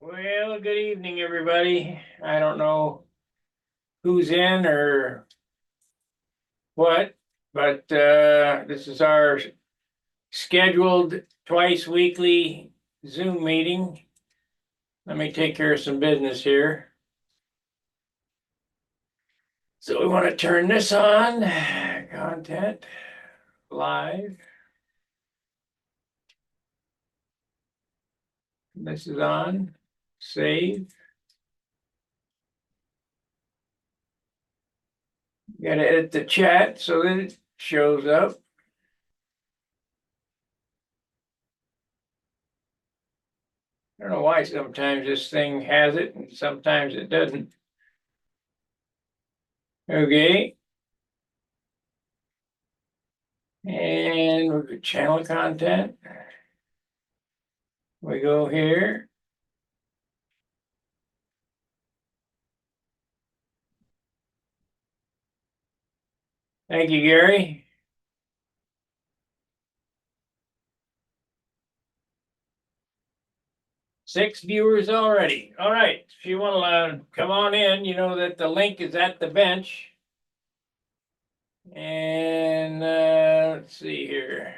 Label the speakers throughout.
Speaker 1: Well, good evening, everybody. I don't know who's in or what, but this is our scheduled twice weekly Zoom meeting. Let me take care of some business here. So we want to turn this on, content, live. This is on, save. Got to edit the chat so that it shows up. I don't know why sometimes this thing has it and sometimes it doesn't. Okay. And we're good channel content. We go here. Thank you, Gary. Six viewers already. All right. If you want to come on in, you know that the link is at the bench. And let's see here.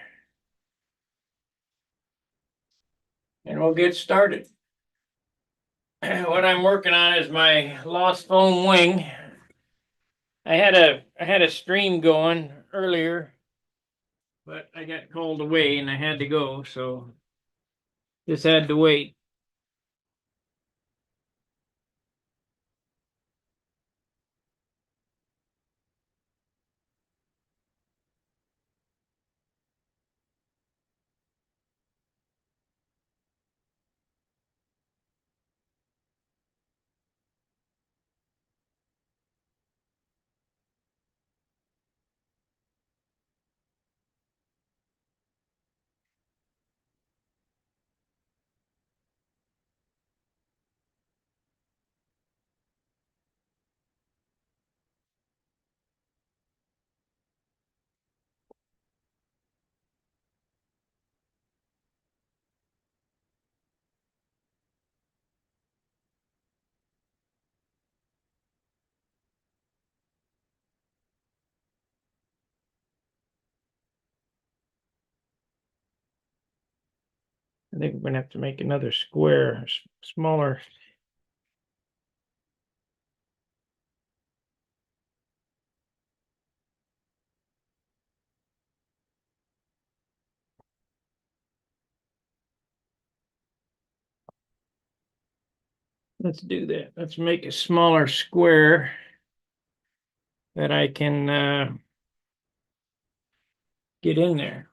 Speaker 1: And we'll get started. What I'm working on is my lost phone wing. I had a stream going earlier, but I got called away and I had to go, so just had to wait. I think we're gonna have to make another square, smaller. Let's do that. Let's make a smaller square that I can get in there.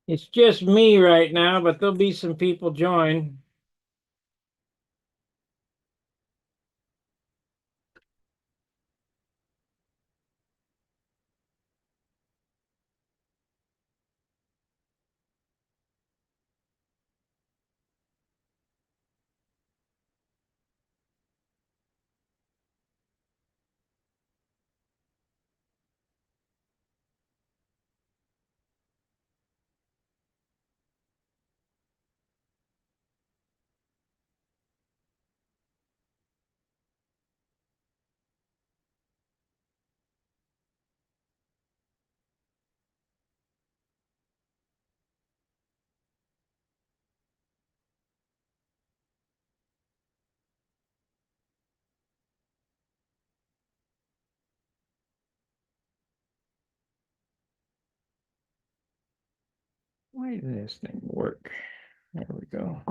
Speaker 1: It's just me right now, but there'll be some people join. Why does this thing work? There we go.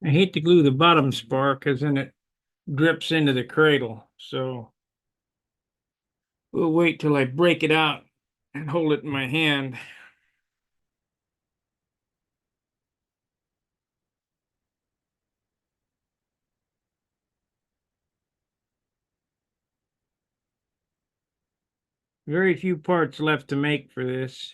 Speaker 1: I hate to glue the bottom spar because then it drips into the cradle. So we'll wait till I break it out and hold it in my hand. Very few parts left to make for this.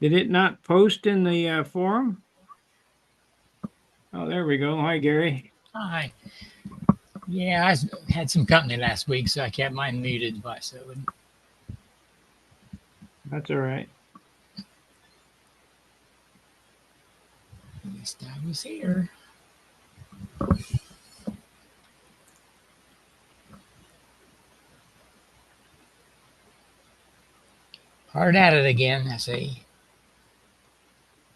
Speaker 1: Did it not post in the forum? Oh, there we go. Hi, Gary.
Speaker 2: Hi. Yeah, I had some company last week, so I kept mine muted, but so it wouldn't.
Speaker 1: That's all right.
Speaker 2: At least I was here. Hard at it again, I see.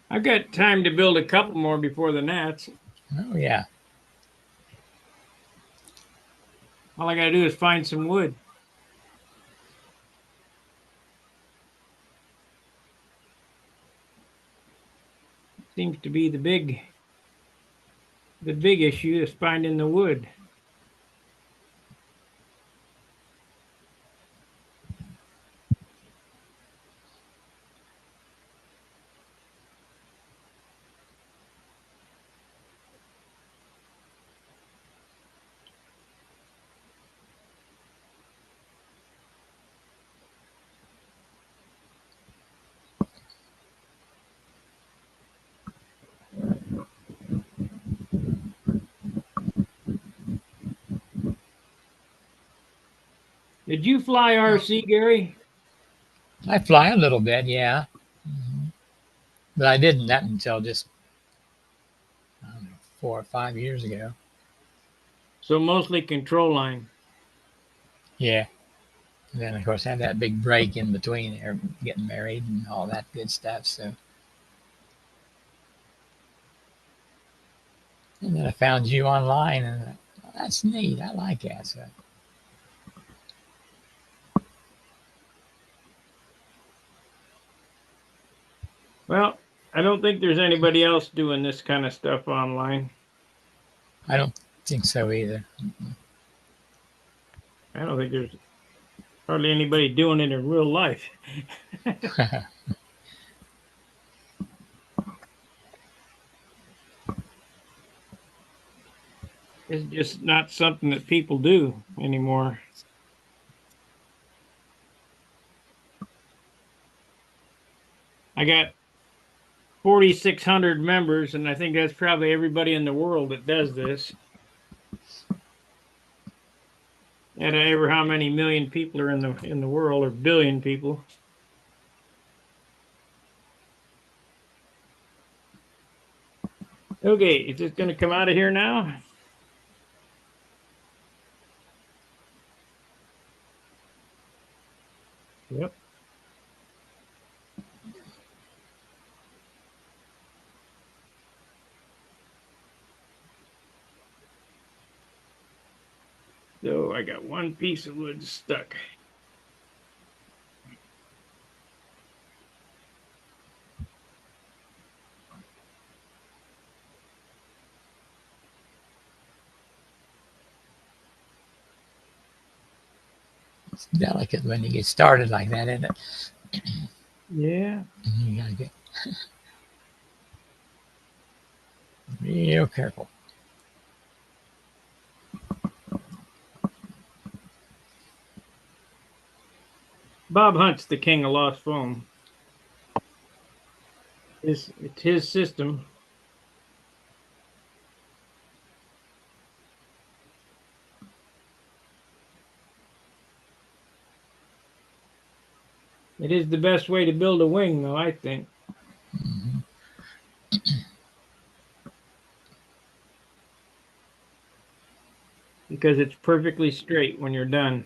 Speaker 1: I've got time to build a couple more before the gnats.
Speaker 2: Oh, yeah.
Speaker 1: All I got to do is find some wood. Seems to be the big issue is finding the wood. Did you fly RC, Gary?
Speaker 2: I fly a little bit, yeah. But I didn't that until just, I don't know, 4 or 5 years ago.
Speaker 1: So mostly control line.
Speaker 2: Yeah. And then, of course, I had that big break in between there, getting married and all that good stuff. So, and then I found you online, and oh, that's neat. I like that. So,
Speaker 1: Well, I don't think there's anybody else doing this kind of stuff online.
Speaker 2: I don't think so either.
Speaker 1: I don't think there's hardly anybody doing it in real life. It's just not something that people do anymore. I got 4,600 members, and I think that's probably everybody in the world that does this. And ever how many million people are in the world, or billion people. Okay, is this going to come out of here now? Yep. So I got one piece of wood stuck.
Speaker 2: It's delicate when you get started like that, isn't it?
Speaker 1: Yeah.
Speaker 2: You gotta get real careful.
Speaker 1: Bob Hunt's the king of lost foam. It's his system. It is the best way to build a wing, though, I think.
Speaker 2: Mm-hmm.
Speaker 1: because it's perfectly straight when you're done.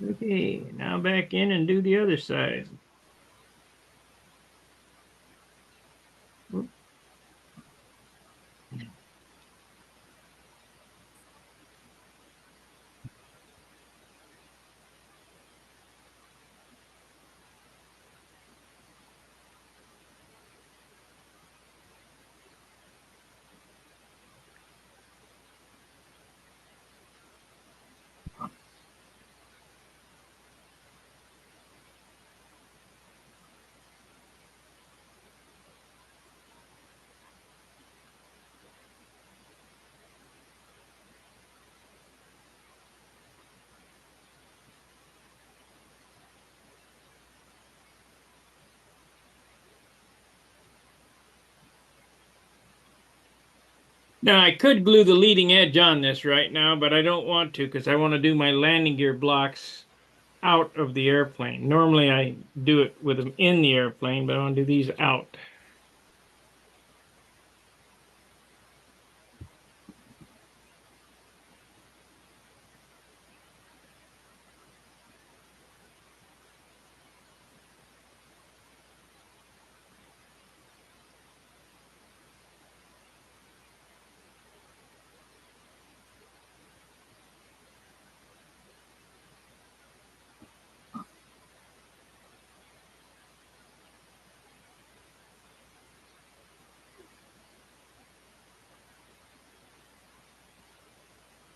Speaker 1: Okay, now back in and do the other side. Whoop. Now I could glue the leading edge on this right now, but I don't want to because I want to do my landing gear blocks out of the airplane. Normally I do it with them in the airplane, but I want to do these out.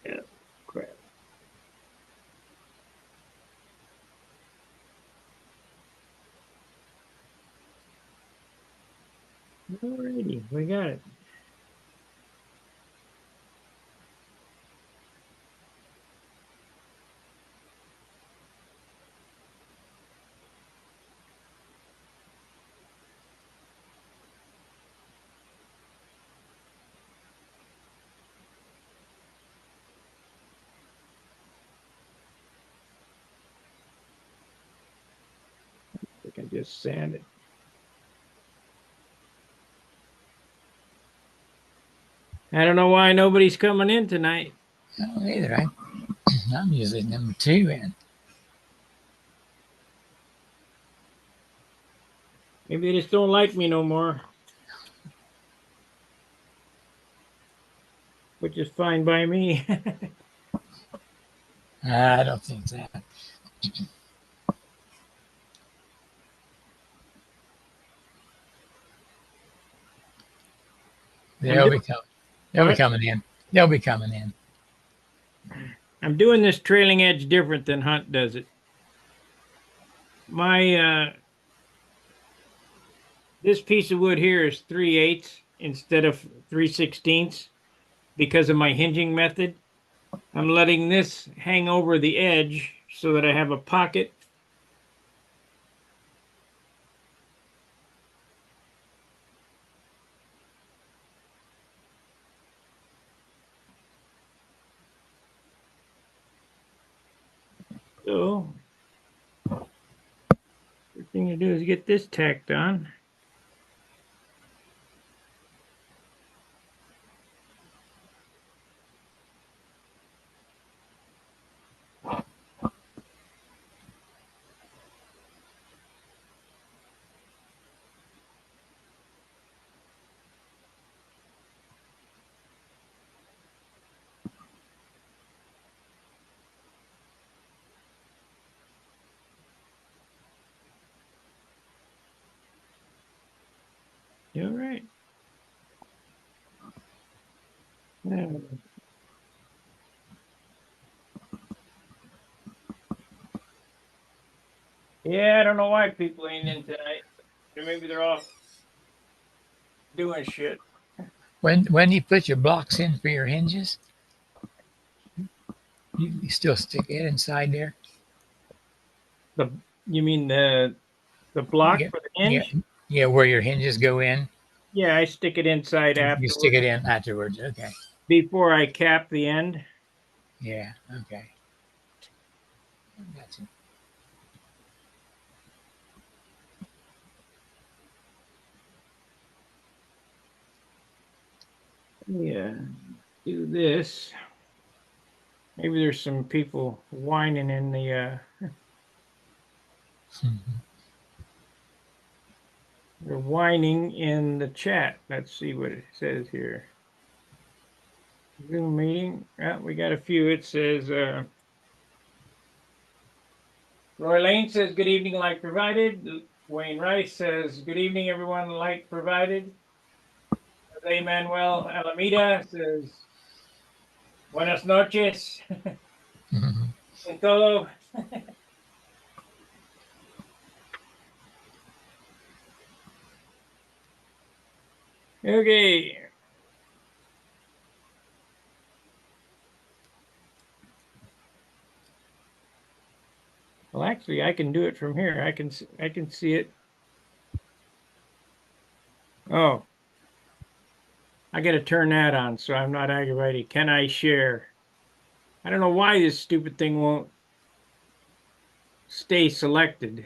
Speaker 1: Yeah, crap. Alrighty, we got it. I think I just sanded. I don't know why nobody's coming in tonight.
Speaker 2: I don't either. I'm usually number two, and
Speaker 1: Maybe they just don't like me no more, which is fine by me.
Speaker 2: I don't think that.
Speaker 1: I'm
Speaker 2: They'll
Speaker 1: doing
Speaker 2: be coming. They'll be
Speaker 1: what?
Speaker 2: coming in. They'll be coming in.
Speaker 1: I'm doing this trailing edge different than Hunt does it. My this piece of wood here is 3/8 instead of 3/16 because of my hinging method. I'm letting this hang over the edge so that I have a pocket. So, first thing to do is get this tacked on. All right. Yeah, I don't know why people ain't in tonight. Maybe they're off doing shit.
Speaker 2: When you put your blocks in for your hinges, you still stick it inside there.
Speaker 1: You mean the block
Speaker 2: Yeah,
Speaker 1: for the
Speaker 2: yeah,
Speaker 1: hinge?
Speaker 2: yeah. Where your hinges go in,
Speaker 1: Yeah, I stick it inside
Speaker 2: you stick
Speaker 1: afterward
Speaker 2: it in afterwards. Okay.
Speaker 1: before I cap the end.
Speaker 2: Yeah. Okay. Gotcha.
Speaker 1: Yeah, do this. Maybe there's some people whining in the they're whining in the chat. Let's see what it says here. Zoom meeting. We got a few. It says Roy Lane says good evening, light provided. Wayne Rice says good evening, everyone, light provided. Jose Manuel Alameda says buenas noches.
Speaker 2: Mhm.
Speaker 1: En todo. Okay. Well, actually, I can do it from here. I can see it. Oh, I got to turn that on so I'm not aggravated. Can I share? I don't know why this stupid thing won't stay selected.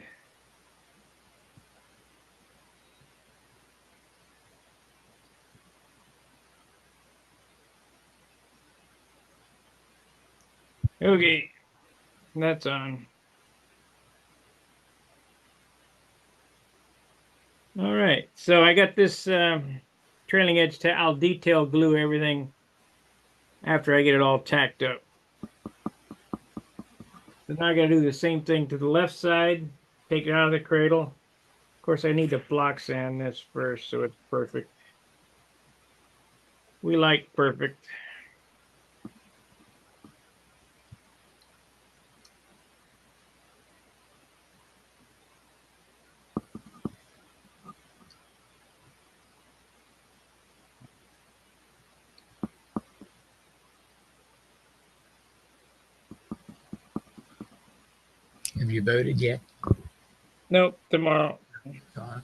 Speaker 1: Okay, that's on. All right, so I got this trailing edge. I'll detail glue everything after I get it all tacked up. So now I got to do the same thing to the left side. Take it out of the cradle. Of course, I need to block sand this first so it's perfect. We like perfect.
Speaker 2: Have you voted yet?
Speaker 1: Nope, tomorrow.
Speaker 2: Uh,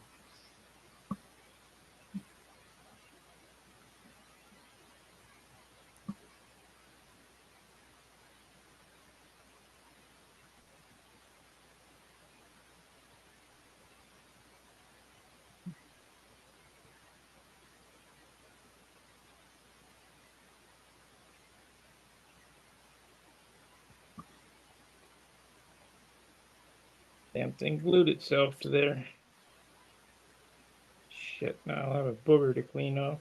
Speaker 1: Damn thing glued itself to there. Shit, now I'll have a booger to clean off.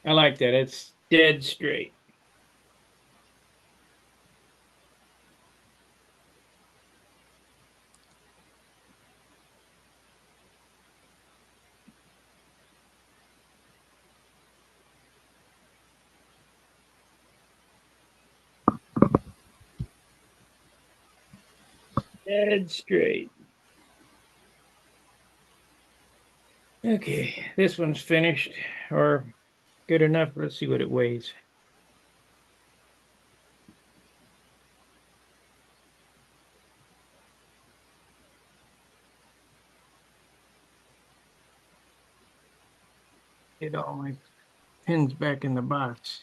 Speaker 1: I like that. It's dead straight. Dead straight. Okay, this one's finished or good enough. Let's see what it weighs. Get all my pins back in the box.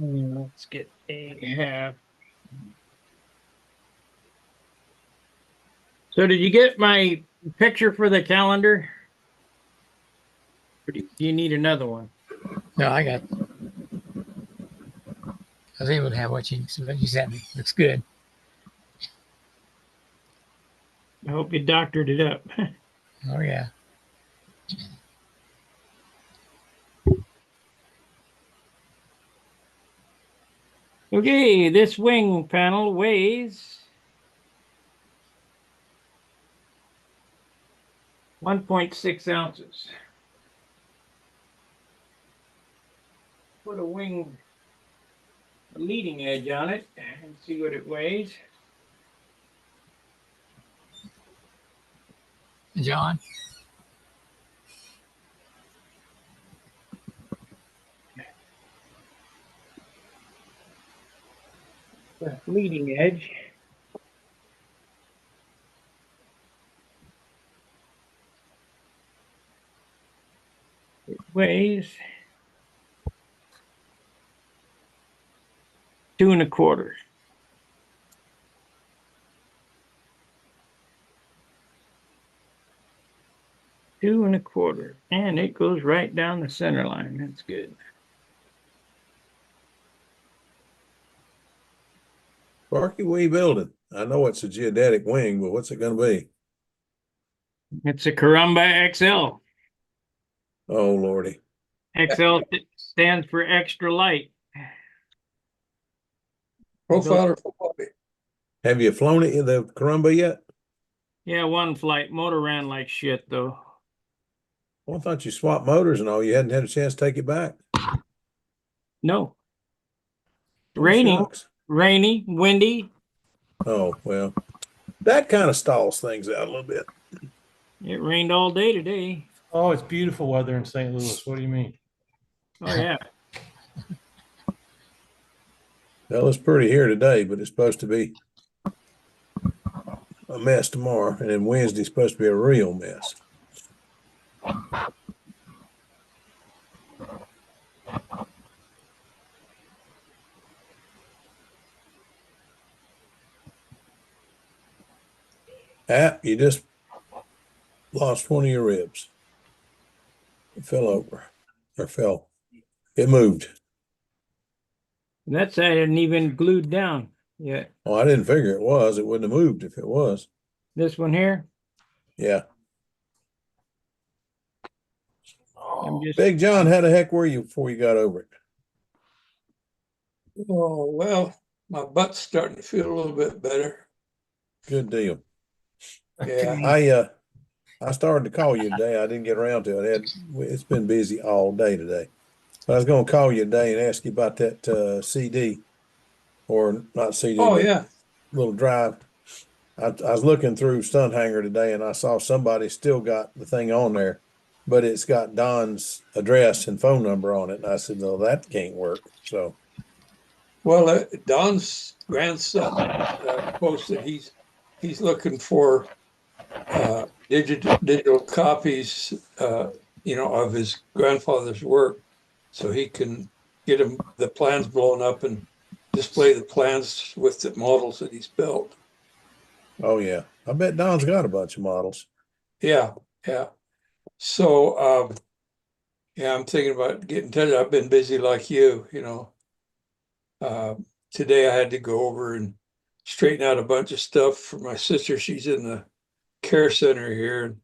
Speaker 1: Let's get a half. So did you get my picture for the calendar? Or do you need another one?
Speaker 2: no, I was able to have what you sent me. Looks good.
Speaker 1: I hope you doctored it up.
Speaker 2: Oh yeah.
Speaker 1: Okay, this wing panel weighs 1.6 ounces. put a leading edge on it and see what it weighs.
Speaker 2: John?
Speaker 1: The leading edge. It weighs 2 1/4. 2 1/4, and it goes right down the center line. That's good.
Speaker 3: Sparky, what are you building? I know it's a geodetic wing, but what's it going to be?
Speaker 1: It's a Carumba XL.
Speaker 3: Oh, Lordy.
Speaker 1: XL stands for extra light.
Speaker 4: Profile or full body?
Speaker 3: Have you flown it in the Carumba yet?
Speaker 1: Yeah, one flight. Motor ran like shit though.
Speaker 3: Well, I thought you swapped motors and all. You hadn't had a chance to take it back.
Speaker 1: No.
Speaker 3: Oh,
Speaker 1: Raining,
Speaker 3: shucks.
Speaker 1: rainy, windy.
Speaker 3: Oh, well, that kind of stalls things out a little bit.
Speaker 1: It rained all day today.
Speaker 4: Oh, it's beautiful weather in St. Louis. What do you mean?
Speaker 1: Oh yeah.
Speaker 3: Well, it's pretty here today, but it's supposed to be a mess tomorrow. And then Wednesday's supposed to be a real mess. You just lost one of your ribs. It fell over or fell. It moved.
Speaker 1: And that side isn't even glued down yet.
Speaker 3: Oh, I didn't figure it was. It wouldn't have moved if it was.
Speaker 1: This one here.
Speaker 3: Yeah.
Speaker 1: I'm just
Speaker 3: Big John, how the heck were you before you got over it?
Speaker 4: Oh, well, my butt's starting to feel a little bit better.
Speaker 3: Good deal.
Speaker 4: Yeah.
Speaker 3: I started to call you today. I didn't get around to it. It's been busy all day today. But I was going to call you today and ask you about that CD, or not CD,
Speaker 4: Oh,
Speaker 3: but
Speaker 4: yeah.
Speaker 3: little drive. I was looking through Stunt Hangar today and I saw somebody still got the thing on there, but it's got Don's address and phone number on it. And I said, no, that can't work. So,
Speaker 4: Well, Don's grandson posted he's looking for digital copies, of his grandfather's work, so he can get him the plans blown up and display the plans with the models that he's built.
Speaker 3: oh yeah, I bet Don's got a bunch of models.
Speaker 4: Yeah, yeah. So, yeah, I'm thinking about getting in touch. I've been busy like you. Today I had to go over and straighten out a bunch of stuff for my sister. She's in the care center here, and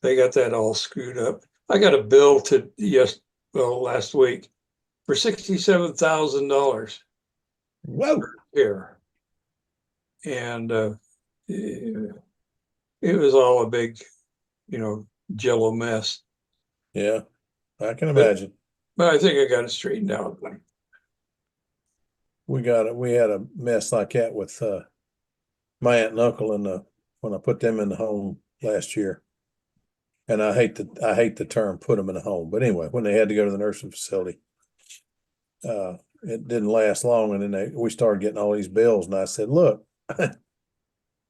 Speaker 4: they got that all screwed up. I got a bill last week for $67,000
Speaker 3: Whoa.
Speaker 4: here, and it was all a big, jello mess.
Speaker 3: Yeah, I can imagine.
Speaker 4: But I think I got it straightened out.
Speaker 3: We had a mess like that with my aunt and uncle when I put them in the home last year. And I hate the term put them in a home, but anyway, when they had to go to the nursing facility, it didn't last long, and then we started getting all these bills, and I said, "Look,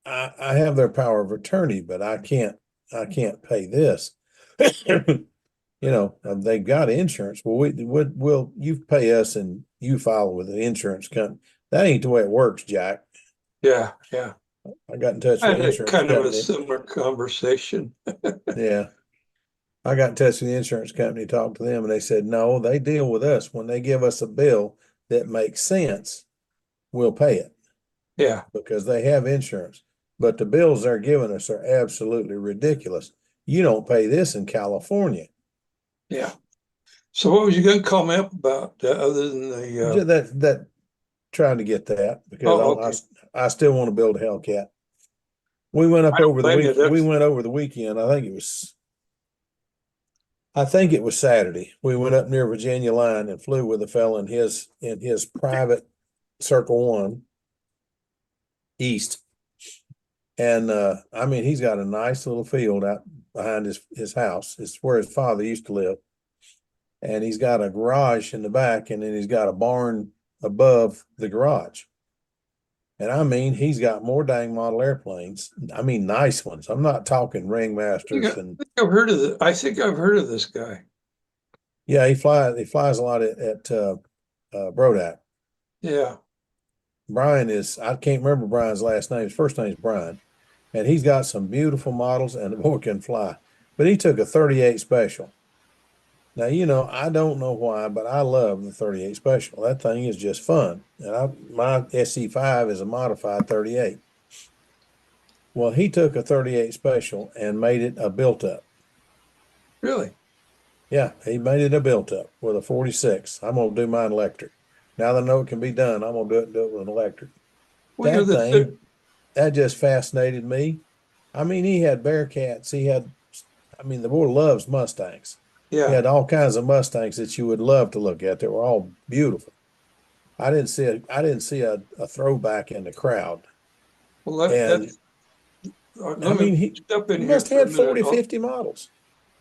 Speaker 3: I have their power of attorney, but I can't pay this." They've got insurance. Well, will you pay us and you file with the insurance company? That ain't the way it works, Jack.
Speaker 4: Yeah, yeah.
Speaker 3: I got in touch
Speaker 4: I
Speaker 3: with the
Speaker 4: had
Speaker 3: insurance
Speaker 4: kind of a
Speaker 3: company.
Speaker 4: similar conversation.
Speaker 3: Yeah. I got in touch with the insurance company, talked to them, and they said, no, they deal with us. When they give us a bill that makes sense, we'll pay it
Speaker 4: Yeah,
Speaker 3: because they have insurance. But the bills they're giving us are absolutely ridiculous. You don't pay this in California.
Speaker 4: yeah. So what was you going to call me up about other than the?
Speaker 3: That trying to get that because
Speaker 4: Okay.
Speaker 3: I still want to build a Hellcat. We went up
Speaker 4: I don't
Speaker 3: over the
Speaker 4: blame you.
Speaker 3: week. We went over the weekend. I think it was I think it was Saturday. We went up near Virginia line and flew with a fella in his private Circle One East. And I mean, he's got a nice little field out behind his house. It's where his father used to live. And he's got a garage in the back, and then he's got a barn above the garage. And I mean, he's got more dang model airplanes. I mean, nice ones. I'm not talking ringmasters and
Speaker 4: I've heard of I think I've heard of this guy.
Speaker 3: yeah, he flies a lot at Brodak.
Speaker 4: Yeah.
Speaker 3: Brian is, I can't remember Brian's last name. His first name is Brian. And he's got some beautiful models, and the boy can fly. But he took a 38 special. Now, you know, I don't know why, but I love the 38 special. That thing is just fun. And my SC5 is a modified 38. Well, he took a 38 special and made it a built up.
Speaker 4: Really?
Speaker 3: Yeah, he made it a built up with a 46. I'm going to do mine electric. Now that I know it can be done, I'm going to do it with an electric.
Speaker 4: Well, you're
Speaker 3: That thing, that just fascinated me. I mean, he had Bearcats. I mean, the boy loves Mustangs. He
Speaker 4: yeah.
Speaker 3: had all kinds of Mustangs that you would love to look at. They were all beautiful. I didn't see a throwback in the crowd.
Speaker 4: Well,
Speaker 3: And
Speaker 4: let
Speaker 3: I mean,
Speaker 4: me step in
Speaker 3: he
Speaker 4: here
Speaker 3: must
Speaker 4: for a
Speaker 3: have had 40,
Speaker 4: minute.
Speaker 3: 50 models.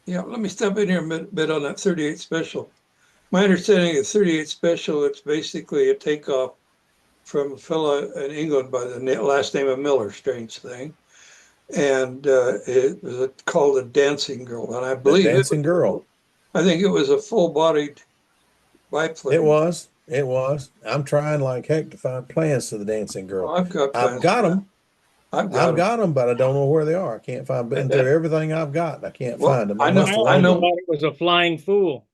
Speaker 4: Yeah, let me step in here a bit on that 38 special. My understanding of 38 special, it's basically a takeoff from a fella in England by the last name of Miller, strange thing. And it was called a dancing girl. And I
Speaker 3: That
Speaker 4: believe
Speaker 3: dancing girl.
Speaker 4: I think it was a full-bodied biplane.
Speaker 3: It was. It was. I'm trying like heck to find plans to the dancing girl.
Speaker 4: I've got
Speaker 3: I've
Speaker 4: plans
Speaker 3: got
Speaker 4: for that.
Speaker 3: them.
Speaker 4: I've
Speaker 3: I've
Speaker 4: got
Speaker 3: got them, but I don't know where they are. I can't find. Been through everything I've got. I can't
Speaker 4: Well,
Speaker 3: find them.
Speaker 4: I
Speaker 3: I
Speaker 4: know-
Speaker 3: must have
Speaker 1: I
Speaker 3: loaned
Speaker 1: always
Speaker 3: them.
Speaker 1: thought it was a flying fool.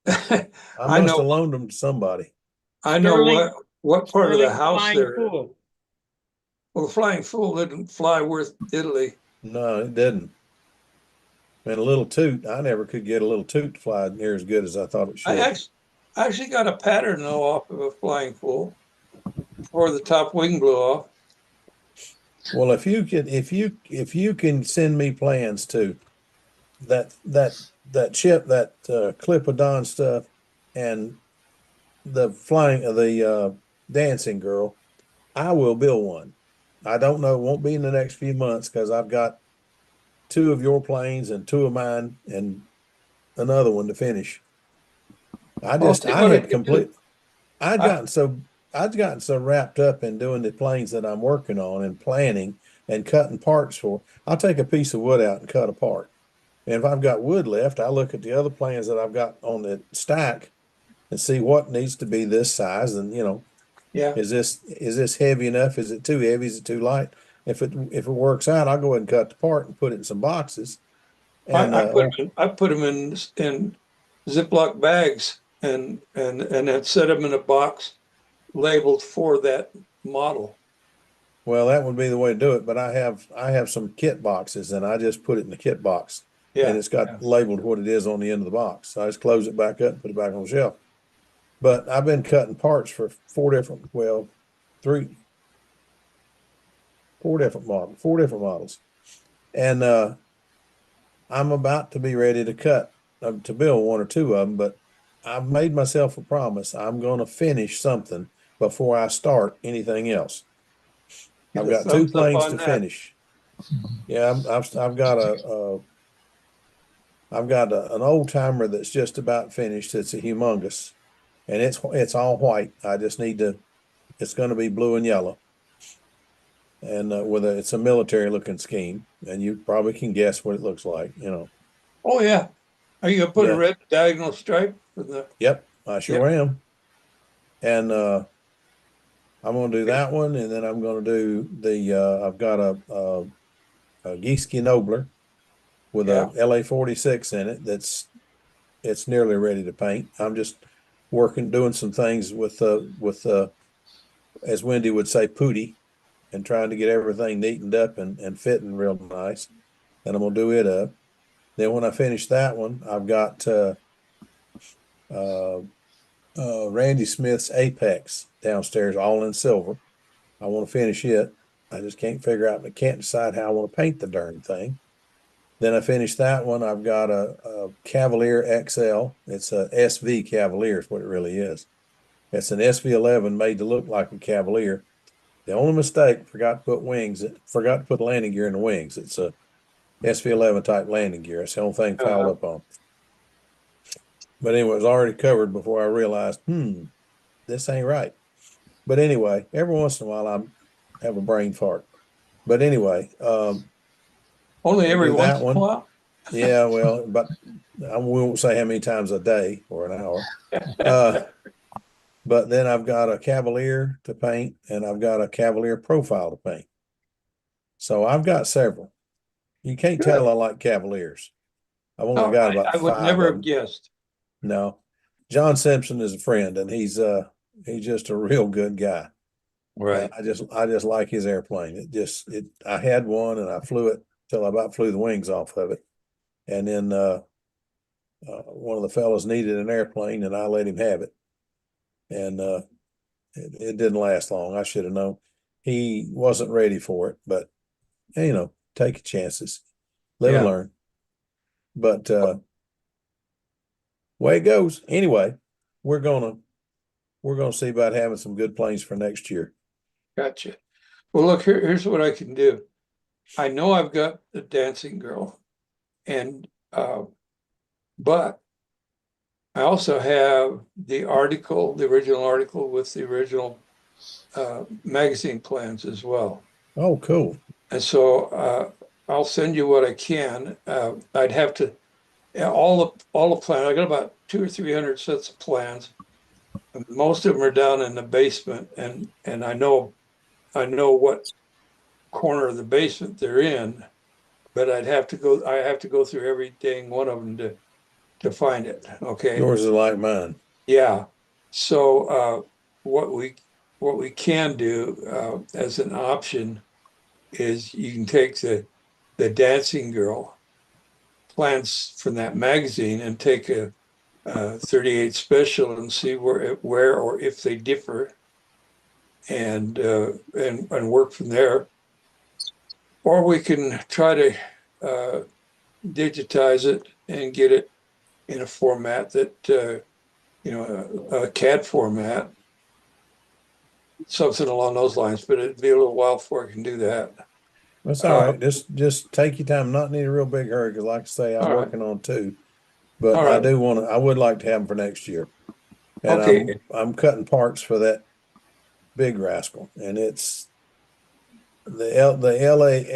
Speaker 3: I
Speaker 4: I
Speaker 3: must
Speaker 4: know.
Speaker 3: have loaned them to somebody.
Speaker 4: I know
Speaker 1: Sterling-
Speaker 4: what part of the
Speaker 1: Sterling
Speaker 4: house
Speaker 1: flying
Speaker 4: they're in.
Speaker 1: fool.
Speaker 4: Well, the Flying Fool didn't fly worth Italy.
Speaker 3: No, it didn't. And a little toot. I never could get a little toot to fly near as good as I thought it
Speaker 4: I
Speaker 3: should.
Speaker 4: actually got a pattern though off of a Flying Fool before the top wing blew off.
Speaker 3: Well, if you can send me plans to that chip, that Clipodon stuff, and the dancing girl, I will build one. I don't know, it won't be in the next few months because I've got two of your planes and two of mine and another one to finish.
Speaker 4: I'll see
Speaker 3: I
Speaker 4: what I
Speaker 3: had
Speaker 4: can do.
Speaker 3: I'd
Speaker 4: I-
Speaker 3: gotten so I'd gotten so wrapped up in doing the planes that I'm working on and planning and cutting parts for. I'll take a piece of wood out and cut a part. And if I've got wood left, I look at the other plans that I've got on the stack and see what needs to be this size. And you know,
Speaker 4: Yeah,
Speaker 3: is this heavy enough? Is it too heavy? Is it too light? If it works out, I'll go ahead and cut the part and put it in some boxes. And
Speaker 4: I put them in Ziploc bags and then set them in a box labeled for that model.
Speaker 3: well, that would be the way to do it. But I have some kit boxes, and I just put it in the kit box,
Speaker 4: Yeah,
Speaker 3: and it's got labeled what it is on the end of the box. So I just close it back up and put it back on the shelf. But I've been cutting parts for four different models, and I'm about to be ready to to build one or two of them. But I've made myself a promise. I'm going to finish something before I start anything else.
Speaker 4: Get
Speaker 3: I've
Speaker 4: a
Speaker 3: got two
Speaker 4: thumbs up
Speaker 3: planes
Speaker 4: on
Speaker 3: to
Speaker 4: that.
Speaker 3: finish. Yeah, I've got an old timer that's just about finished. It's a humongous, and it's all white. I just need to. It's going to be blue and yellow, and it's a military looking scheme, and you probably can guess what it looks like. You know.
Speaker 4: Oh yeah, are you gonna put a
Speaker 3: Yeah.
Speaker 4: red diagonal stripe for the?
Speaker 3: Yep, I sure am. And I'm going to do that one, and then I'm going to do I've got a Gieske Nobler with
Speaker 4: Yeah.
Speaker 3: a LA-46 in it. It's nearly ready to paint. I'm just doing some things with as Wendy would say, pooty, and trying to get everything neatened up and fitting real nice. And I'm gonna do it up. Then when I finish that one, I've got Randy Smith's Apex downstairs, all in silver. I want to finish it. I just can't decide how I want to paint the darn thing. Then I finished that one. I've got a Cavalier XL. It's a SV Cavalier is what it really is. It's an SV11 made to look like a Cavalier. The only mistake, forgot to put landing gear in the wings. It's a SV11 type landing gear. That's the only thing fouled up on. But anyway, it was already covered before I realized, this ain't right. But anyway, every once in a while I have a brain fart. But anyway,
Speaker 4: Only every
Speaker 3: do
Speaker 4: once
Speaker 3: that
Speaker 4: in a
Speaker 3: one.
Speaker 4: while.
Speaker 3: Yeah, well, but I won't say how many times a day or an hour. But then I've got a Cavalier to paint and I've got a Cavalier profile to paint. So I've got several. You can't
Speaker 4: Good.
Speaker 3: tell I like Cavaliers. I've only got about
Speaker 4: I would
Speaker 3: 5
Speaker 4: never
Speaker 3: of
Speaker 4: have
Speaker 3: them.
Speaker 4: guessed.
Speaker 3: No, John Simpson is a friend and he's just a real good guy.
Speaker 4: Right.
Speaker 3: I just like his airplane. I had one and I flew it till I about flew the wings off of it. And then one of the fellows needed an airplane and I let him have it. And it didn't last long. I should have known. He wasn't ready for it, but take your chances, live and
Speaker 4: Yeah.
Speaker 3: learn. But way it goes. Anyway, we're gonna see about having some good planes for next year.
Speaker 4: Gotcha. Well, look, here's what I can do. I know I've got the dancing girl, and but I also have the original article with the original magazine plans as well.
Speaker 3: Oh, cool.
Speaker 4: And so I'll send you what I can. I'd have to all the plans. I got about 200 or 300 sets of plans. And most of them are down in the basement, and I know what corner of the basement they're in, but I have to go through every dang one of them to find it. Okay.
Speaker 3: Yours is like mine.
Speaker 4: Yeah. So what we can do as an option is you can take the dancing girl plans from that magazine and take a 38 special and see where or if they differ and work from there. Or we can try to digitize it and get it in a format that a CAD format, something along those lines. But it'd be a little while before I can do that.
Speaker 3: That's all right. Just take your time. Not need a real big hurry because, like I say, I'm
Speaker 4: All right.
Speaker 3: working on 2. But
Speaker 4: All
Speaker 3: I
Speaker 4: right.
Speaker 3: I would like to have them for next year. And
Speaker 4: Okay.
Speaker 3: I'm cutting parts for that big rascal, and it's the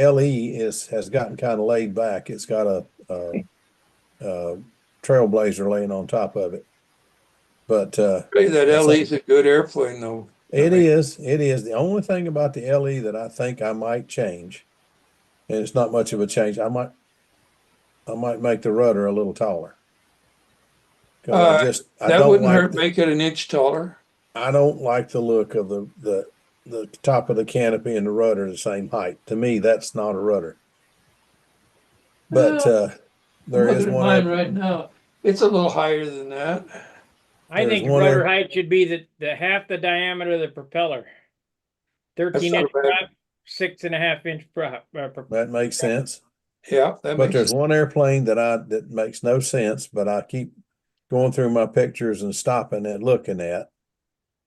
Speaker 3: LE has gotten kind of laid back. It's got a Trailblazer laying on top of it, but
Speaker 4: Hey, that
Speaker 3: that's
Speaker 4: LE is a good airplane, though.
Speaker 3: it is the only thing about the LE that I think I might change, and it's not much of a change. I might make the rudder a little taller. Because I
Speaker 4: That
Speaker 3: don't
Speaker 4: wouldn't
Speaker 3: like
Speaker 4: hurt. Make it an inch taller.
Speaker 3: I don't like the look of the top of the canopy and the rudder the same height. To me, that's not a rudder. But there is one
Speaker 4: right now. It's a little higher than that.
Speaker 1: I
Speaker 3: There's
Speaker 1: think
Speaker 3: one
Speaker 1: rudder
Speaker 3: air-
Speaker 1: height should be the half the diameter of the propeller. 13
Speaker 4: not
Speaker 1: inch
Speaker 4: bad.
Speaker 1: prop, 6.5 inch prop.
Speaker 3: that makes sense.
Speaker 4: Yeah, that
Speaker 3: But
Speaker 4: makes
Speaker 3: there's one airplane that makes no sense, but I keep going through my pictures and stopping and looking at.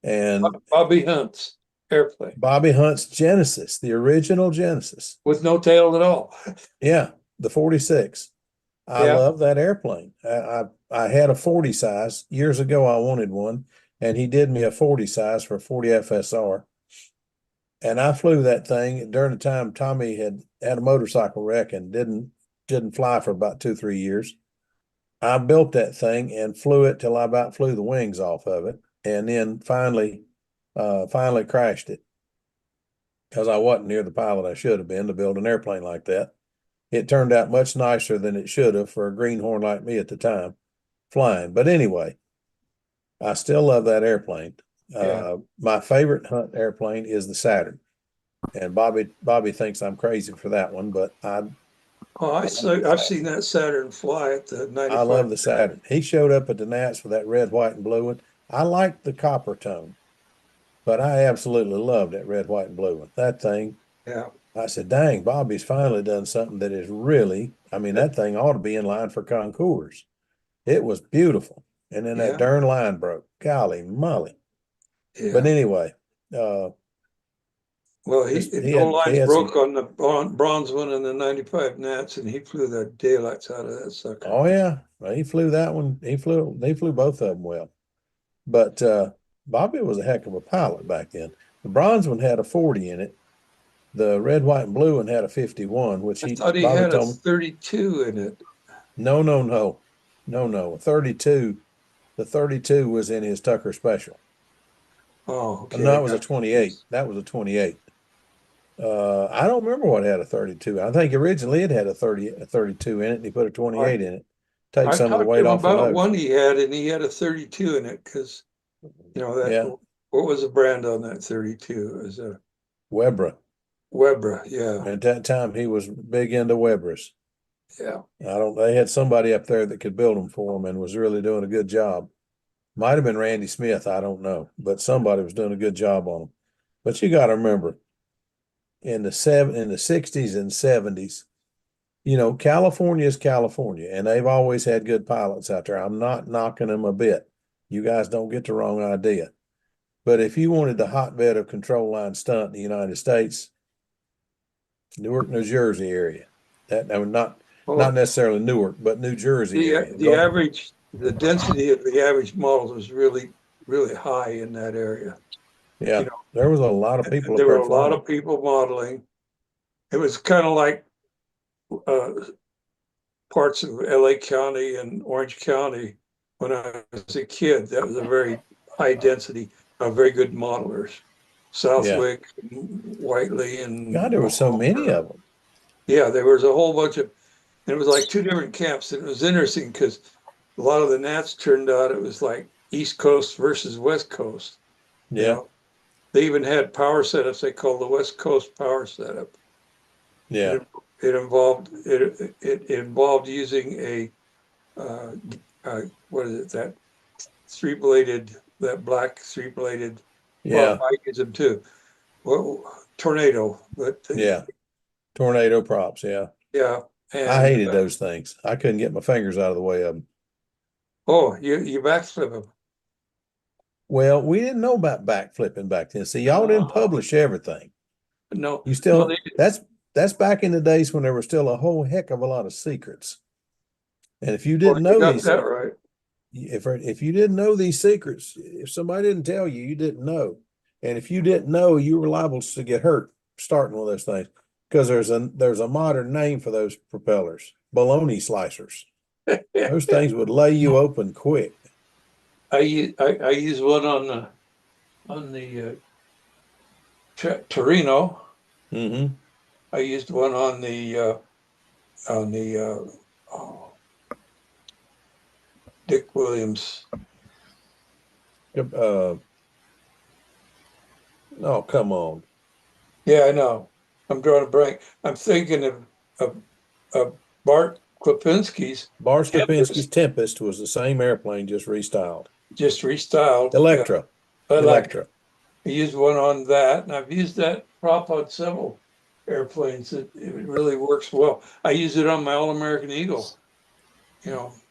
Speaker 3: And
Speaker 4: Bobby Hunt's airplane
Speaker 3: Bobby Hunt's Genesis, the original Genesis.
Speaker 4: with no tail at all.
Speaker 3: Yeah, the 46. I
Speaker 4: Yeah.
Speaker 3: love that airplane. I had a 40 size years ago. I wanted one, and he did me a 40 size for 40 FSR. And I flew that thing during the time Tommy had a motorcycle wreck and didn't fly for about 2-3 years. I built that thing and flew it till I about flew the wings off of it, and then finally crashed it because I wasn't near the pilot I should have been to build an airplane like that. It turned out much nicer than it should have for a greenhorn like me at the time flying. But anyway, I still love that airplane.
Speaker 4: Yeah.
Speaker 3: My favorite Hunt airplane is the Saturn, and Bobby thinks I'm crazy for that one, but
Speaker 4: I've seen that Saturn fly at the 95.
Speaker 3: I love the Saturn. He showed up at the Nats with that red, white, and blue one. I liked the copper tone, but I absolutely loved that red, white, and blue one. That thing,
Speaker 4: Yeah.
Speaker 3: I said, dang, Bobby's finally done something that is really, I mean, that thing ought to be in line for concours. It was beautiful. And then that
Speaker 4: Yeah.
Speaker 3: darn line broke. Golly molly. But
Speaker 4: Yeah.
Speaker 3: anyway,
Speaker 4: Well,
Speaker 3: he
Speaker 4: no
Speaker 3: had
Speaker 4: lines
Speaker 3: some,
Speaker 4: broke on the bronze one and the 95 Nats, and he flew the daylights out of that sucker.
Speaker 3: oh yeah, well, he flew that one. They flew both of them well. But Bobby was a heck of a pilot back then. The bronze one had a 40 in it. The red, white, and blue one had a 51, which
Speaker 4: I thought he
Speaker 3: Bobby
Speaker 4: had a
Speaker 3: told me,
Speaker 4: 32 in it.
Speaker 3: no, no, no, no, no. 32, the 32 was in his Tucker Special.
Speaker 4: Oh, okay.
Speaker 3: No,
Speaker 4: I
Speaker 3: it was a
Speaker 4: got
Speaker 3: 28. That was a 28. I don't remember what had a 32. I think originally it had a 32 in it, and he put a 28 in it. Take
Speaker 4: I
Speaker 3: some of the
Speaker 4: talked to
Speaker 3: weight
Speaker 4: him
Speaker 3: off the
Speaker 4: about
Speaker 3: nose.
Speaker 4: one he had, and he had a 32 in it because, that,
Speaker 3: Yeah,
Speaker 4: what was the brand on that 32? It was a
Speaker 3: Webra.
Speaker 4: Webra. Yeah.
Speaker 3: At that time, he was big into Webras.
Speaker 4: Yeah.
Speaker 3: They had somebody up there that could build them for him and was really doing a good job. Might have been Randy Smith, I don't know, but somebody was doing a good job on them. But you got to remember, in the 60s and 70s, California is California, and they've always had good pilots out there. I'm not knocking them a bit. You guys don't get the wrong idea. But if you wanted the hotbed of control line stunt in the United States, Newark, New Jersey area. That I mean, not
Speaker 4: Well,
Speaker 3: necessarily Newark, but New Jersey area.
Speaker 4: the density of the average models was really, really high in that area.
Speaker 3: Yeah,
Speaker 4: You know,
Speaker 3: there was a lot of people up
Speaker 4: there were
Speaker 3: there
Speaker 4: a lot
Speaker 3: flying.
Speaker 4: of people modeling. It was kind of like uh, parts of LA County and Orange County when I was a kid. That was a very high density of very good modelers.
Speaker 3: Yeah,
Speaker 4: Southwick, Whiteley,
Speaker 3: God,
Speaker 4: and
Speaker 3: there were so many of them.
Speaker 4: yeah, there was a whole bunch of, and it was like two different camps. And it was interesting because a lot of the Nats turned out it was like East Coast versus West Coast. You
Speaker 3: Yeah,
Speaker 4: know, they even had power setups they called the West Coast power setup.
Speaker 3: yeah,
Speaker 4: It involved using a uh, what is it, that black three bladed, well,
Speaker 3: yeah,
Speaker 4: I use them too. Well, tornado, but
Speaker 3: yeah. Tornado props. Yeah,
Speaker 4: yeah,
Speaker 3: I
Speaker 4: and
Speaker 3: hated those things. I couldn't get my fingers out of the way of them.
Speaker 4: oh, you backflip them.
Speaker 3: Well, we didn't know about backflipping back then. See, y'all didn't
Speaker 4: No,
Speaker 3: publish everything.
Speaker 4: no,
Speaker 3: You
Speaker 4: no,
Speaker 3: still that's back in the days when there was still a whole heck of a lot of secrets. And if you
Speaker 4: well,
Speaker 3: didn't
Speaker 4: you
Speaker 3: know
Speaker 4: got
Speaker 3: these,
Speaker 4: that right.
Speaker 3: if you didn't know these secrets, if somebody didn't tell you, you didn't know. And if you didn't know, you were liable to get hurt starting one of those things. Because there's a modern name for those propellers, baloney slicers. Those things would lay you open quick.
Speaker 4: I use one on the Torino.
Speaker 3: Mm-hmm.
Speaker 4: I used one on the oh, Dick Williams.
Speaker 3: Oh, come on.
Speaker 4: Yeah, I know. I'm drawing a blank. I'm thinking of Bart Klipinski's
Speaker 3: Bars Lipinski's
Speaker 4: Tempest,
Speaker 3: Tempest was the same airplane, just restyled.
Speaker 4: just restyled. Yeah,
Speaker 3: Electra.
Speaker 4: I like.
Speaker 3: Electra.
Speaker 4: I used one on that, and I've used that prop on several airplanes. It really works well. I use it on my All-American Eagle.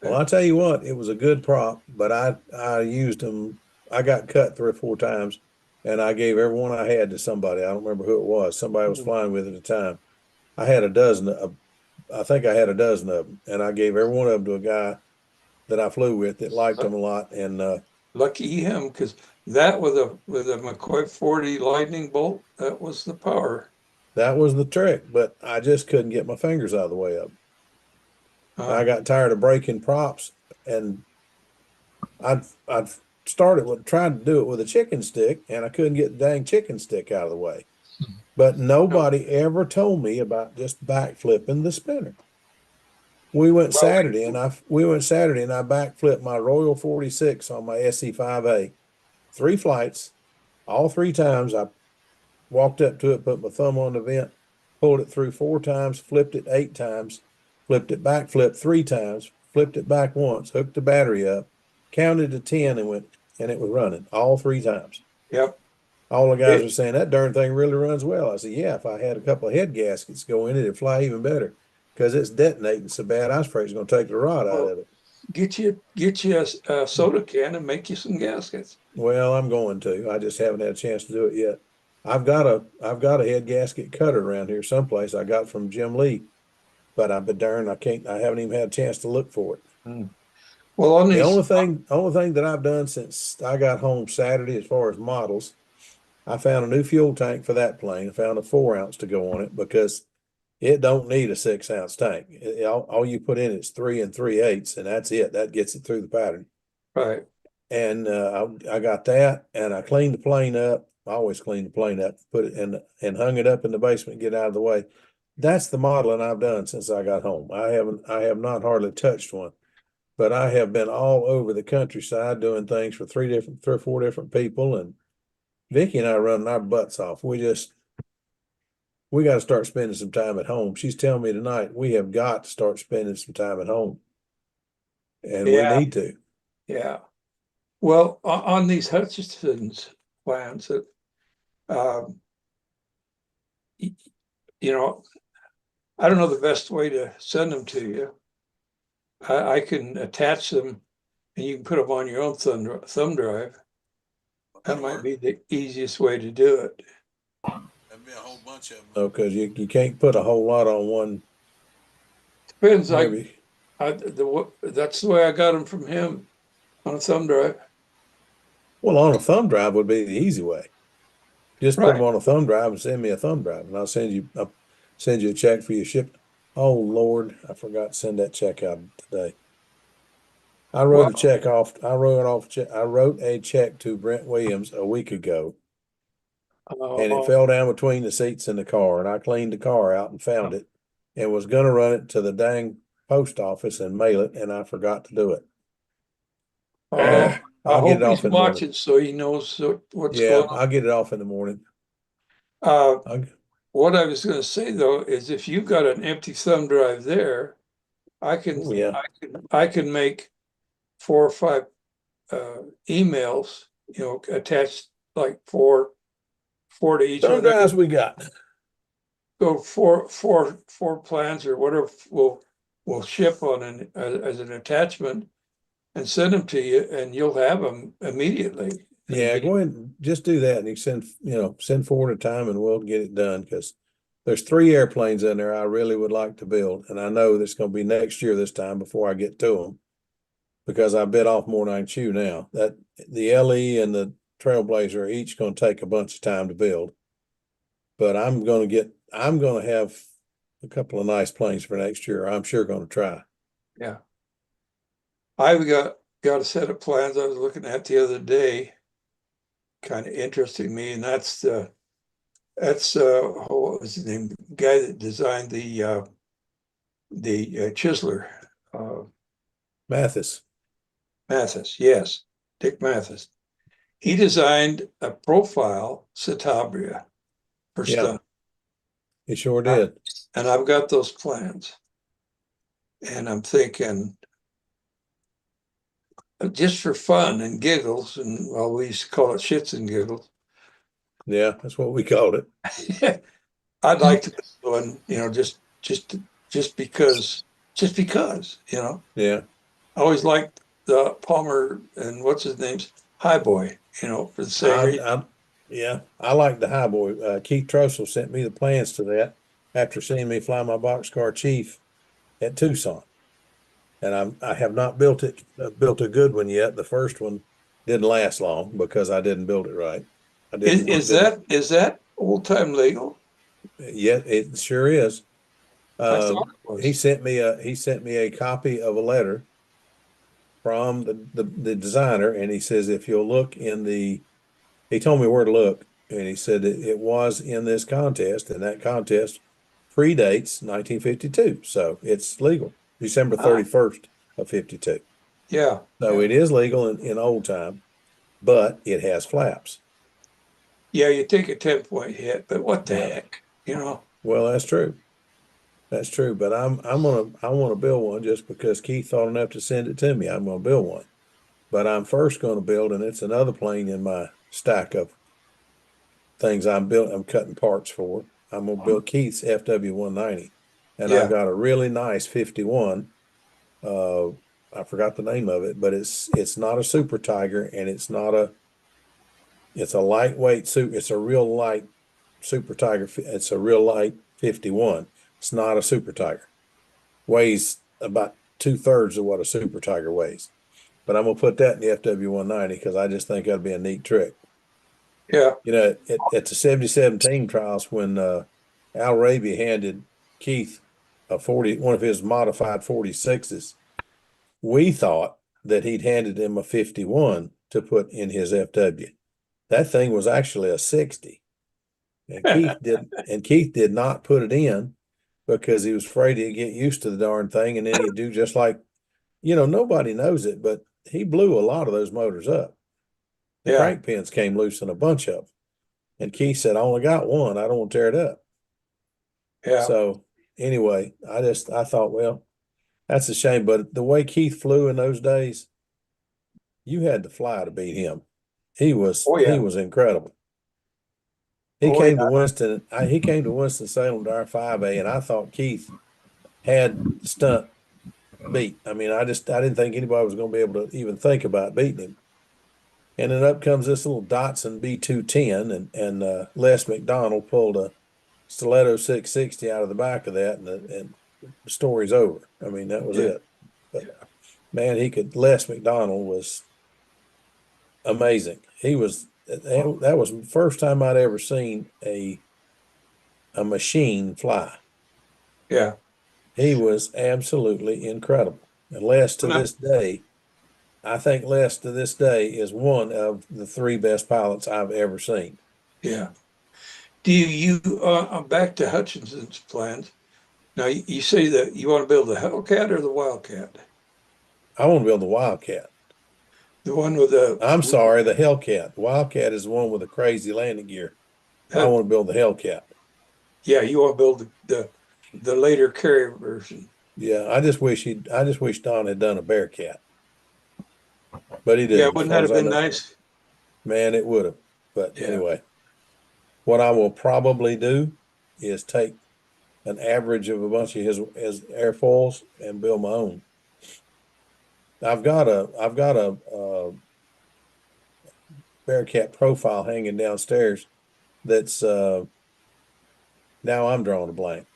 Speaker 3: Well, I'll tell you what, it was a good prop, but I used them. I got cut 3 or 4 times, and I gave every one I had to somebody. I don't remember who it was. Somebody I was flying with at the time. I had a dozen of, I think I had a dozen of them, and I gave every one of them to a guy that I flew with that liked them a lot. And
Speaker 4: Lucky him, because that with a McCoy 40 Lightning Bolt, that was the power.
Speaker 3: that was the trick. But I just couldn't get my fingers out of the way of them. I
Speaker 4: Uh,
Speaker 3: got tired of breaking props, and I'd started with trying to do it with a chicken stick, and I couldn't get the dang chicken stick out of the way. But nobody ever told me about just backflipping the spinner.
Speaker 4: well,
Speaker 3: We went Saturday and I backflipped my Royal 46 on my SE5A. 3 flights, all 3 times I walked up to it, put my thumb on the vent, pulled it through 4 times, flipped it 8 times, flipped it back, flipped 3 times, flipped it back once, hooked the battery up, counted to 10 and it was running all 3 times.
Speaker 4: yep.
Speaker 3: all the guys were saying that darn thing really runs well. I said, yeah, if I had a couple of head gaskets go in it, it'd fly even better because it's detonating so bad. I was afraid it's going to take the rod out of it.
Speaker 4: Get you a soda can and make you some gaskets.
Speaker 3: Well, I'm going to. I just haven't had a chance to do it yet. I've got a head gasket cutter around here someplace I got from Jim Lee, but I've been darned I haven't even had a chance to look for it.
Speaker 4: Well, on
Speaker 3: The
Speaker 4: these,
Speaker 3: only thing that I've done since I got home Saturday as far as models, I found a new fuel tank for that plane. I found a 4 ounce to go on it because it don't need a 6 ounce tank. All you put in is 3 3/8, and that's it. That gets it through the pattern.
Speaker 4: right.
Speaker 3: And I got that, and I cleaned the plane up. I always clean the plane up, put it in, and hung it up in the basement, get out of the way. That's the modeling I've done since I got home. I have not hardly touched one, but I have been all over the countryside doing things for three or four different people. And Vicky and I are running our butts off. We got to start spending some time at home. She's telling me tonight we have got to start spending some time at home, and we
Speaker 4: Yeah,
Speaker 3: need to.
Speaker 4: yeah. Well, on these Hutchinson's plans, that um, y- you know, I don't know the best way to send them to you. I can attach them, and you can put them on your own thumb drive. That might be the easiest way to do it.
Speaker 3: There'd be a whole bunch of them though, because you can't put a whole lot on one.
Speaker 4: Depends.
Speaker 3: Maybe.
Speaker 4: That's the way I got them from him on a thumb drive.
Speaker 3: Well, on a thumb drive would be the easy way. Just put them
Speaker 4: Right.
Speaker 3: on a thumb drive and send me a thumb drive, and I'll send you a check for your ship. Oh Lord, I forgot to send that check out today. I wrote
Speaker 4: Well,
Speaker 3: a check off. I wrote a check to Brent Williams a week ago, and it
Speaker 4: uh,
Speaker 3: fell down between the seats in the car. And I cleaned the car out and found it, and was going to run it to the dang post office and mail it, and I forgot to do it.
Speaker 4: I
Speaker 3: I'll get
Speaker 4: hope
Speaker 3: it
Speaker 4: he's
Speaker 3: off in the morning.
Speaker 4: watching so he knows what's
Speaker 3: Yeah,
Speaker 4: going on.
Speaker 3: I'll get it off in the morning. I'll,
Speaker 4: What I was going to say though is if you've got an empty thumb drive there, I can
Speaker 3: oh, yeah.
Speaker 4: I can make 4 or 5 emails, attach like four to each
Speaker 3: Thumb
Speaker 4: one.
Speaker 3: drives we got.
Speaker 4: Go four plans or whatever will ship on as an attachment and send them to you, and you'll have them immediately.
Speaker 3: Yeah, go ahead and just do that, and you send forward a time, and we'll get it done. Because there's 3 airplanes in there I really would like to build, and I know that's going to be next year this time before I get to them, because I bit off more than I can chew now. That the LE and the Trailblazer are each going to take a bunch of time to build, but I'm going to have a couple of nice planes for next year. I'm sure going to try.
Speaker 4: Yeah. I've got a set of plans I was looking at the other day, kind of interesting me, and that's what was his name? The guy that designed the Chisler,
Speaker 3: Mathis.
Speaker 4: Mathis. Yes, Dick Mathis. He designed a profile Citabria for
Speaker 3: Yeah,
Speaker 4: Stunt,
Speaker 3: he sure did.
Speaker 4: and I've got those plans, and I'm thinking, just for fun and giggles, and well, we used to call it shits and giggles.
Speaker 3: Yeah, that's what we called it.
Speaker 4: I'd like to do one, just because,
Speaker 3: Yeah.
Speaker 4: I always liked the Palmer and what's his name's High Boy, for the same reason.
Speaker 3: Yeah, I like the high boy. Keith Trussell sent me the plans to that after seeing me fly my boxcar Chief at Tucson, and I have not built a good one yet. The first one didn't last long because I didn't build it right. I
Speaker 4: Is,
Speaker 3: didn't
Speaker 4: is
Speaker 3: didn't
Speaker 4: that is that old time legal?
Speaker 3: yet. It sure is.
Speaker 4: I
Speaker 3: Uh,
Speaker 4: thought it
Speaker 3: he
Speaker 4: was.
Speaker 3: sent me a copy of a letter from the designer, and he says if you'll look in the he told me where to look, and he said it was in this contest, and that contest predates 1952, so it's legal. December
Speaker 4: Ah,
Speaker 3: 31st of 52.
Speaker 4: yeah,
Speaker 3: So
Speaker 4: yeah,
Speaker 3: it is legal in old time, but it has flaps.
Speaker 4: yeah. You take a 10-point hit, but what the
Speaker 3: Yeah.
Speaker 4: heck?
Speaker 3: Well, that's true. That's true. But I want to build one just because Keith thought enough to send it to me. I'm gonna build one. But I'm first gonna build, and it's another plane in my stack of things I'm cutting parts for. I'm gonna build Keith's FW190, and
Speaker 4: Yeah.
Speaker 3: I've got a really nice 51. I forgot the name of it, but it's not a Super Tiger, and it's a lightweight suit. It's a real light Super Tiger. It's a real light 51. It's not a Super Tiger. Weighs about 2/3 of what a Super Tiger weighs. But I'm gonna put that in the FW190 because I just think that'd be a neat trick.
Speaker 4: Yeah.
Speaker 3: You know, at the 77 team trials when Al Raby handed Keith one of his modified 46s, we thought that he'd handed him a 51 to put in his FW. That thing was actually a 60. And Keith did not put it in because he was afraid he'd get used to the darn thing and then he'd do just like, nobody knows it, but he blew a lot of those motors up. The
Speaker 4: Yeah.
Speaker 3: crank pins came loose in a bunch of them. And Keith said, I only got one. I don't want to tear it up.
Speaker 4: Yeah.
Speaker 3: So anyway, I thought, well, that's a shame. But the way Keith flew in those days, you had to fly to beat him. He was
Speaker 4: Oh, yeah.
Speaker 3: incredible. He
Speaker 4: Oh,
Speaker 3: came
Speaker 4: yeah.
Speaker 3: to Winston. He came to Winston Salem to our 5A, and I thought Keith had Stunt beat. I mean, I didn't think anybody was going to be able to even think about beating him. And then up comes this little Datsun B210, and Les McDonald pulled a Stiletto 660 out of the back of that, and the story's over. I mean, that was
Speaker 4: Yeah.
Speaker 3: it. But man, Les McDonald was amazing. That was the first time I'd ever seen a machine fly.
Speaker 4: Yeah.
Speaker 3: He was absolutely incredible. And I think Les to this day is one of the three best pilots I've ever seen.
Speaker 4: Yeah. Do you, back to Hutchinson's plans. Now, you say that you want to build the Hellcat or the Wildcat?
Speaker 3: I want to build the Wildcat.
Speaker 4: The one with the.
Speaker 3: I'm sorry, the Hellcat. The Wildcat is the one with the crazy landing gear. I want to build the Hellcat.
Speaker 4: Yeah, you want to build the later carrier version.
Speaker 3: Yeah, I just wish Don had done a Bearcat. But he
Speaker 4: Yeah,
Speaker 3: didn't. As
Speaker 4: wouldn't
Speaker 3: far
Speaker 4: that
Speaker 3: as
Speaker 4: have
Speaker 3: I
Speaker 4: been
Speaker 3: know.
Speaker 4: nice?
Speaker 3: Man, it would have. But
Speaker 4: Yeah.
Speaker 3: anyway, what I will probably do is take an average of a bunch of his airfoils and build my own. I've got a Bearcat profile hanging downstairs that's now I'm drawing a blank.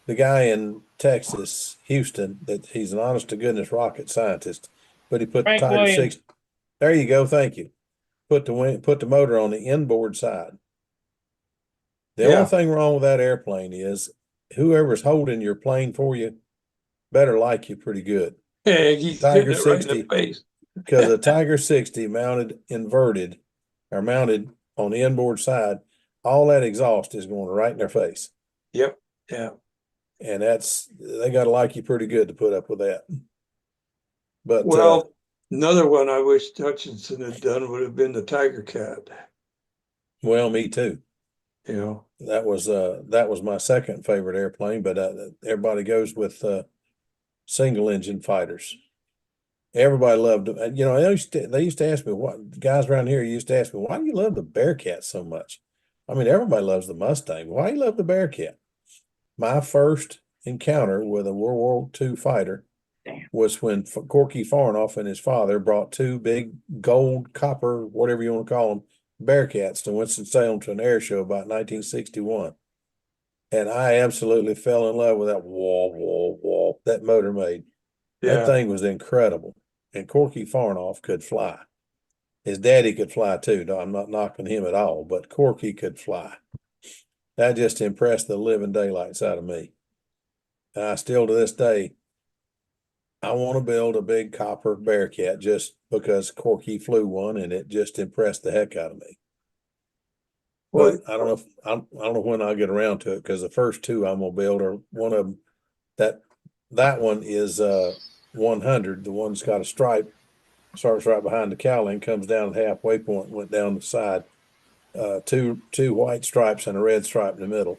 Speaker 3: The guy in Texas, Houston, that he's an honest to goodness rocket scientist, but he put the
Speaker 1: Frank
Speaker 3: Tiger
Speaker 1: Williams.
Speaker 3: 6. There you go, thank you. Put the motor on the inboard side. The only
Speaker 4: Yeah.
Speaker 3: thing wrong with that airplane is whoever's holding your plane for you better like you pretty good.
Speaker 4: Yeah, he's
Speaker 3: Tiger
Speaker 4: hitting it right in
Speaker 3: 60,
Speaker 4: the face.
Speaker 3: because a Tiger 60 mounted inverted or mounted on the inboard side, all that exhaust is going right in their face.
Speaker 4: Yep. Yeah.
Speaker 3: And they got to like you pretty good to put up with that. But
Speaker 4: Well, another one I wish Hutchinson had done would have been the Tiger Cat.
Speaker 3: well, me too.
Speaker 4: You know.
Speaker 3: That was my second favorite airplane, but everybody goes with single engine fighters. Everybody loved them. You know, they used to ask me, what guys around here used to ask me, why do you love the Bearcat so much? I mean, everybody loves the Mustang. Why do you love the Bearcat? My first encounter with a World War II fighter was when Corky Farnoff and his father brought two big gold, copper, whatever you want to call them, Bearcats to Winston-Salem to an air show about 1961. And I absolutely fell in love with that wah that motor made. That
Speaker 4: Yeah.
Speaker 3: thing was incredible. And Corky Farnoff could fly. His daddy could fly too. No, I'm not knocking him at all, but Corky could fly. That just impressed the living daylights out of me. And I still to this day, I want to build a big copper Bearcat just because Corky flew one and it just impressed the heck out of me.
Speaker 4: Well,
Speaker 3: But I don't know when I'll get around to it because the first two I'm gonna build are one of them. That one is 100. The one's got a stripe, starts right behind the cowling, comes down at halfway point, went down the side. Two white stripes and a red stripe in the middle.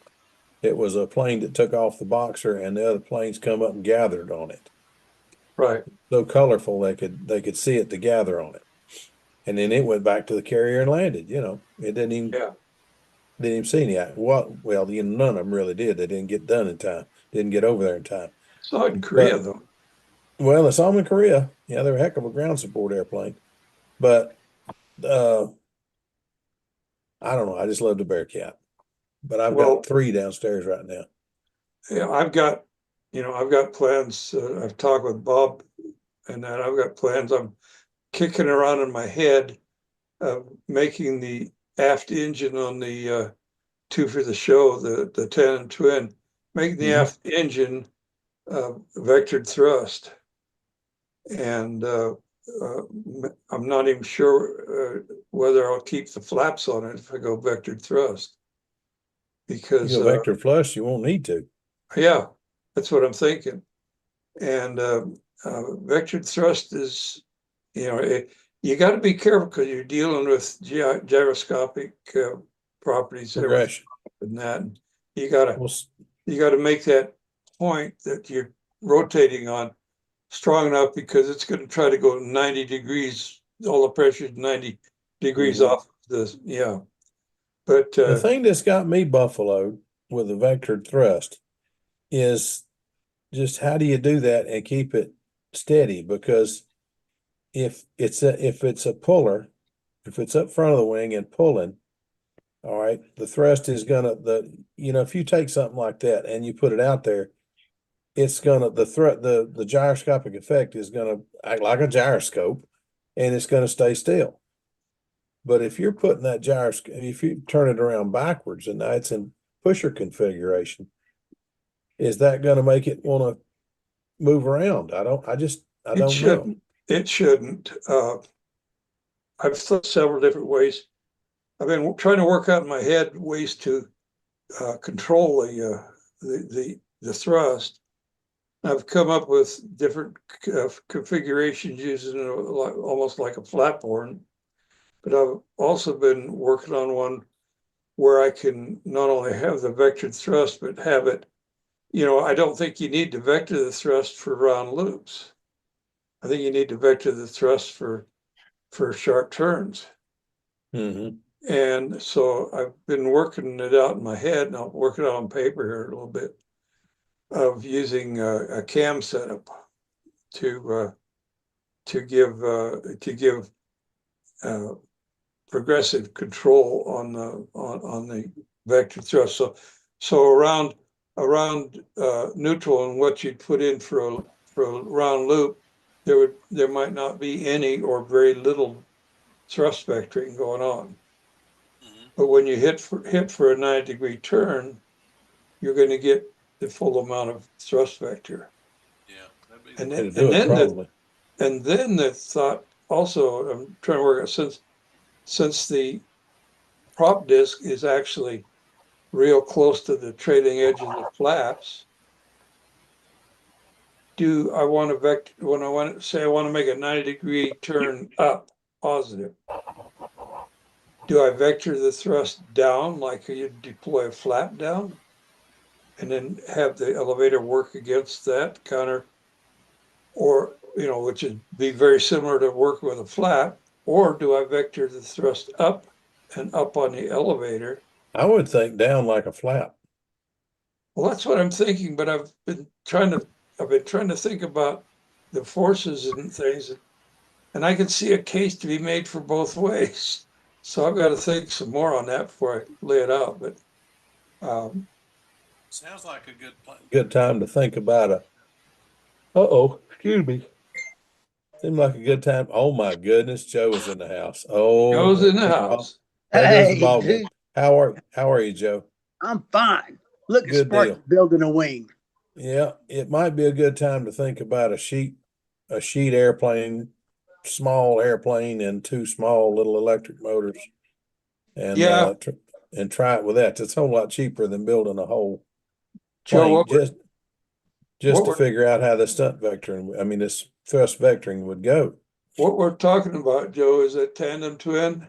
Speaker 3: It was a plane that took off the Boxer, and the other planes come up and gathered on it.
Speaker 4: right.
Speaker 3: So colorful they could see it to gather on it. And then it went back to the carrier and landed. You know, it didn't even.
Speaker 4: Yeah.
Speaker 3: Didn't even see any. Well, none of them really did. They didn't get done in time. Didn't get over there in time.
Speaker 4: Saw it in Korea
Speaker 3: But
Speaker 4: though.
Speaker 3: well, it's all in Korea. Yeah, they're a heck of a ground support airplane. But uh, I don't know. I just love the Bearcat. But I've
Speaker 4: Well,
Speaker 3: got 3 downstairs right now.
Speaker 4: yeah, I've got plans. I've talked with Bob and that I've got plans. I'm kicking around in my head of making the aft engine on the two for the show, the tandem twin, making the
Speaker 3: Mhm.
Speaker 4: aft engine vectored thrust. And I'm not even sure whether I'll keep the flaps on it if I go vectored thrust.
Speaker 3: You
Speaker 4: Because
Speaker 3: go vector flush, you won't need to.
Speaker 4: yeah, that's what I'm thinking. And vectored thrust is, you got to be careful because you're dealing with gyroscopic properties and everything
Speaker 3: Progression.
Speaker 4: and that. You gotta
Speaker 3: Well,
Speaker 4: you got to make that point that you're rotating on strong enough because it's going to try to go 90 degrees. All the pressure is 90 degrees
Speaker 3: mhm.
Speaker 4: off this. Yeah. But
Speaker 3: The thing that's got me buffaloed with the vectored thrust is just how do you do that and keep it steady? Because if it's a puller, if it's up front of the wing and pulling, all right, the thrust is gonna if you take something like that and you put it out there, it's gonna the gyroscopic effect is gonna act like a gyroscope and it's gonna stay still. But if you're putting that gyroscope, if you turn it around backwards and now it's in pusher configuration, is that gonna make it wanna move around? I
Speaker 4: it
Speaker 3: don't know.
Speaker 4: shouldn't. It shouldn't. I've thought several different ways. I've been trying to work out in my head ways to control the thrust. I've come up with different configurations using almost like a flatboard, but I've also been working on one where I can not only have the vectored thrust, but have it, I don't think you need to vector the thrust for round loops. I think you need to vector the thrust for sharp turns.
Speaker 3: Mhm.
Speaker 4: And so I've been working it out in my head, and I'll work it out on paper here a little bit, of using a cam setup to give progressive control on the vector thrust. So around neutral and what you'd put in for a round loop, there might not be any or very little thrust vectoring going on. But when you hit for a 90-degree turn, you're going to get the full amount of thrust vector.
Speaker 3: Yeah, that'd be the
Speaker 4: And
Speaker 3: way
Speaker 4: then
Speaker 3: to do it, probably.
Speaker 4: the thought also, I'm trying to work out since the prop disc is actually real close to the trailing edge of the flaps. Do I want to vector when I want to say I want to make a 90-degree turn up positive? Do I vector the thrust down like you deploy a flap down and then have the elevator work against that counter, or which would be very similar to working with a flap, or do I vector the thrust up and up on the elevator?
Speaker 3: I would think down like a flap.
Speaker 4: Well, that's what I'm thinking, but I've been trying to think about the forces and things, and I can see a case to be made for both ways. So I've got to think some more on that before I lay it out. But um,
Speaker 3: Sounds like a good time to think about a. Uh-oh, excuse me. Seemed like a good time. Oh my goodness, Joe is in the house.
Speaker 4: goes
Speaker 3: Oh,
Speaker 4: in the house.
Speaker 3: there goes the
Speaker 5: Hey,
Speaker 3: ball game.
Speaker 5: dude,
Speaker 3: How are you, Joe?
Speaker 5: I'm fine. Look at
Speaker 3: Good deal.
Speaker 5: Sparky building a wing.
Speaker 3: Yeah, it might be a good time to think about a sheet airplane, small airplane, and 2 small little electric motors, and
Speaker 4: Yeah,
Speaker 3: and try it with that. It's a whole lot cheaper than building a whole
Speaker 4: Joe,
Speaker 3: plane just
Speaker 4: what
Speaker 3: to
Speaker 4: we're
Speaker 3: figure out how the stunt vectoring, I mean, this thrust vectoring would go.
Speaker 4: what we're talking about, Joe, is a tandem twin,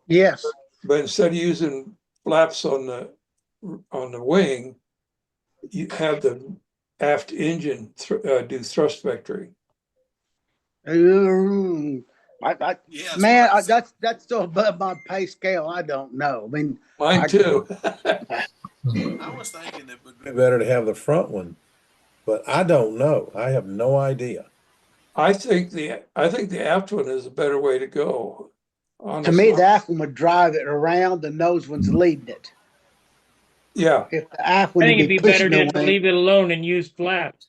Speaker 5: Yes.
Speaker 4: but instead of using flaps on the wing, you have the aft engine do thrust vectoring.
Speaker 5: Mm,
Speaker 6: Yeah,
Speaker 5: Man,
Speaker 6: that's what I think.
Speaker 5: that's still above my pay scale. I don't know. I mean,
Speaker 4: Mine too.
Speaker 6: I was thinking it would
Speaker 3: Be
Speaker 6: be
Speaker 3: better to have the front one, but I don't know. I have no idea.
Speaker 4: I think the aft one is a better way to go.
Speaker 5: to me,
Speaker 4: Honestly.
Speaker 5: the aft one would drive it around. The nose one's leading it.
Speaker 4: Yeah.
Speaker 5: If the aft
Speaker 1: I
Speaker 5: one would
Speaker 1: think it'd
Speaker 5: be
Speaker 1: be better
Speaker 5: pushing the
Speaker 1: just to
Speaker 5: wing.
Speaker 1: leave it alone and use flaps.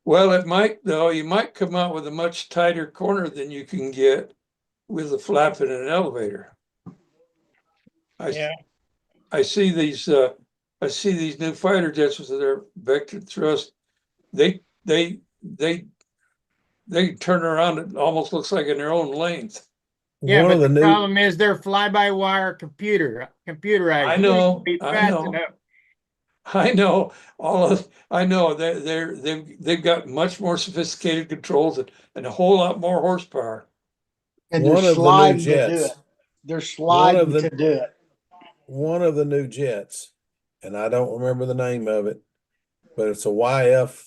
Speaker 4: Well, it might though. You might come out with a much tighter corner than you can get with a flap in an elevator.
Speaker 1: Yeah.
Speaker 4: I see these new fighter jets with their vector thrust. They they they they turn around. It almost looks like in their own length.
Speaker 1: Yeah,
Speaker 3: One
Speaker 1: but
Speaker 3: of the
Speaker 1: the
Speaker 3: new
Speaker 1: problem is they're fly-by-wire computerized.
Speaker 4: I
Speaker 1: You ain't
Speaker 4: know.
Speaker 1: gonna be
Speaker 4: I
Speaker 1: fast
Speaker 4: know.
Speaker 1: enough.
Speaker 4: I know. I know. They've got much more sophisticated controls and a whole lot more horsepower.
Speaker 5: And they're
Speaker 3: one of the new
Speaker 5: sliding to do it.
Speaker 3: jets,
Speaker 5: They're
Speaker 3: one of
Speaker 5: sliding
Speaker 3: the
Speaker 5: to do it.
Speaker 3: one of the new jets, and I don't remember the name of it, but it's a YF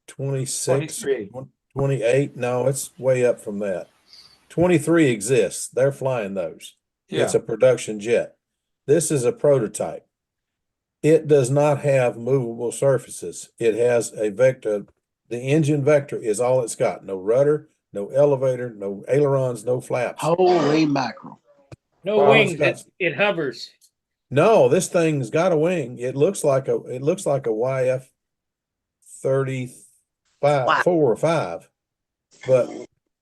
Speaker 3: 26,
Speaker 4: 23.
Speaker 3: 28. No, it's way up from that. 23 exists. They're flying those. It's
Speaker 4: Yeah.
Speaker 3: a production jet. This is a prototype. It does not have movable surfaces. It has a vector. The engine vector is all it's got. No rudder, no elevator, no ailerons, no flaps.
Speaker 5: Holy mackerel.
Speaker 1: No
Speaker 4: Wow.
Speaker 3: All it's
Speaker 1: wings.
Speaker 3: got.
Speaker 1: It hovers.
Speaker 3: No, this thing's got a wing. It looks like a YF 35,
Speaker 5: Wow.
Speaker 3: 4 or 5, but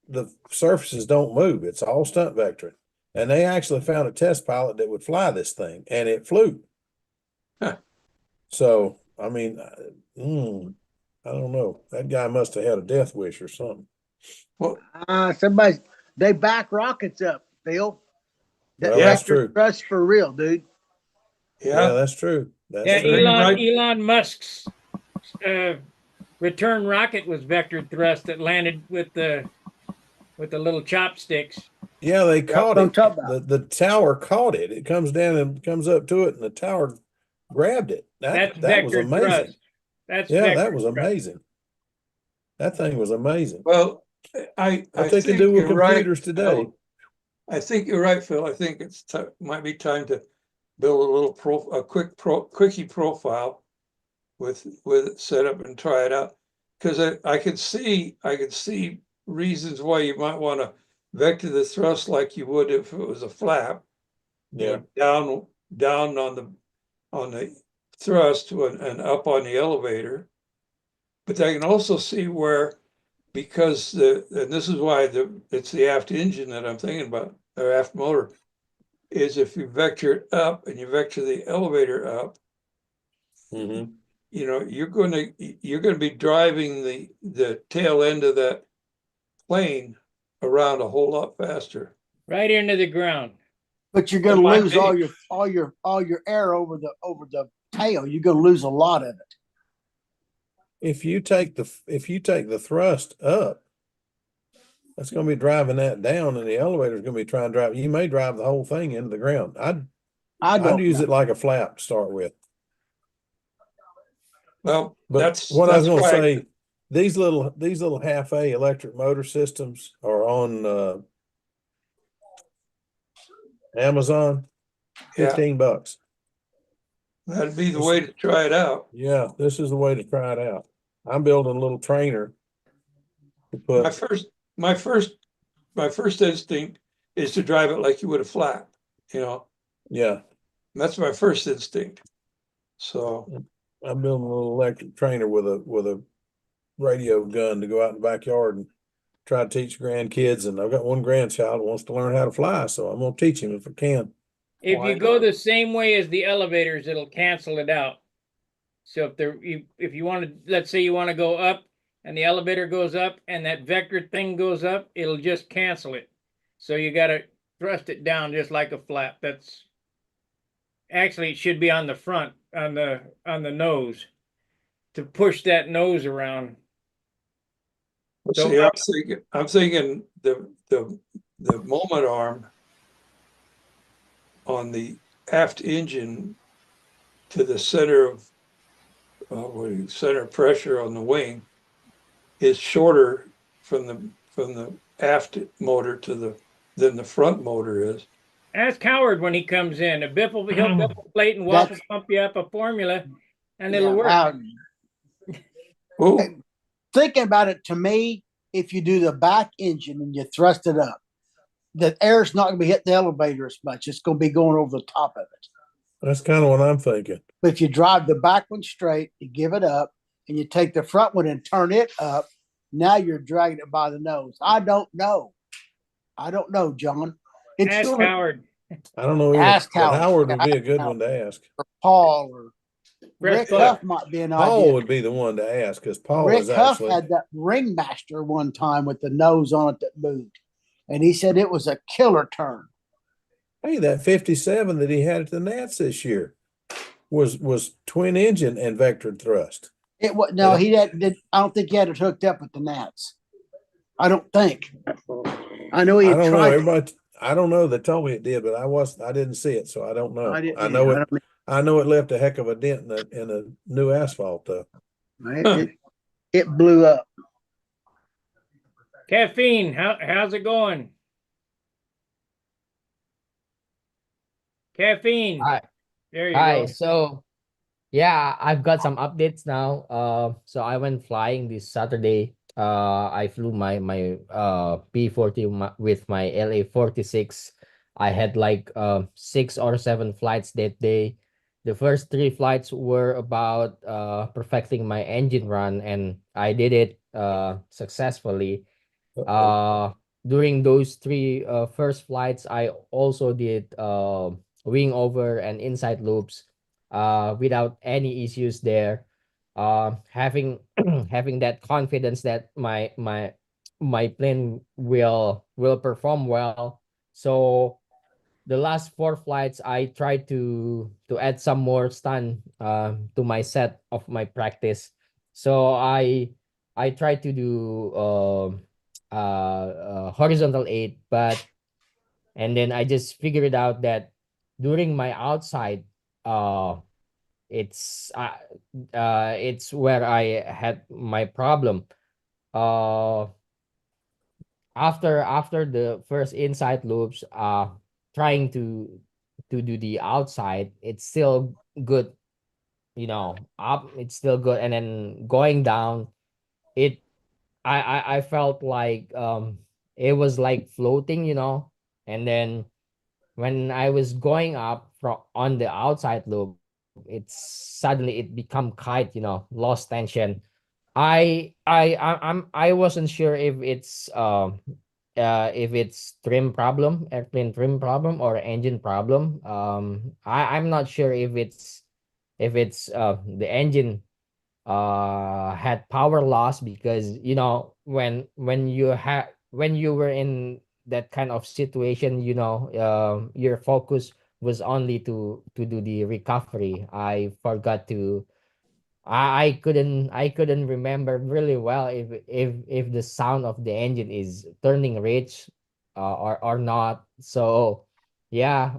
Speaker 3: the surfaces don't move. It's all stunt vectoring. And they actually found a test pilot that would fly this thing, and it flew.
Speaker 4: Huh.
Speaker 3: So, I mean, I don't know. That guy must have had a death wish or something.
Speaker 4: Well,
Speaker 5: They back rockets up, Phil. That
Speaker 3: Well, that's
Speaker 5: vector
Speaker 3: true.
Speaker 5: thrust for real, dude.
Speaker 3: Yeah,
Speaker 4: yeah.
Speaker 3: that's true. That's
Speaker 1: Yeah,
Speaker 3: true.
Speaker 4: Right.
Speaker 1: Elon Musk's return rocket was vector thrust that landed with the little chopsticks.
Speaker 3: Yeah, they
Speaker 4: Yeah.
Speaker 3: caught
Speaker 5: What I'm
Speaker 3: it.
Speaker 5: talking about.
Speaker 3: The tower caught it. It comes down and comes up to it, and the tower grabbed it.
Speaker 1: That's
Speaker 3: That was
Speaker 1: vector
Speaker 3: amazing.
Speaker 1: thrust. That's
Speaker 3: Yeah,
Speaker 1: vector
Speaker 3: that was
Speaker 1: thrust.
Speaker 3: amazing. That thing was amazing.
Speaker 4: Well, I
Speaker 3: What they can
Speaker 4: think
Speaker 3: do with
Speaker 4: you're right,
Speaker 3: computers today.
Speaker 4: Phil. I think you're right, Phil. I think might be time to build a little quickie profile with it set up and try it out. Because I could see reasons why you might want to vector the thrust like you would if it was a flap.
Speaker 3: Yeah.
Speaker 4: Down on the thrust and up on the elevator. But I can also see where, because and this is why it's the aft engine that I'm thinking about, or aft motor, is if you vector it up and you vector the elevator up,
Speaker 3: Mm-hmm.
Speaker 4: you're going to be driving the tail end of that plane around a whole lot faster.
Speaker 1: Right into the ground.
Speaker 5: But you're
Speaker 4: It
Speaker 5: gonna
Speaker 4: might
Speaker 5: lose
Speaker 4: be.
Speaker 5: all your air over the tail. You're gonna lose a lot of it.
Speaker 3: If you take the thrust up, that's going to be driving that down, and the elevator is going to be trying to drive. You may drive the whole thing into the ground.
Speaker 5: I
Speaker 3: I'd
Speaker 5: don't
Speaker 3: use
Speaker 5: know.
Speaker 3: it like a flap to start with.
Speaker 4: Well,
Speaker 3: But
Speaker 4: that's
Speaker 3: what I was going to
Speaker 4: why
Speaker 3: say, these little half A electric motor systems are on Amazon,
Speaker 4: yeah,
Speaker 3: $15.
Speaker 4: that'd be the way to try it out.
Speaker 3: Yeah, this is the way to try it out. I'm building a little trainer to
Speaker 4: My
Speaker 3: put.
Speaker 4: first, my first, my first instinct is to drive it like you would a flap.
Speaker 3: Yeah,
Speaker 4: That's my first instinct. So
Speaker 3: I'm building a little electric trainer with a radio gun to go out in the backyard and try to teach grandkids. And I've got one grandchild who wants to learn how to fly, so I'm gonna teach him if I can.
Speaker 1: If
Speaker 4: Why
Speaker 1: you go
Speaker 4: not?
Speaker 1: the same way as the elevators, it'll cancel it out. So if you want to, let's say you want to go up and the elevator goes up and that vector thing goes up, it'll just cancel it. So you got to thrust it down just like a flap. That's actually, it should be on the front, on the nose, to push that nose around. So
Speaker 4: see, I'm thinking the moment arm on the aft engine to the center of center pressure on the wing is shorter from the aft motor than the front motor is.
Speaker 1: Ask Howard when he comes in. He'll biffle plate and waffle
Speaker 5: That's-
Speaker 1: pump you up a formula and
Speaker 5: Yeah,
Speaker 1: it'll work.
Speaker 4: Oh,
Speaker 5: Thinking about it, to me, if you do the back engine and you thrust it up, the air's not going to be hitting the elevator as much. It's going to be going over the top of it.
Speaker 3: That's kind of what I'm thinking.
Speaker 5: But if you drive the back one straight, you give it up, and you take the front one and turn it up, now you're dragging it by the nose. I don't know, John. It's
Speaker 1: Ask
Speaker 5: gonna-
Speaker 1: Howard.
Speaker 3: I don't know either,
Speaker 5: Ask
Speaker 3: but
Speaker 5: Howard.
Speaker 3: Howard would be a good
Speaker 5: Howard.
Speaker 3: one to ask.
Speaker 5: Paul or
Speaker 1: Fresh
Speaker 5: Rick
Speaker 1: book.
Speaker 5: Huff might be an
Speaker 3: Paul
Speaker 5: idea.
Speaker 3: would be the one to ask because Paul
Speaker 5: Rick
Speaker 3: is
Speaker 5: Huff
Speaker 3: actually.
Speaker 5: had that Ringmaster one time with the nose on it that moved, and he said it was a killer turn.
Speaker 3: Hey, that 57 that he had at the Nats this year was twin engine and vectored thrust.
Speaker 5: It was no,
Speaker 3: Yeah.
Speaker 5: he did. I don't think he had it hooked up with the Nats. I don't think. I know he
Speaker 3: I
Speaker 5: had
Speaker 3: don't know.
Speaker 5: tried.
Speaker 3: Everybody, I don't know. They told me it did, but I didn't see it, so I don't know.
Speaker 5: I didn't
Speaker 3: I
Speaker 5: either.
Speaker 3: know
Speaker 5: I
Speaker 3: it.
Speaker 5: don't
Speaker 3: I know it left a heck of a dent in a new asphalt, though.
Speaker 5: It blew up.
Speaker 1: Caffeine, how's it going? Caffeine.
Speaker 7: Hi.
Speaker 1: There you
Speaker 7: Hi.
Speaker 1: go.
Speaker 7: So yeah, I've got some updates now. So I went flying this Saturday. I flew my P40 with my LA-46. I had like 6 or 7 flights that day. The first 3 flights were about perfecting my engine run, and I did it successfully.
Speaker 3: Uh-oh.
Speaker 7: During those 3 first flights, I also did wing over and inside loops without any issues there. Having having that confidence that my plane will perform well. So the last 4 flights, I tried to add some more stun to my set of my practice. So I tried to do horizontal 8, but and then I just figured out that during my outside, uh it's it's where I had my problem. Uh after the first inside loops, trying to do the outside, it's still good, up it's still good, and then going down, it I felt like it was like floating, and then when I was going up from on the outside loop, it's suddenly it become kite, lost tension. I wasn't sure if it's trim problem, airplane trim problem, or engine problem. I'm not sure if it's the engine had power loss, because when you were in that kind of situation, your focus was only to do the recovery. I forgot to I couldn't remember really well if the sound of the engine is turning rich or not. So yeah,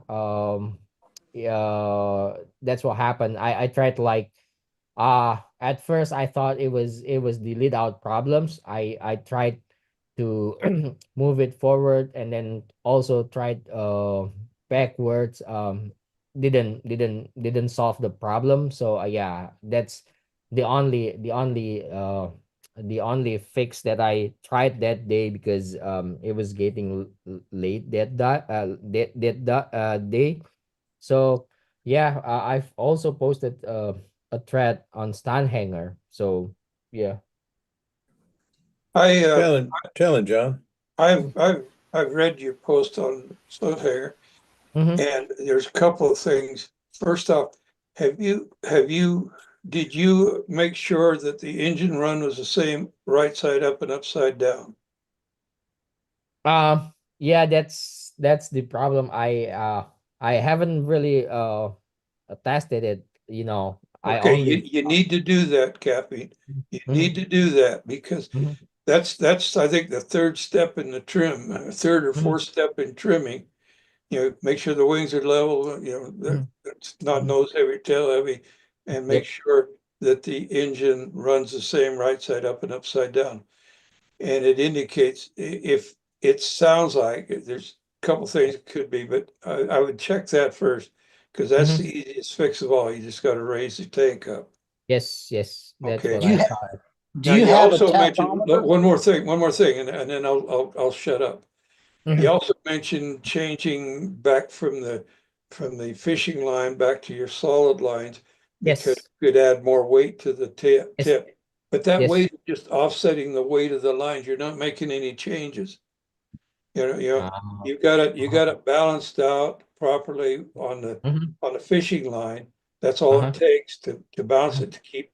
Speaker 7: that's what happened. I tried like at first I thought it was the lead out problems. I tried to move it forward, and then also tried backwards. Didn't solve the problem. So yeah, that's the only fix that I tried that day, because it was getting late that day. So yeah, I've also posted a thread on Stunt Hangar. So yeah.
Speaker 4: I
Speaker 3: Tell him, John.
Speaker 4: I've read your post on Stunt Hangar,
Speaker 7: Mhm.
Speaker 4: and there's a couple of things. First off, did you make sure that the engine run was the same right side up and upside down?
Speaker 7: Yeah, that's the problem. I haven't really tested it. I
Speaker 4: Okay,
Speaker 7: only.
Speaker 4: you need to do that, Cappy. You need
Speaker 7: Mhm,
Speaker 4: to do that, because
Speaker 7: mhm,
Speaker 4: that's I think the third step in the trim, third or
Speaker 7: mhm,
Speaker 4: fourth step in trimming. Make sure the wings are level,
Speaker 7: mhm,
Speaker 4: it's not
Speaker 7: mhm.
Speaker 4: nose heavy, tail heavy, and make
Speaker 7: Yep.
Speaker 4: sure that the engine runs the same right side up and upside down. And it indicates if it sounds like there's a couple things it could be, but I would check that first because that's
Speaker 7: Mhm.
Speaker 4: the easiest fix of all. You just got to raise the tank up.
Speaker 7: Yes, yes, that's
Speaker 4: Okay.
Speaker 7: what
Speaker 5: Do you
Speaker 7: I
Speaker 5: ha-
Speaker 7: thought.
Speaker 5: do
Speaker 4: Now
Speaker 5: you
Speaker 4: you
Speaker 5: have a
Speaker 4: also mentioned
Speaker 5: tachometer?
Speaker 4: one more thing, and then I'll shut up.
Speaker 7: Mhm.
Speaker 4: You also mentioned changing back from the fishing line back to your solid lines because
Speaker 7: Yes,
Speaker 4: you could add more weight to the
Speaker 7: yes,
Speaker 4: tip. But that
Speaker 7: yes.
Speaker 4: weight is just offsetting the weight of the lines. You're not making any changes.
Speaker 7: Ah,
Speaker 4: You got it balanced out properly on
Speaker 7: mhm,
Speaker 4: the fishing line. That's all
Speaker 7: uh-huh.
Speaker 4: it takes to balance it to keep.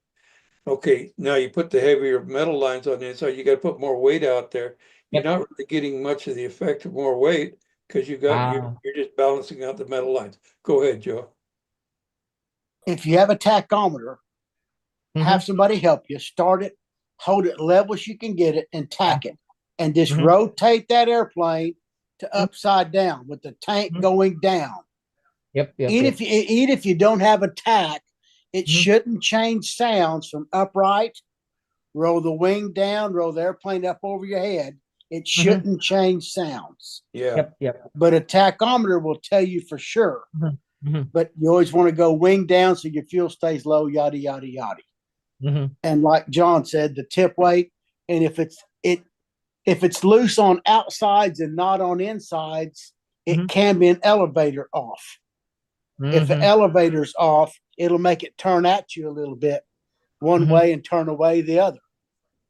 Speaker 4: Okay, now you put the heavier metal lines on the inside, you got to put more weight out there. You're
Speaker 7: Yep.
Speaker 4: not really getting much of the effect of more weight because
Speaker 7: Ah,
Speaker 4: you're just balancing out the metal lines. Go ahead, Joe.
Speaker 5: If you have a tachometer, have
Speaker 7: mhm,
Speaker 5: somebody help you start it, hold it level as you can get it, and
Speaker 7: yeah,
Speaker 5: tack it, and just
Speaker 7: mhm,
Speaker 5: rotate that airplane to
Speaker 7: mhm,
Speaker 5: upside down with the tank
Speaker 7: mhm.
Speaker 5: going down.
Speaker 7: Yep, yep,
Speaker 5: Even
Speaker 7: yep.
Speaker 5: if you don't have a tack, it
Speaker 7: Mhm,
Speaker 5: shouldn't change sounds from upright. Roll the wing down, roll the airplane up over your head. It
Speaker 7: mhm.
Speaker 5: shouldn't change sounds.
Speaker 4: Yeah,
Speaker 7: Yep, yep.
Speaker 5: But a tachometer will tell you for sure.
Speaker 7: Mhm, mhm,
Speaker 5: But you always want to go wing down so your fuel stays low, yada yada yada.
Speaker 7: mhm,
Speaker 5: And like John said, the tip weight, and if it's loose on outsides and not on insides, it
Speaker 7: mhm,
Speaker 5: can be an elevator off. If the
Speaker 7: mhm,
Speaker 5: elevator's off, it'll make it turn at you a little bit one
Speaker 7: mhm,
Speaker 5: way and turn away the other.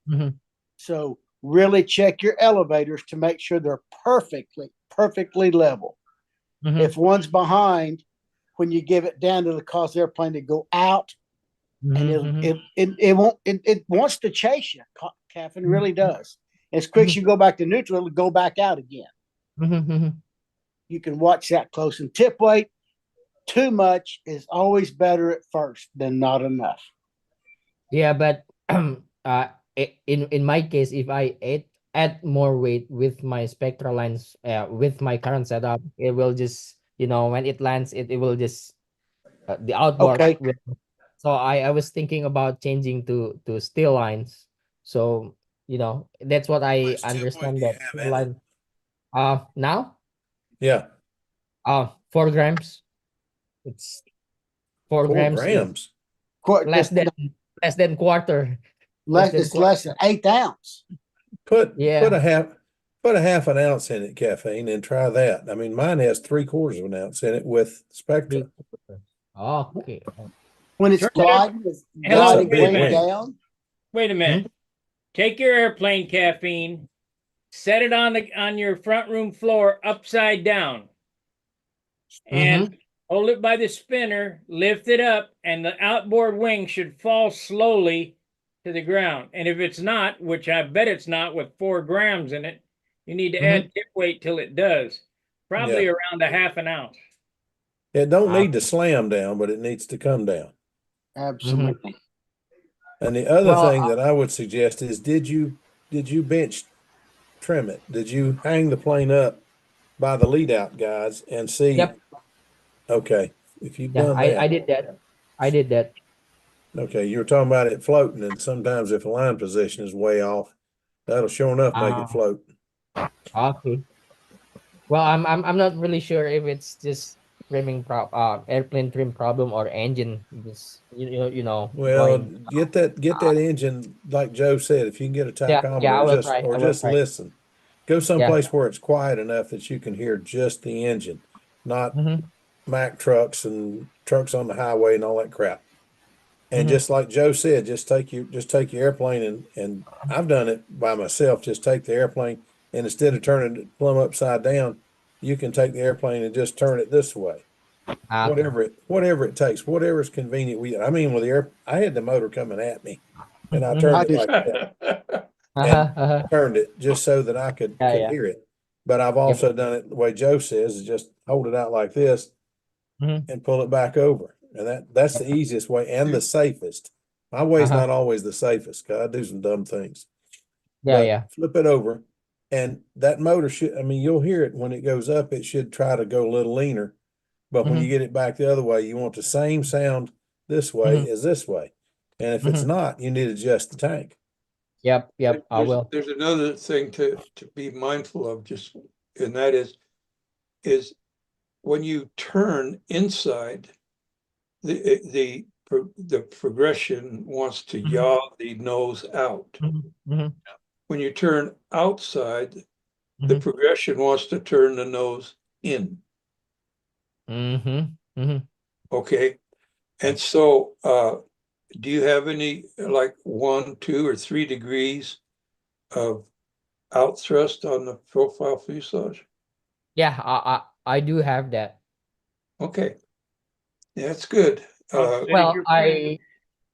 Speaker 7: mhm,
Speaker 5: So really check your elevators to make sure they're perfectly level.
Speaker 7: mhm,
Speaker 5: If one's behind, when you give it down, it'll cause the airplane to go out, and
Speaker 7: mhm,
Speaker 5: it'll
Speaker 7: mhm,
Speaker 5: it won't it wants to chase you. Caffeine really
Speaker 7: mhm,
Speaker 5: does. As quick as
Speaker 7: mhm,
Speaker 5: you go back to neutral, it'll go back out again.
Speaker 7: mhm, mhm.
Speaker 5: You can watch that close. And tip weight, too much is always better at first than not enough.
Speaker 7: Yeah, but in my case, if I add more weight with my spectral lines, with my current setup, it will just, when it lands, it will just, the outboard
Speaker 5: Okay,
Speaker 7: will. So I was thinking about changing to steel lines. So that's what
Speaker 6: How
Speaker 7: I
Speaker 6: much tip weight
Speaker 7: understand,
Speaker 6: do you
Speaker 7: that
Speaker 6: have
Speaker 7: steel
Speaker 6: in it?
Speaker 7: line. Now,
Speaker 3: Yeah,
Speaker 7: 4 grams. It's 4 grams is
Speaker 3: 4 grams.
Speaker 7: less than less than quarter. Less than
Speaker 5: it's
Speaker 7: quarter.
Speaker 5: less than 8 ounce.
Speaker 3: Put
Speaker 7: Yeah.
Speaker 3: put a half put a half an ounce in it, caffeine, and try that. I mean, mine has 3/4 of an ounce in it with Spectra.
Speaker 7: 3 quarter. Okay.
Speaker 5: When it's
Speaker 1: Turn it.
Speaker 3: That's a
Speaker 1: Hello,
Speaker 5: gliding
Speaker 1: wait a
Speaker 3: big
Speaker 5: way
Speaker 1: minute.
Speaker 3: wing.
Speaker 5: down,
Speaker 1: Wait a minute. Take your airplane caffeine, set it on your front room floor upside down,
Speaker 7: Mm-hmm.
Speaker 1: and hold it by the spinner, lift it up, and the outboard wing should fall slowly to the ground. And if it's not, which I bet it's not with 4 grams in it, you need to
Speaker 7: Mm-hmm.
Speaker 1: add tip weight till it does. Probably
Speaker 3: Yeah.
Speaker 1: around a half an ounce.
Speaker 3: It don't need to slam down, but it needs to come down.
Speaker 7: Mm-hmm.
Speaker 5: absolutely.
Speaker 3: And the other
Speaker 7: Well,
Speaker 3: thing that I would suggest is did you bench trim it? Did you hang the plane up by the lead out guides and see?
Speaker 7: yep.
Speaker 3: Okay, if you've
Speaker 7: Yeah,
Speaker 3: done
Speaker 7: I
Speaker 3: that,
Speaker 7: did that. I did that.
Speaker 3: okay, you were talking about it floating, and sometimes if a line position is way off, that'll sure enough make it
Speaker 7: Uh,
Speaker 3: float.
Speaker 7: okay. Well, I'm not really sure if it's just airplane trim problem or engine just
Speaker 3: Well,
Speaker 7: going.
Speaker 3: get that engine, like Joe said, if you can get a
Speaker 7: Yeah,
Speaker 3: tachometer
Speaker 7: I
Speaker 3: or
Speaker 7: will
Speaker 3: just
Speaker 7: try.
Speaker 3: or
Speaker 7: I will
Speaker 3: just
Speaker 7: try.
Speaker 3: listen. Go
Speaker 7: Yeah.
Speaker 3: someplace where it's quiet enough that you can hear just the engine, not
Speaker 7: Mm-hmm.
Speaker 3: Mack trucks and trucks on the highway and all that crap. And
Speaker 7: Mm-hmm.
Speaker 3: just like Joe said, just take your airplane and I've done it by myself. Just take the airplane and instead of turning it plumb upside down, you can take the airplane and just turn it this way.
Speaker 7: Okay.
Speaker 3: Whatever it takes, whatever is convenient. I mean, I had the motor coming at me, and I turned
Speaker 5: I
Speaker 7: Mm-hmm.
Speaker 3: it
Speaker 5: do.
Speaker 3: like that
Speaker 7: Uh-huh.
Speaker 3: and
Speaker 7: Uh-huh.
Speaker 3: turned it just so that I
Speaker 7: Yeah,
Speaker 3: could
Speaker 7: yeah.
Speaker 3: hear it. But I've
Speaker 7: Yep.
Speaker 3: also done it the way Joe says, is just hold it out like this
Speaker 7: Mm-hmm.
Speaker 3: and pull it back over. And that's the easiest way and the safest. My way's
Speaker 7: Uh-huh.
Speaker 3: not always the safest because I do some dumb things.
Speaker 7: Yeah,
Speaker 3: But
Speaker 7: yeah.
Speaker 3: flip it over, and that motor should. I mean, you'll hear it when it goes up. It should try to go a little leaner. But when you
Speaker 7: Mm-hmm.
Speaker 3: get it back the other way, you want the same sound this way
Speaker 7: Mm-hmm.
Speaker 3: as this way. And if it's not, you need to adjust the tank.
Speaker 7: Yep, yep, I will.
Speaker 4: There's another thing to be mindful of, just, and that is when you turn inside, the progression wants to
Speaker 7: Mhm.
Speaker 4: yaw the nose out.
Speaker 7: Mhm.
Speaker 4: When you turn outside, the
Speaker 7: Mhm.
Speaker 4: progression wants to turn the nose in.
Speaker 7: Mhm. Mhm.
Speaker 4: Okay. And so, do you have any like 1, 2, or 3 degrees of out thrust on the profile fuselage?
Speaker 7: Yeah, I do have that.
Speaker 4: Okay. Yeah, that's good.
Speaker 1: Well,
Speaker 7: Well, I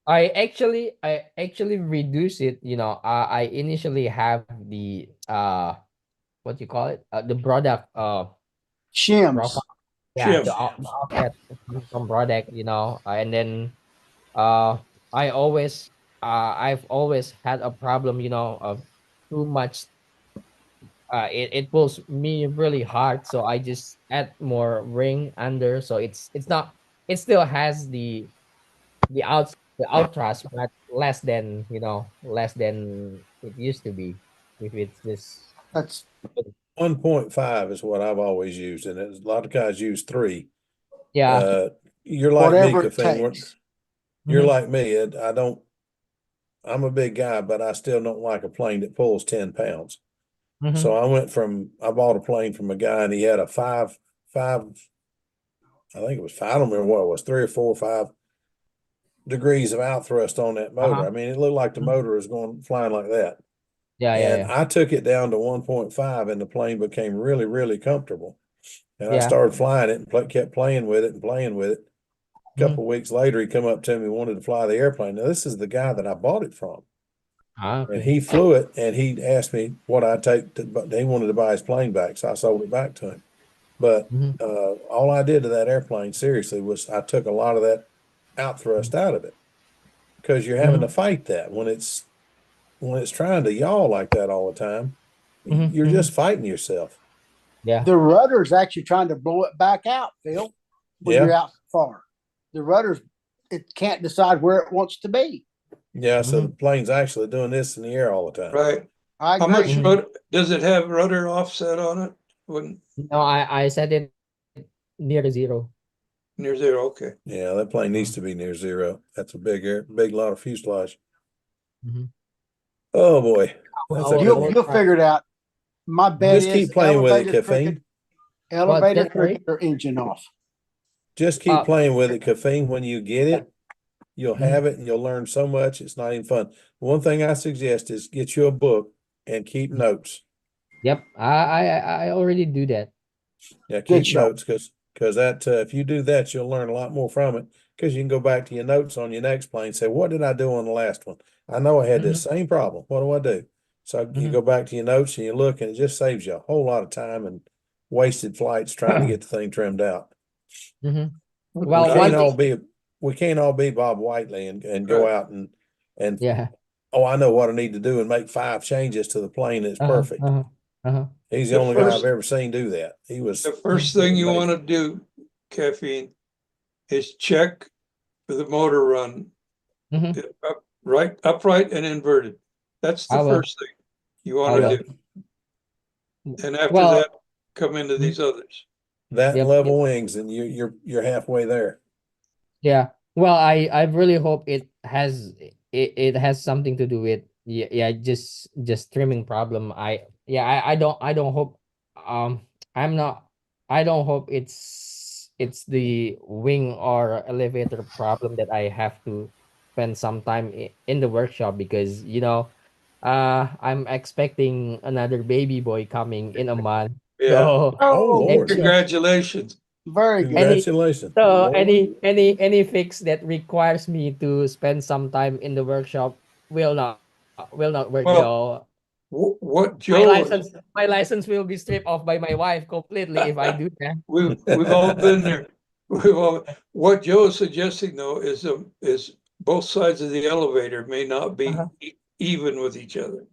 Speaker 7: actually reduce it. I initially have the what you call it, the product
Speaker 5: Shims.
Speaker 7: profile. Yeah,
Speaker 4: Jim,
Speaker 7: the offset from product. And then uh I always I've always had a problem, of too much. It pulls me really hard, so I just add more ring under, so it's not, it still has the out thrust, but less than it used to be, if it's this.
Speaker 5: That's
Speaker 3: 1.5 is what I've always used, and a lot of guys use 3.
Speaker 7: Yeah.
Speaker 3: Uh, you're like me,
Speaker 5: whatever it
Speaker 3: Caffeine.
Speaker 5: takes.
Speaker 3: You're
Speaker 7: Mhm.
Speaker 3: like me. I don't. I'm a big guy, but I still don't like a plane that pulls 10 pounds.
Speaker 7: Mhm.
Speaker 3: So I bought a plane from a guy, and he had a five. I think it was five. I don't remember what it was, 3 or 4 or 5 degrees of out thrust on that motor.
Speaker 7: Uh-huh.
Speaker 3: I mean, it looked like the
Speaker 7: Mhm.
Speaker 3: motor was going flying like that.
Speaker 7: Yeah, yeah,
Speaker 3: And
Speaker 7: yeah.
Speaker 3: I took it down to 1.5, and the plane became really, really comfortable. And I
Speaker 7: Yeah.
Speaker 3: started flying it and kept playing with it and playing with it. A
Speaker 7: Mhm.
Speaker 3: couple of weeks later, he come up to me, wanted to fly the airplane. Now, this is the guy that I bought it from. And
Speaker 7: Okay.
Speaker 3: he flew it, and he asked me what I'd take to, but he wanted to buy his plane back. So I sold it back to him. But
Speaker 7: Mhm.
Speaker 3: all I did to that airplane, seriously, was I took a lot of that out thrust out of it, because you're having to
Speaker 7: Mhm.
Speaker 3: fight that when it's trying to yaw like that all the time.
Speaker 7: Mhm.
Speaker 3: You're
Speaker 7: Mhm.
Speaker 3: just fighting yourself.
Speaker 7: Yeah.
Speaker 5: The rudder's actually trying to blow it back out, Phil, when you're
Speaker 3: Yeah.
Speaker 5: out far. The rudder's, it can't decide where it wants to be.
Speaker 3: Yeah. So the
Speaker 7: Mhm.
Speaker 3: plane's actually doing this in the air all the time.
Speaker 4: right?
Speaker 5: I
Speaker 4: How much
Speaker 5: agree.
Speaker 7: Mhm.
Speaker 4: rudder, does it have rudder offset on it? When
Speaker 7: No, I set it near 0.
Speaker 4: near 0? Okay.
Speaker 3: Yeah. That plane needs to be near 0. That's a big lot of fuselage.
Speaker 7: Mhm.
Speaker 3: Oh boy.
Speaker 7: I
Speaker 3: That's a
Speaker 7: will,
Speaker 3: good
Speaker 7: I
Speaker 5: You'll
Speaker 7: will
Speaker 3: one.
Speaker 5: you'll
Speaker 7: try.
Speaker 5: figure it out. My bet
Speaker 3: Just
Speaker 5: is
Speaker 3: keep playing with it, Caffeine.
Speaker 7: What's
Speaker 5: elevator
Speaker 7: that, sorry?
Speaker 5: cricket or engine off.
Speaker 3: Just keep playing with it, Caffeine. When you get
Speaker 7: Yeah.
Speaker 3: it, you'll
Speaker 7: Mhm.
Speaker 3: have it and you'll learn so much. It's not even fun. One thing I suggest is get you a book and keep notes.
Speaker 7: Yep. I already do that.
Speaker 3: Yeah,
Speaker 5: Good
Speaker 3: keep
Speaker 5: show.
Speaker 3: notes, because that if you do that, you'll learn a lot more from it. Because you can go back to your notes on your next plane and say, what did I do on the last one? I know I had this
Speaker 7: Mhm.
Speaker 3: same problem. What do I do? So you
Speaker 7: Mhm.
Speaker 3: go back to your notes and you look, and it just saves you a whole lot of time and wasted flights trying to get the thing trimmed out.
Speaker 7: Mhm.
Speaker 3: We
Speaker 7: Well,
Speaker 4: I
Speaker 3: can't
Speaker 7: one
Speaker 3: all
Speaker 7: thing.
Speaker 3: be we can't all be Bob Whiteley and go
Speaker 4: Right.
Speaker 3: out and
Speaker 7: Yeah.
Speaker 3: oh, I know what I need to do and make 5 changes to the plane that's
Speaker 7: Uh-huh.
Speaker 3: perfect.
Speaker 7: Uh-huh. Uh-huh.
Speaker 3: He's the
Speaker 4: The
Speaker 3: only guy I've
Speaker 4: first
Speaker 3: ever seen do that. He was
Speaker 4: the first
Speaker 7: Mhm.
Speaker 4: thing you want
Speaker 3: amazing.
Speaker 4: to do, Caffeine, is check for the motor run
Speaker 7: Mhm.
Speaker 4: upright and inverted. That's the
Speaker 7: I will.
Speaker 4: first thing you
Speaker 7: I
Speaker 4: want to
Speaker 7: will.
Speaker 4: do. And after
Speaker 7: Well,
Speaker 4: that, come into
Speaker 7: mhm.
Speaker 4: these others.
Speaker 3: That and
Speaker 7: Yep. Yep.
Speaker 3: level wings, and you're halfway there.
Speaker 7: Yeah. Well, I really hope it has something to do with, yeah, just trimming problem. I don't hope, um I'm not I don't hope it's the wing or elevator problem that I have to spend some time in the workshop, because I'm expecting another baby boy coming in a month.
Speaker 4: Yeah.
Speaker 7: So
Speaker 3: Oh
Speaker 5: Oh,
Speaker 3: Lord,
Speaker 4: Congratulations.
Speaker 5: very good.
Speaker 7: any
Speaker 3: congratulations,
Speaker 7: so
Speaker 3: Lord.
Speaker 7: any fix that requires me to spend some time in the workshop will not work.
Speaker 4: Well, what
Speaker 7: My
Speaker 4: Joe is,
Speaker 7: license my license will be stripped off by my wife completely if I do that.
Speaker 4: we've all been there. What Joe is suggesting though is both sides of the elevator may not be
Speaker 7: Uh-huh.
Speaker 4: even with each other.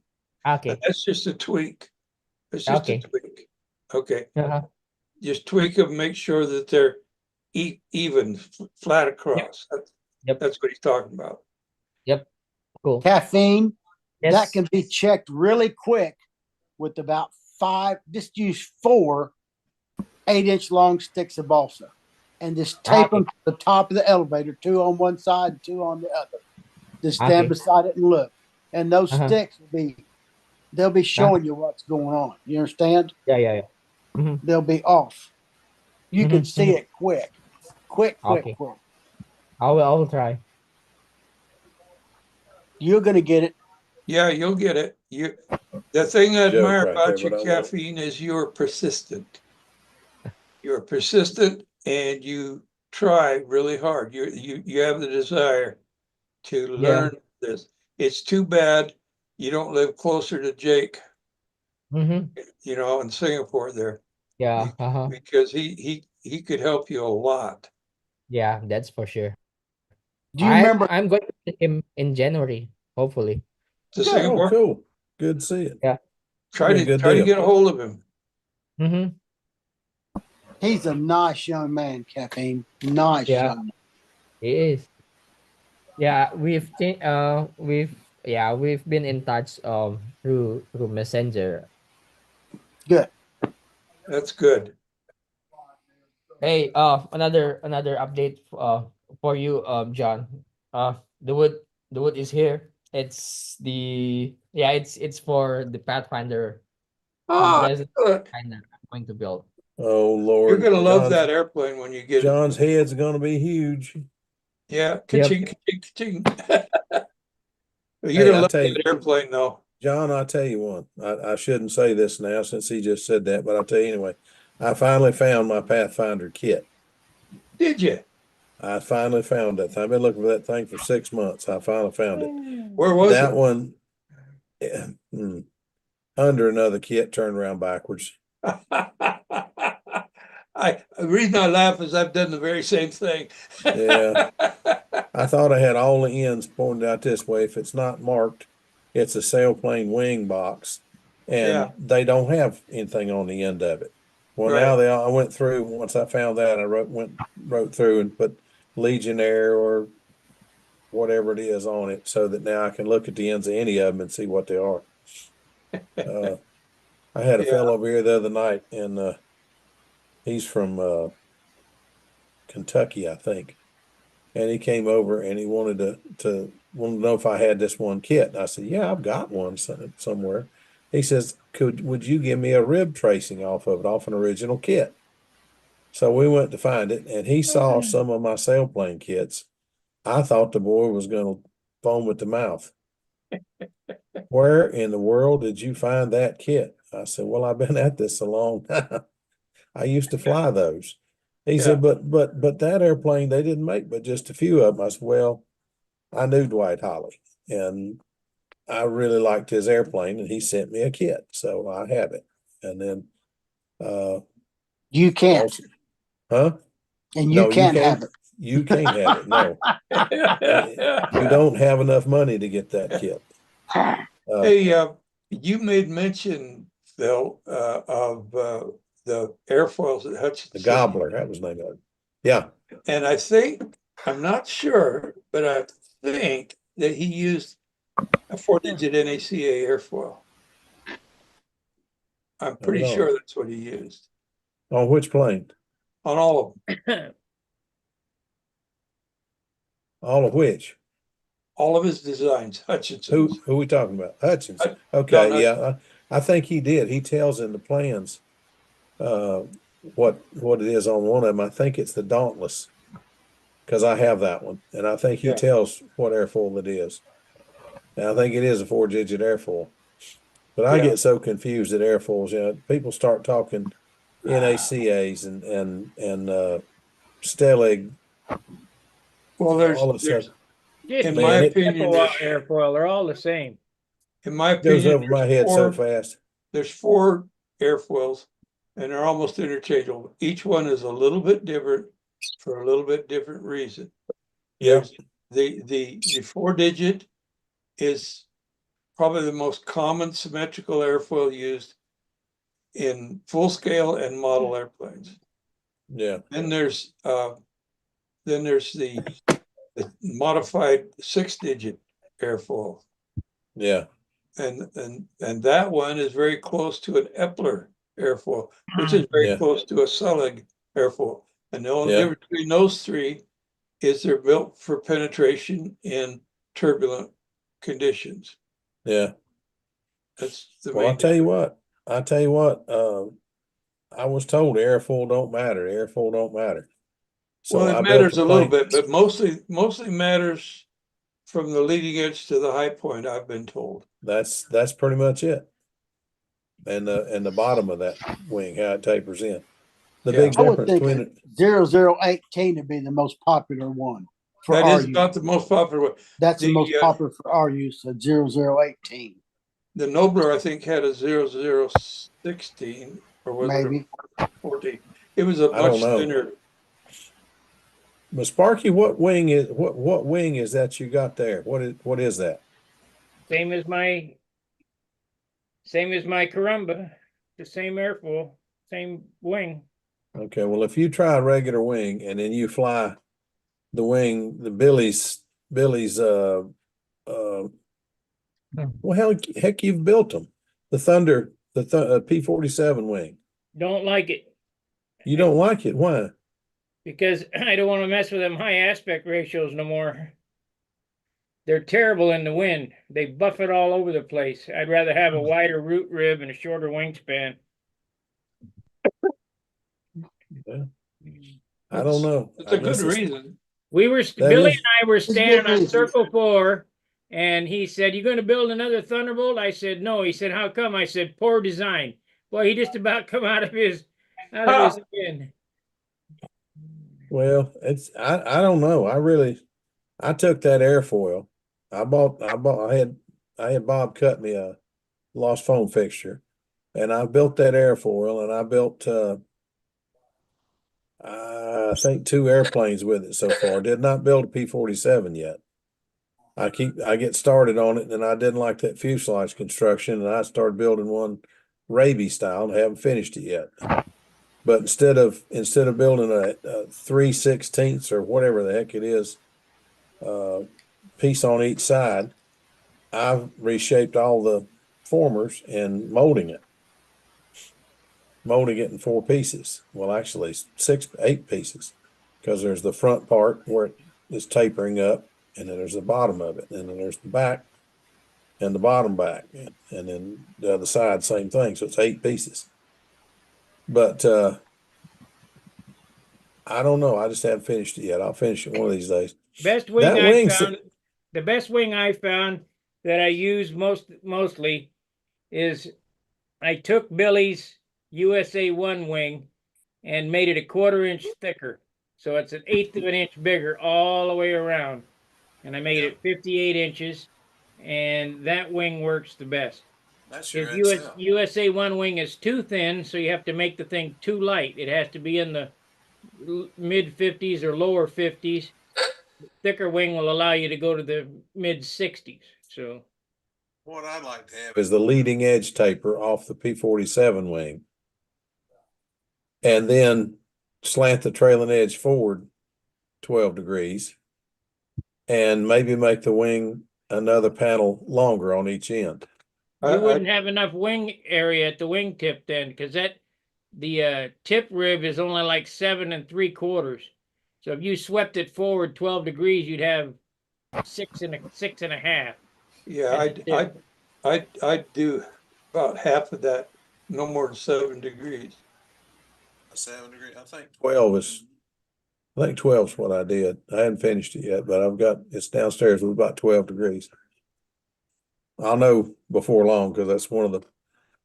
Speaker 4: And
Speaker 7: Okay.
Speaker 4: that's just a tweak. It's just a
Speaker 7: Okay.
Speaker 4: tweak. Okay.
Speaker 7: Uh-huh.
Speaker 4: Just tweak them, make sure that they're even, flat
Speaker 7: Yep.
Speaker 4: across.
Speaker 7: Yep.
Speaker 4: That's what he's talking about.
Speaker 7: Yep. Cool.
Speaker 5: Caffeine, that
Speaker 7: Yes.
Speaker 5: can be checked really quick with about 5, just use 4 8-inch long sticks of balsa and just tape them to the top of the elevator, 2 on one side and 2 on the other. Just stand
Speaker 7: Okay.
Speaker 5: beside it and look. And those
Speaker 7: Uh-huh.
Speaker 5: sticks they'll be showing you what's going on. You understand?
Speaker 7: Yeah. Mm-hmm.
Speaker 5: They'll be off. You can see
Speaker 7: Mm-hmm.
Speaker 5: it quick. Quick.
Speaker 7: Okay. I will try.
Speaker 5: You're gonna get it.
Speaker 4: Yeah, you'll get it. The thing I
Speaker 3: Joke
Speaker 4: admire
Speaker 3: right there,
Speaker 4: about you,
Speaker 3: but I won't.
Speaker 4: Caffeine, is you're persistent. You're persistent and you try really hard. You have the desire to
Speaker 7: Yeah.
Speaker 4: learn this. It's too bad you don't live closer to Jake,
Speaker 7: Mm-hmm.
Speaker 4: in Singapore there,
Speaker 7: Yeah. Uh-huh.
Speaker 4: because he could help you a lot.
Speaker 7: Yeah, that's for sure.
Speaker 5: Do you remember?
Speaker 7: I'm going to see him in January, hopefully.
Speaker 4: To
Speaker 5: Good.
Speaker 3: Oh,
Speaker 4: Singapore,
Speaker 3: cool. Good to see it.
Speaker 7: Yeah.
Speaker 4: try
Speaker 3: Be a
Speaker 4: to
Speaker 3: good
Speaker 4: try to
Speaker 3: deal.
Speaker 4: get a hold of him.
Speaker 7: Mm-hmm.
Speaker 5: He's a nice young man, Caffeine. Nice
Speaker 7: Yeah,
Speaker 5: young man.
Speaker 7: he is. Yeah, we've been in touch through Messenger.
Speaker 5: Good.
Speaker 4: That's good.
Speaker 7: Hey, another update for you, John. The wood is here. It's for the Pathfinder
Speaker 4: Ah,
Speaker 7: present
Speaker 4: good.
Speaker 7: Pathfinder I'm going to build.
Speaker 3: Oh
Speaker 4: You're
Speaker 3: Lord,
Speaker 4: gonna love that airplane when you get it.
Speaker 3: John's head's gonna be huge.
Speaker 4: Yeah,
Speaker 7: Yep.
Speaker 4: ka-ching, ka-ching, ka-ching. You're
Speaker 3: Hey,
Speaker 4: gonna
Speaker 3: I
Speaker 4: love
Speaker 3: tell you,
Speaker 4: that airplane though.
Speaker 3: John, I tell you one. I shouldn't say this now since he just said that, but I'll tell you anyway. I finally found my Pathfinder kit.
Speaker 4: Did you?
Speaker 3: I finally found it. I've been looking for that thing for 6 months. I finally found it.
Speaker 4: Where was
Speaker 3: That
Speaker 4: it?
Speaker 3: one, under another kit, turned around backwards.
Speaker 4: The reason I laugh is I've done the very same thing.
Speaker 3: Yeah. I thought I had all the ends pointed out this way. If it's not marked, it's a sailplane wing box, and
Speaker 4: Yeah.
Speaker 3: they don't have anything on the end of it. Well,
Speaker 4: Right.
Speaker 3: now I went through. Once I found that, I wrote through and put Legionnaire or whatever it is on it, so that now I can look at the ends of any of them and see what they are. I had a
Speaker 4: Yeah.
Speaker 3: fellow over here the other night, and he's from Kentucky, I think. And he came over and he wanted to know if I had this one kit. And I said, yeah, I've got one somewhere. He says, would you give me a rib tracing off of it, off an original kit? So we went to find it, and he saw some of my sailplane kits. I thought the boy was going to foam at the mouth. Where in the world did you find that kit? I said, well, I've been at this a long time. I used to fly those. He said, but that airplane they didn't make but just a few of them. I said, well, I knew Dwight Holly, and I really liked his airplane, and he sent me a kit, so I have it. And then,
Speaker 5: You can't.
Speaker 3: also, huh?
Speaker 5: And
Speaker 3: No,
Speaker 5: you can't have it.
Speaker 3: You can't have it. No, you don't have enough money to get that kit.
Speaker 4: Hey, you made mention, Phil, of the airfoils at Hutchinson.
Speaker 3: The Gobbler, that was the name of it. Yeah.
Speaker 4: And I'm not sure, but I think that he used a 4-digit NACA airfoil. I'm pretty
Speaker 3: Hold on.
Speaker 4: sure that's what he used
Speaker 3: On which plane?
Speaker 4: on all of them.
Speaker 3: All of which?
Speaker 4: All of his designs, Hutchinson.
Speaker 3: Who are we talking about? Hutchinson.
Speaker 4: John
Speaker 3: Okay, yeah, I think he did. He tells in the plans what it is on one of them. I think it's the Dauntless, because I have that one, and I think he
Speaker 4: Yeah.
Speaker 3: tells what airfoil it is. And I think it is a 4-digit airfoil. But I
Speaker 4: Yeah.
Speaker 3: get so confused at airfoils. People start talking NACAs and Stellig.
Speaker 4: Well,
Speaker 3: all this stuff.
Speaker 1: Just
Speaker 4: in
Speaker 3: Man,
Speaker 4: my
Speaker 3: it
Speaker 4: opinion,
Speaker 1: airfoil, they're all the same.
Speaker 4: in my
Speaker 3: goes
Speaker 4: opinion,
Speaker 3: over my head so fast.
Speaker 4: there's 4 airfoils and they're almost interchangeable. Each one is a little bit different for a little bit different reason.
Speaker 3: Yeah.
Speaker 4: The 4-digit is probably the most common symmetrical airfoil used in full scale and model airplanes.
Speaker 3: Yeah.
Speaker 4: Then there's the modified 6-digit airfoil.
Speaker 3: Yeah,
Speaker 4: And that one is very close to an Epler airfoil, which is very
Speaker 3: Yeah.
Speaker 4: close to a Selig airfoil. And the only
Speaker 3: Yeah.
Speaker 4: difference between those three is they're built for penetration in turbulent conditions.
Speaker 3: yeah.
Speaker 4: That's the
Speaker 3: Well,
Speaker 4: main.
Speaker 3: I tell you what, I was told airfoil don't matter. Airfoil don't matter. So
Speaker 4: Well,
Speaker 3: I
Speaker 4: it
Speaker 3: built
Speaker 4: matters
Speaker 3: the
Speaker 4: a little
Speaker 3: plane.
Speaker 4: bit, but mostly matters from the leading edge to the high point, I've been told.
Speaker 3: That's pretty much it. And the bottom of that wing, how it tapers in. The
Speaker 4: Yeah.
Speaker 3: big
Speaker 5: I would
Speaker 3: difference
Speaker 5: think
Speaker 3: between
Speaker 5: a
Speaker 3: it.
Speaker 5: 0018 to be the most popular one for
Speaker 4: That
Speaker 5: our
Speaker 4: is
Speaker 5: use.
Speaker 4: not the most popular one.
Speaker 5: That's the most
Speaker 4: The
Speaker 5: popular for our use, a 0018,
Speaker 4: the Nobler, I think, had a 0016 or was
Speaker 5: maybe.
Speaker 4: it 14? It was a
Speaker 3: I don't
Speaker 4: much
Speaker 3: know.
Speaker 4: thinner.
Speaker 3: But Sparky, what wing is that you got there? What is that?
Speaker 1: Same as my Carumba, the same airfoil, same wing.
Speaker 3: Okay, well, if you try a regular wing and then you fly the wing, the Billy's well, heck, you've built them. The Thunder, the P-47 wing.
Speaker 1: Don't like it
Speaker 3: You don't like it? Why?
Speaker 1: because I don't want to mess with them high aspect ratios no more. They're terrible in the wind. They buffet all over the place. I'd rather have a wider root rib and a shorter wingspan.
Speaker 3: I don't know.
Speaker 4: It's a
Speaker 3: I guess
Speaker 4: good reason.
Speaker 1: We were
Speaker 3: That
Speaker 1: Billy
Speaker 3: is-
Speaker 1: and I were
Speaker 5: It's a good
Speaker 1: standing on
Speaker 5: reason.
Speaker 1: Circle 4, and he said, "You going to build another Thunderbolt?" I said, "No." He said, "How come?" I said, "Poor design." Boy, he just about come out of his skin.
Speaker 3: Well, I don't know. I took that airfoil. I had Bob cut me a lost phone fixture, and I built that airfoil, and I built I think 2 airplanes with it so far. Did not build a P-47 yet. I get started on it, and I didn't like that fuselage construction, and I started building one Raby style, and I haven't finished it yet. But instead of building a 3/16 or whatever the heck it is, piece on each side, I've reshaped all the formers and molding it in 4 pieces. Well, actually 8 pieces, because there's the front part where it is tapering up, and then there's the bottom of it, and then there's the back and the bottom back, and then the other side, same thing. So it's 8 pieces. But I don't know. I just haven't finished it yet. I'll finish it one of these days.
Speaker 1: Best wing
Speaker 3: That
Speaker 1: I
Speaker 3: wing
Speaker 1: found, the best wing I found that I use mostly is I took Billy's USA 1 wing and made it a 1/4 inch thicker. So it's an 1/8 of an inch bigger all the way around. And I made it 58 inches, and that wing works the best.
Speaker 6: That's your
Speaker 1: Because
Speaker 6: XL.
Speaker 1: USA 1 wing is too thin, so you have to make the thing too light. It has to be in the mid 50s or lower 50s. Thicker wing will allow you to go to the mid 60s. So
Speaker 6: What I'd like to have
Speaker 3: is the leading edge taper off the P-47 wing, and then slant the trailing edge forward 12 degrees, and maybe make the wing another panel longer on each end.
Speaker 1: you wouldn't have enough wing area at the wingtip then, because the tip rib is only like 7 3/4. So if you swept it forward 12 degrees, you'd have 6 1/2.
Speaker 4: Yeah, I'd do about half of that, no more than 7 degrees.
Speaker 6: a 7 degree. I think
Speaker 3: 12 is what I did. I hadn't finished it yet, but it's downstairs with about 12 degrees. I'll know before long, because that's one of the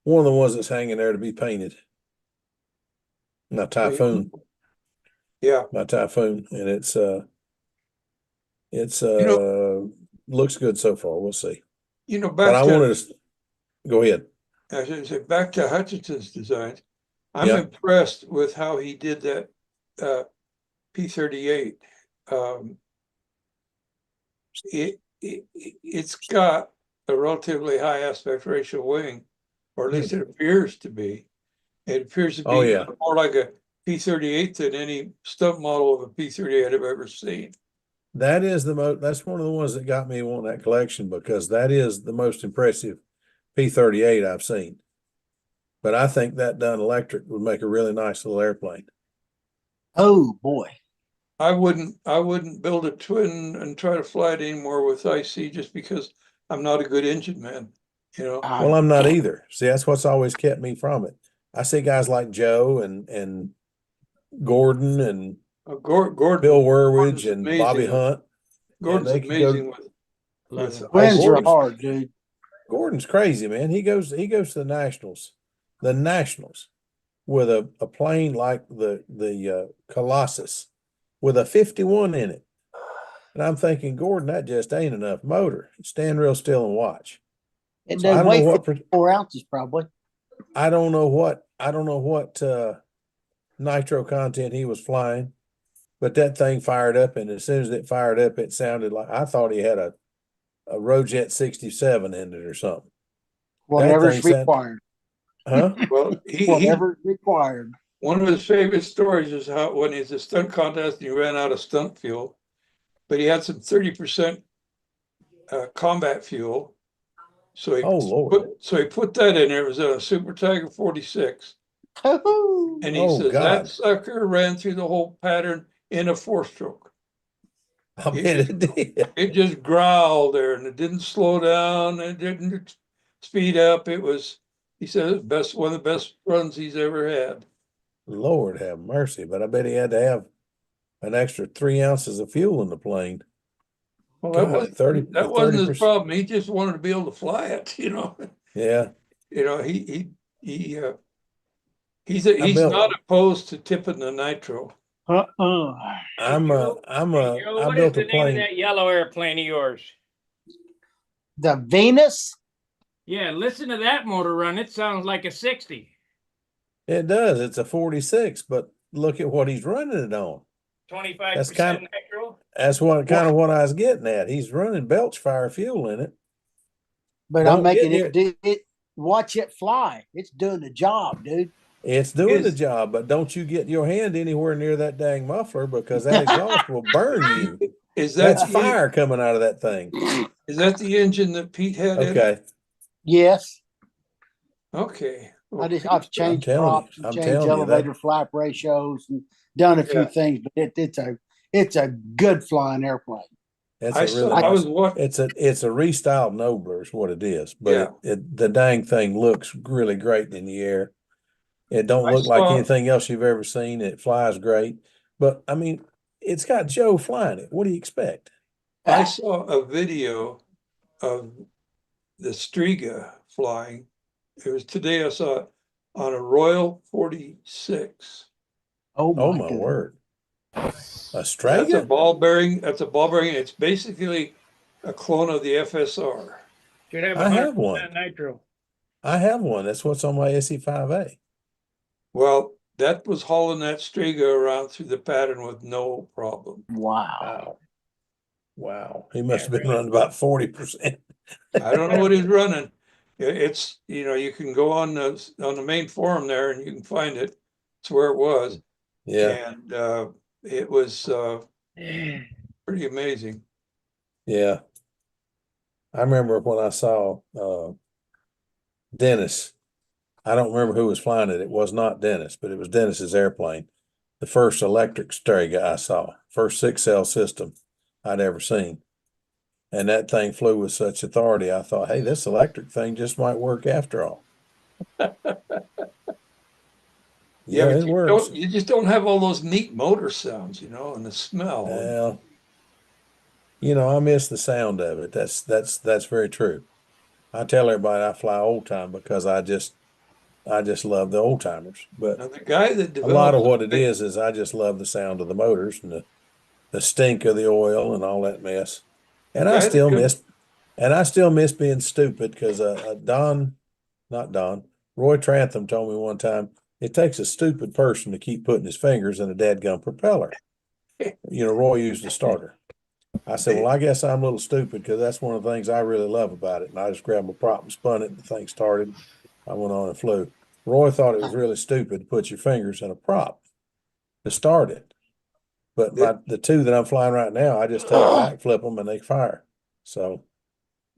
Speaker 3: ones that's hanging there to be painted. My Typhoon,
Speaker 4: Yeah,
Speaker 3: and it's looks good so far. We'll see. But
Speaker 4: back
Speaker 3: I
Speaker 4: to,
Speaker 3: wanted to go ahead.
Speaker 4: I should say, back to Hutchinson's designs. I'm
Speaker 3: Yeah.
Speaker 4: impressed with how he did that P-38. It's got a relatively high aspect ratio wing, or at least it appears to be. It appears to be
Speaker 3: Oh, yeah.
Speaker 4: more like a P-38 than any stump model of a P-38 I've ever seen.
Speaker 3: That is that's one of the ones that got me wanting that collection because that is the most impressive P-38 I've seen. But I think that done electric would make a really nice little airplane.
Speaker 5: Oh boy.
Speaker 4: I wouldn't build a twin and try to fly it anymore with IC just because I'm not a good engine man, you know.
Speaker 3: Well, I'm not either. See, that's what's always kept me from it. I see guys like Joe and Gordon and
Speaker 4: Gordon,
Speaker 3: Bill
Speaker 4: Gordon's
Speaker 3: Werwidge and
Speaker 4: amazing.
Speaker 3: Bobby Hunt.
Speaker 4: Gordon's
Speaker 3: they could
Speaker 4: amazing
Speaker 3: go.
Speaker 4: with
Speaker 5: Twins are
Speaker 3: Gordon's-
Speaker 5: hard, dude.
Speaker 3: Gordon's crazy, man. He goes to the Nationals with a plane like the Colossus with a 51 in it. And I'm thinking, Gordon, that just ain't enough motor. Stand real still and watch.
Speaker 5: It
Speaker 3: So I
Speaker 5: does
Speaker 3: don't know
Speaker 5: weigh
Speaker 3: what
Speaker 5: 4 ounces probably.
Speaker 3: I don't know what nitro content he was flying, but that thing fired up, and as soon as it fired up, it sounded like I thought he had a Rojet 67 in it or something.
Speaker 5: Whatever's
Speaker 3: thing sound-
Speaker 5: required.
Speaker 3: Huh?
Speaker 4: well, he
Speaker 5: Whatever's required.
Speaker 4: one of his favorite stories is how when he's a stunt contest and he ran out of stunt fuel, but he had some 30% combat fuel. So he
Speaker 3: Oh, Lord.
Speaker 4: put that in there. It was a Super Tiger 46.
Speaker 5: Hoo-hoo.
Speaker 4: And he
Speaker 3: Oh,
Speaker 4: says
Speaker 3: God.
Speaker 4: that sucker ran through the whole pattern in a 4-stroke.
Speaker 3: I bet it did.
Speaker 4: It just growled there and it didn't slow down. It didn't speed up. He said it was one of the best runs he's ever had.
Speaker 3: Lord have mercy. But I bet he had to have an extra 3 ounces of fuel in the plane.
Speaker 4: Well,
Speaker 3: God,
Speaker 4: that wasn't his
Speaker 3: 30%.
Speaker 4: problem. He just wanted to be able to fly it, you know.
Speaker 3: Yeah.
Speaker 4: You know, he's
Speaker 3: built-
Speaker 4: not opposed to tipping the nitro.
Speaker 3: I
Speaker 1: Joe,
Speaker 3: built
Speaker 1: what is
Speaker 3: a
Speaker 1: the name of
Speaker 3: plane.
Speaker 1: that yellow airplane of yours?
Speaker 5: The Venus.
Speaker 1: Yeah, listen to that motor run. It sounds like a 60.
Speaker 3: It does. It's a 46, but look at what he's running it on.
Speaker 1: 25% nitro.
Speaker 3: That's what I was getting at. He's running belch fire fuel in it.
Speaker 5: But
Speaker 3: Don't
Speaker 5: I'm making
Speaker 3: get
Speaker 5: it do it. Watch it fly. It's doing the job, dude.
Speaker 3: It's doing the
Speaker 4: Is-
Speaker 3: job, but don't you get your hand anywhere near that dang muffler because that exhaust will burn you.
Speaker 4: Is that
Speaker 3: That's fire coming out of that thing.
Speaker 4: Is that the engine that Pete had in it?
Speaker 3: Okay.
Speaker 5: Yes.
Speaker 4: Okay. Well,
Speaker 5: I've changed
Speaker 3: telling you.
Speaker 5: props and
Speaker 3: I'm
Speaker 5: changed
Speaker 3: telling you that-
Speaker 5: elevator flap ratios and done a few
Speaker 4: Yeah.
Speaker 5: things, but it's a good flying airplane.
Speaker 3: It's
Speaker 4: I
Speaker 3: a
Speaker 4: saw,
Speaker 3: really
Speaker 4: I was
Speaker 3: nice,
Speaker 4: what,
Speaker 3: it's a restyled Nobler is what it is,
Speaker 4: Yeah.
Speaker 3: but the dang thing looks really great in the air. It don't
Speaker 4: I
Speaker 3: look like
Speaker 4: saw-
Speaker 3: anything else you've ever seen. It flies great, but I mean, it's got Joe flying it. What do you expect?
Speaker 4: I saw a video of the Striga flying. It was today I saw it on a Royal 46.
Speaker 5: Oh
Speaker 3: Oh
Speaker 5: my
Speaker 3: my
Speaker 5: goodness.
Speaker 3: word! A
Speaker 4: That's a
Speaker 3: Strega?
Speaker 4: ball bearing. That's a ball bearing. It's basically a clone of the FSR.
Speaker 1: Should have
Speaker 3: I have
Speaker 1: 100%
Speaker 3: one.
Speaker 1: nitro.
Speaker 3: I have one. That's what's on my SE5A.
Speaker 4: Well, that was hauling that Striga around through the pattern with no problem.
Speaker 5: Wow.
Speaker 3: Wow. He must have been running about 40%.
Speaker 4: I don't know what he's running. It's, you know, you can go on the main forum there and you can find it. It's where it was.
Speaker 3: Yeah.
Speaker 4: And it was pretty amazing.
Speaker 3: Yeah. I remember when I saw Dennis. I don't remember who was flying it. It was not Dennis, but it was Dennis's airplane. The first electric Strega I saw, first 6-cell system I'd ever seen. And that thing flew with such authority. I thought, hey, this electric thing just might work after all. Yeah,
Speaker 4: but
Speaker 3: it works.
Speaker 4: you just don't have all those neat motor sounds, you know, and the smell.
Speaker 3: Well, you know, I miss the sound of it. That's very true. I tell everybody I fly old time because I just love the old timers. But
Speaker 4: Now, the guy that
Speaker 3: a lot of
Speaker 4: developed
Speaker 3: what it is I just love the sound of the motors and the stink of the oil and all that mess. And I
Speaker 4: guy that
Speaker 3: still
Speaker 4: could-
Speaker 3: miss being stupid because Roy Trantham told me one time it takes a stupid person to keep putting his fingers in a dadgum propeller. You know, Roy used a starter. I said, well, I guess I'm a little stupid because that's one of the things I really love about it. And I just grabbed my prop and spun it and the thing started. I went on and flew. Roy thought it was really stupid to put your fingers in a prop to start it. But the two that I'm flying right now, I just take back, flip them, and they fire. So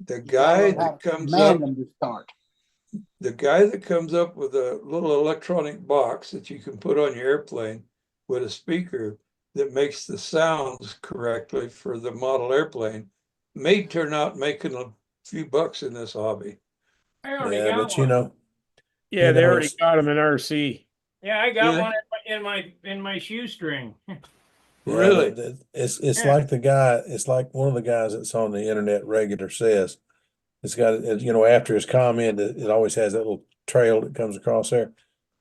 Speaker 4: The
Speaker 5: You gotta
Speaker 4: guy
Speaker 5: learn how
Speaker 4: that
Speaker 5: to
Speaker 4: comes
Speaker 5: command
Speaker 4: up,
Speaker 5: them to start.
Speaker 4: the guy that comes up with a little electronic box that you can put on your airplane with a speaker that makes the sounds correctly for the model airplane may turn out making a few bucks in this hobby.
Speaker 1: I already
Speaker 3: yeah,
Speaker 1: got
Speaker 3: but
Speaker 1: one.
Speaker 8: Yeah,
Speaker 3: You
Speaker 8: they
Speaker 3: know,
Speaker 8: already
Speaker 3: it's-
Speaker 8: got them in RC.
Speaker 1: Yeah, I got
Speaker 4: Yeah.
Speaker 1: one in my shoestring.
Speaker 3: yeah,
Speaker 4: Really?
Speaker 3: it's
Speaker 1: Yeah.
Speaker 3: like the guy. It's like one of the guys that's on the internet regular says. It's got after his comment, it always has that little trail that comes across there.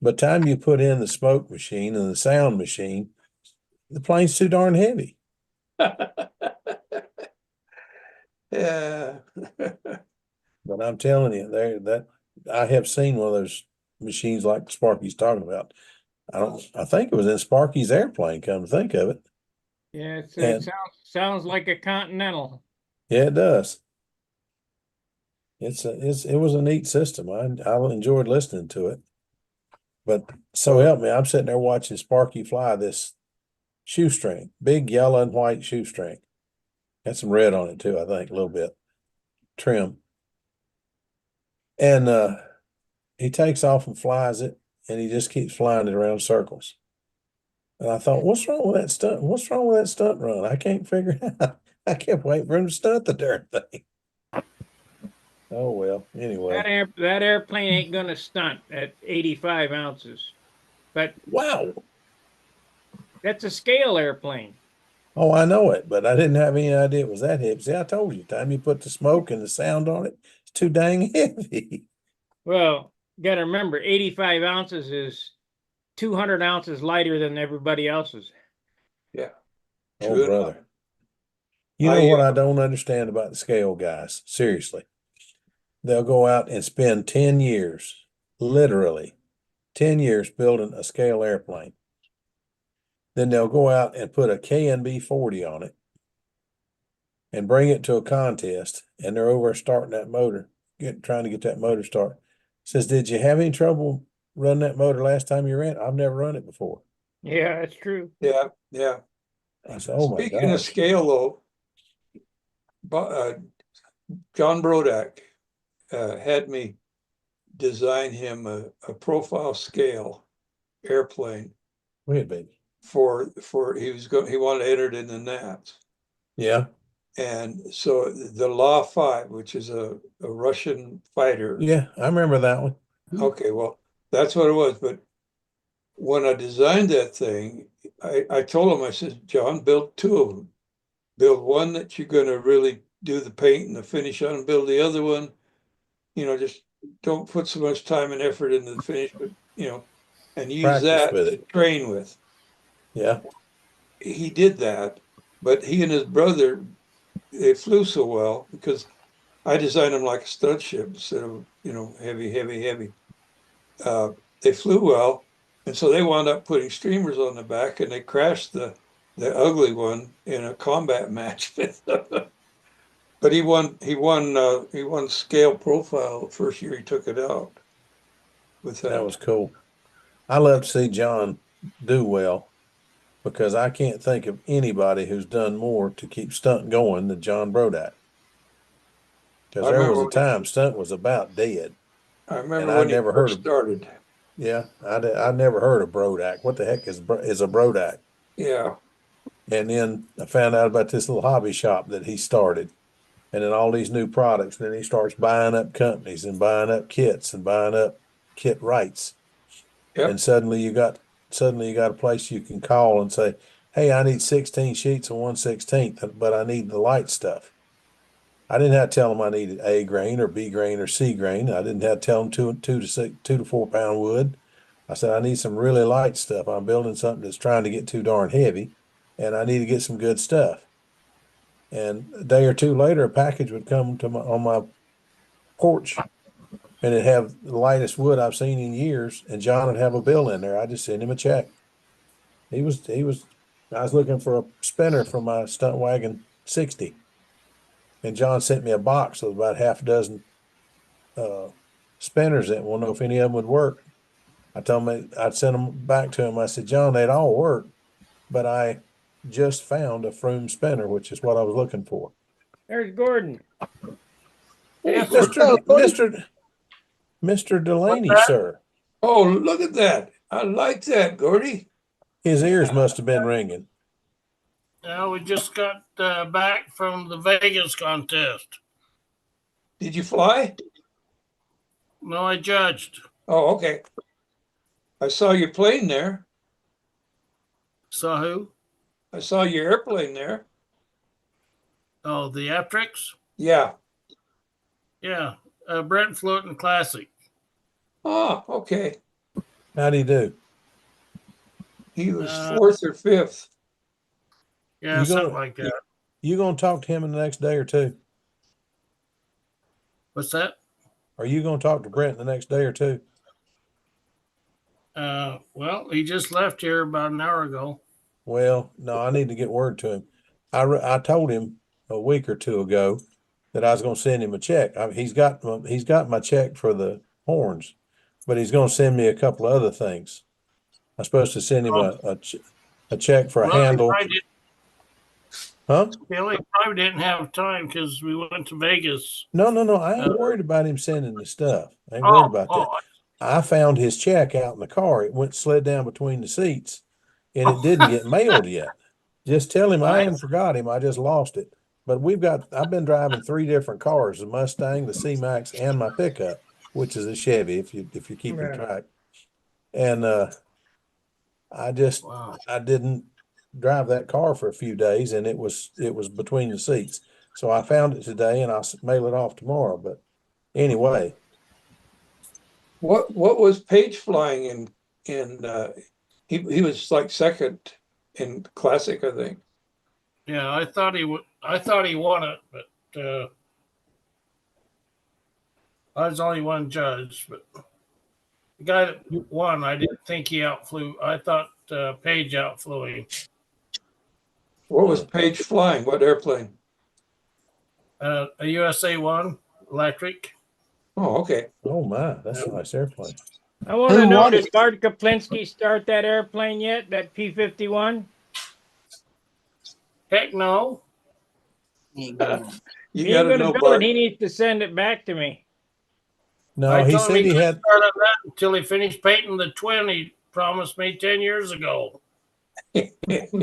Speaker 3: By the time you put in the smoke machine and the sound machine, the plane's too darn heavy.
Speaker 4: Yeah.
Speaker 3: But I'm telling you, that I have seen one of those machines like Sparky's talking about. I think it was in Sparky's airplane, come to think of it.
Speaker 1: Yeah, it
Speaker 3: And
Speaker 1: sounds like a Continental.
Speaker 3: yeah, it does. It was a neat system. I enjoyed listening to it. But so help me, I'm sitting there watching Sparky fly this shoestring, big yellow and white shoestring. Got some red on it too, I think, a little bit. Trim. And he takes off and flies it, and he just keeps flying it around circles. And I thought, what's wrong with that stunt? What's wrong with that stunt run? I can't figure it out. I kept waiting for him to stunt the darn thing. Oh well, anyway.
Speaker 1: That airplane ain't gonna stunt at 85 ounces. But
Speaker 3: Wow.
Speaker 1: that's a scale airplane.
Speaker 3: Oh, I know it, but I didn't have any idea it was that heavy. See, I told you, time you put the smoke and the sound on it, it's too dang heavy.
Speaker 1: Well, gotta remember, 85 ounces is 200 ounces lighter than everybody else's.
Speaker 4: Yeah.
Speaker 3: Oh,
Speaker 4: True enough.
Speaker 3: brother. You know
Speaker 4: I,
Speaker 3: what I don't understand about the scale guys? Seriously. They'll go out and spend 10 years, literally 10 years building a scale airplane. Then they'll go out and put a K&B 40 on it and bring it to a contest, and they're over starting that motor, trying to get that motor start. Says, did you have any trouble running that motor last time you ran it? I've never run it before.
Speaker 1: Yeah, that's true.
Speaker 4: Yeah, yeah.
Speaker 3: I said, oh my
Speaker 4: Speaking of
Speaker 3: gosh.
Speaker 4: scale, though, John Brodak had me design him a profile scale airplane
Speaker 3: Go ahead, baby.
Speaker 4: for he wanted to enter it in the Nats.
Speaker 3: Yeah.
Speaker 4: And so the Law 5, which is a Russian fighter.
Speaker 3: Yeah, I remember that one.
Speaker 4: Okay, well, that's what it was. But when I designed that thing, I told him, I said, John, build two of them. Build one that you're going to really do the paint and the finish on, and build the other one. Just don't put so much time and effort into the finish, but, and use
Speaker 3: Practice
Speaker 4: that
Speaker 3: with
Speaker 4: to
Speaker 3: it.
Speaker 4: train with.
Speaker 3: Yeah.
Speaker 4: He did that, but he and his brother, they flew so well because I designed them like a stud ship instead of, heavy, heavy, heavy. Uh, they flew well, and so they wound up putting streamers on the back, and they crashed the ugly one in a combat match. But he won scale profile the first year he took it out with
Speaker 3: That
Speaker 4: that.
Speaker 3: was cool. I love to see John do well because I can't think of anybody who's done more to keep stunt going than John Brodak. Because
Speaker 4: I
Speaker 3: there was
Speaker 4: remember
Speaker 3: a time stunt was about dead,
Speaker 4: I
Speaker 3: and
Speaker 4: remember
Speaker 3: I'd
Speaker 4: when he
Speaker 3: never heard
Speaker 4: first
Speaker 3: of.
Speaker 4: started.
Speaker 3: Yeah, I'd never heard of Brodak. What the heck is a Brodak?
Speaker 4: Yeah.
Speaker 3: And then I found out about this little hobby shop that he started, and then all these new products. And then he starts buying up companies and buying up kits and buying up kit rights.
Speaker 4: Yep.
Speaker 3: And suddenly you got a place you can call and say, "Hey, I need 16 sheets of 1/16, but I need the light stuff." I didn't have to tell them I needed A grain or B grain or C grain. I didn't have to tell them 2 to 4 pound wood. I said I need some really light stuff. I'm building something that's trying to get too darn heavy, and I need to get some good stuff. And a day or two later, a package would come on my porch, and it'd have the lightest wood I've seen in years. And John would have a bill in there. I just send him a check. He was. I was looking for a spinner for my stunt wagon 60, and John sent me a box with about half a dozen spinners that won't know if any of them would work. I told him I'd send them back to him. I said, John, they'd all work, but I just found a Froome spinner, which is what I was looking for.
Speaker 1: There's Gordon.
Speaker 4: Hey,
Speaker 3: Mr. Delaney,
Speaker 4: that?
Speaker 3: sir.
Speaker 4: oh, look at that. I like that, Gordy.
Speaker 3: His ears must have been ringing.
Speaker 8: Yeah, we just got back from the Vegas contest.
Speaker 4: Did you fly?
Speaker 8: No, I judged.
Speaker 4: Oh, okay. I saw your plane there.
Speaker 8: Saw who?
Speaker 4: I saw your airplane there.
Speaker 8: Oh, the Aptrix?
Speaker 4: Yeah.
Speaker 8: Yeah. Brent flew it in Classic.
Speaker 4: Oh, okay.
Speaker 3: How'd he do?
Speaker 4: He was
Speaker 8: Uh,
Speaker 4: fourth or fifth.
Speaker 8: Yeah,
Speaker 3: You
Speaker 8: something
Speaker 3: gonna
Speaker 8: like that.
Speaker 3: you gonna talk to him in the next day or two?
Speaker 8: What's that?
Speaker 3: Are you gonna talk to Brent the next day or two?
Speaker 8: Well, he just left here about an hour ago.
Speaker 3: Well, no, I need to get word to him. I told him a week or two ago that I was going to send him a check. He's got my check for the horns, but he's going to send me a couple of other things. I'm supposed to send him a check for a
Speaker 8: Well,
Speaker 3: handle. Huh?
Speaker 8: he probably didn't have time because we went to Vegas.
Speaker 3: No. I ain't worried about him sending the stuff. I ain't
Speaker 8: Oh,
Speaker 3: worried about that. I found his check out in the car. It slid down between the seats, and it didn't get mailed yet. Just tell him I hadn't forgot him. I just lost it. But I've been driving 3 different cars: the Mustang, the C-Max, and my pickup, which is a Chevy. If you're keeping track, and
Speaker 8: Wow.
Speaker 3: I didn't drive that car for a few days, and it was between the seats. So I found it today, and I'll mail it off tomorrow. But anyway,
Speaker 4: What was Page flying in he was like second in Classic, I think.
Speaker 8: Yeah, I thought he would. I thought he won it, but I was only one judge. But the guy that won, I didn't think he outflew. I thought Page outflew him.
Speaker 4: What was Page flying? What airplane?
Speaker 8: A USA 1 electric.
Speaker 4: Oh, okay.
Speaker 3: oh my, that's a nice airplane.
Speaker 1: I want
Speaker 5: Who
Speaker 1: to know,
Speaker 5: won
Speaker 1: did
Speaker 5: it?
Speaker 1: Bart Kaplinsky start that airplane yet? That P-51?
Speaker 8: Heck no.
Speaker 4: You
Speaker 1: He
Speaker 4: got
Speaker 1: ain't
Speaker 4: to
Speaker 1: gonna
Speaker 4: know,
Speaker 1: build it.
Speaker 4: Bart.
Speaker 1: He needs to send it back to me.
Speaker 3: No,
Speaker 8: I
Speaker 3: he
Speaker 8: told him
Speaker 3: said he
Speaker 8: couldn't
Speaker 3: had.
Speaker 8: start on that until he finished painting the twin he promised me 10 years ago.
Speaker 3: He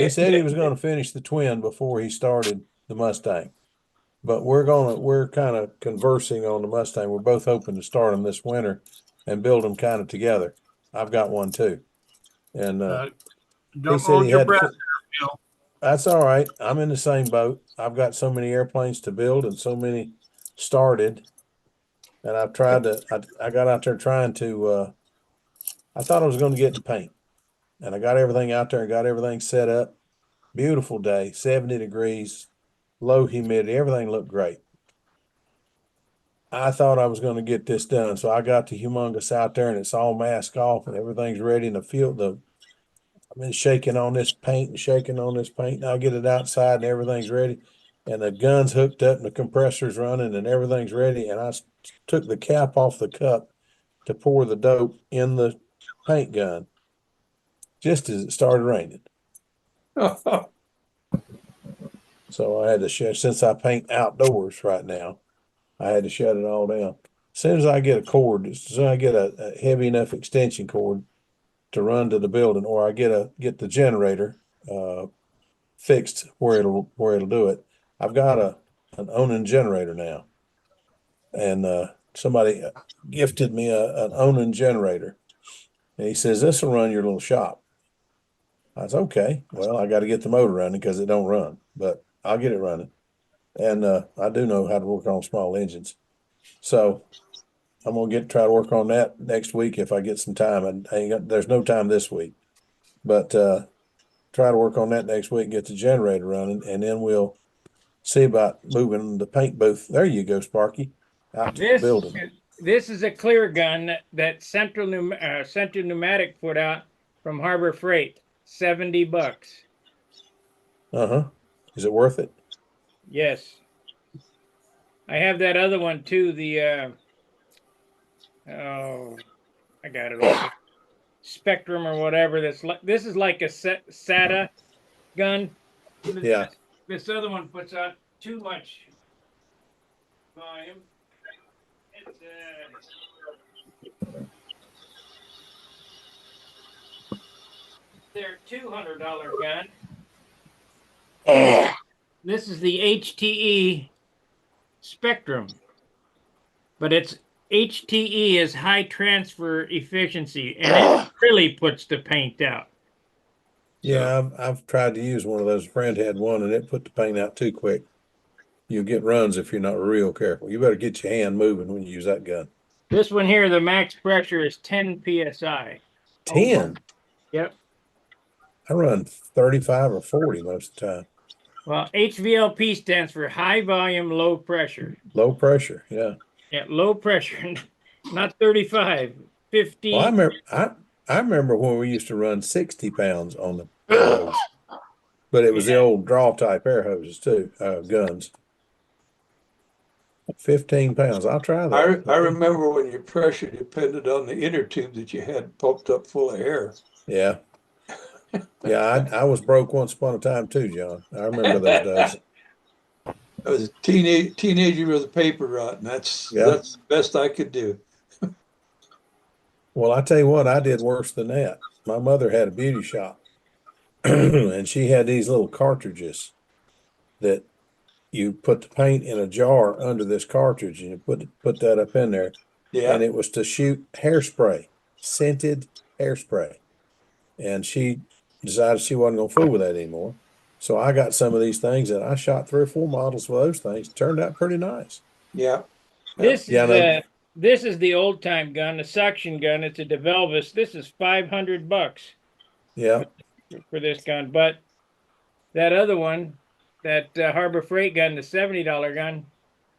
Speaker 3: said he was going to finish the twin before he started the Mustang. But we're kind of conversing on the Mustang. We're both hoping to start them this winter and build them kind of together. I've got one too. And he
Speaker 8: Don't
Speaker 3: said
Speaker 8: hold
Speaker 3: he
Speaker 8: your
Speaker 3: had to
Speaker 8: breath,
Speaker 3: fin-
Speaker 8: Bill.
Speaker 3: That's all right. I'm in the same boat. I've got so many airplanes to build and so many started. And I've tried to, I got out there trying to, I thought I was going to get in paint. And I got everything out there and got everything set up. Beautiful day, 70 degrees, low humidity, everything looked great. I thought I was going to get this done. So I got the humongous out there and it's all masked off and everything's ready in the field. I've been shaking on this paint and shaking on this paint. And I get it outside and everything's ready. And the gun's hooked up and the compressor's running and everything's ready. And I took the cap off the cup to pour the dope in the paint gun just as it started raining. So I had to shut, since I paint outdoors right now, I had to shut it all down. As soon as I get a cord, as soon as I get a heavy enough extension cord to run to the building, or I get the generator fixed where it'll do it. I've got an Onan generator now, and somebody gifted me an Onan generator, and he says this will run your little shop. I was okay. Well, I got to get the motor running because it don't run, but I'll get it running. And I do know how to work on small engines. So I'm gonna try to work on that next week if I get some time. And there's no time this week, but try to work on that next week, get the generator running, and then we'll see about moving the paint booth. There you go, Sparky, out to the building.
Speaker 1: This is a clear gun that Central Pneumatic put out from Harbor Freight. $70.
Speaker 3: Uh-huh. Is it worth it?
Speaker 1: Yes. I have that other one too. The oh, I got it all. Spectrum or whatever. This is like a SATA gun.
Speaker 3: Yeah.
Speaker 1: This other one puts out too much volume. It's, their $200 gun. This is the HTE Spectrum, but it's HTE is high transfer efficiency, and it really puts the paint out.
Speaker 3: Yeah, I've tried to use one of those. A friend had one and it put the paint out too quick. You'll get runs if you're not real careful. You better get your hand moving when you use that gun.
Speaker 1: This one here, the max pressure is 10 psi.
Speaker 3: 10.
Speaker 1: Yep.
Speaker 3: I run 35 or 40 most of the time.
Speaker 1: Well, HVLP stands for high volume, low pressure.
Speaker 3: Low pressure. Yeah.
Speaker 1: Yeah, low pressure, not 35, 50.
Speaker 3: Well, I remember when we used to run 60 pounds on the hose, but it was the
Speaker 1: Yeah.
Speaker 3: old draw type air hoses too, guns. 15 pounds. I'll try that.
Speaker 4: I remember when your pressure depended on the inner tube that you had pumped up full of air.
Speaker 3: Yeah. Yeah, I was broke once upon a time too, John. I remember those days.
Speaker 4: I was a teenager with a paper route, and that's the best I could do.
Speaker 3: Well, I tell you what, I did worse than that. My mother had a beauty shop, and she had these little cartridges that you put the paint in a jar under this cartridge, and you put that up in there,
Speaker 4: Yeah.
Speaker 3: and it was to shoot hairspray, scented hairspray. And she decided she wasn't going to fool with that anymore. So I got some of these things, and I shot 3 or 4 models with those things. Turned out pretty nice.
Speaker 4: Yeah.
Speaker 1: This
Speaker 3: Yeah,
Speaker 1: is this is the old time gun, the suction gun. It's a DeVelvis. This is $500
Speaker 3: Yeah.
Speaker 1: for this gun. But that other one, that Harbor Freight gun, the $70 gun,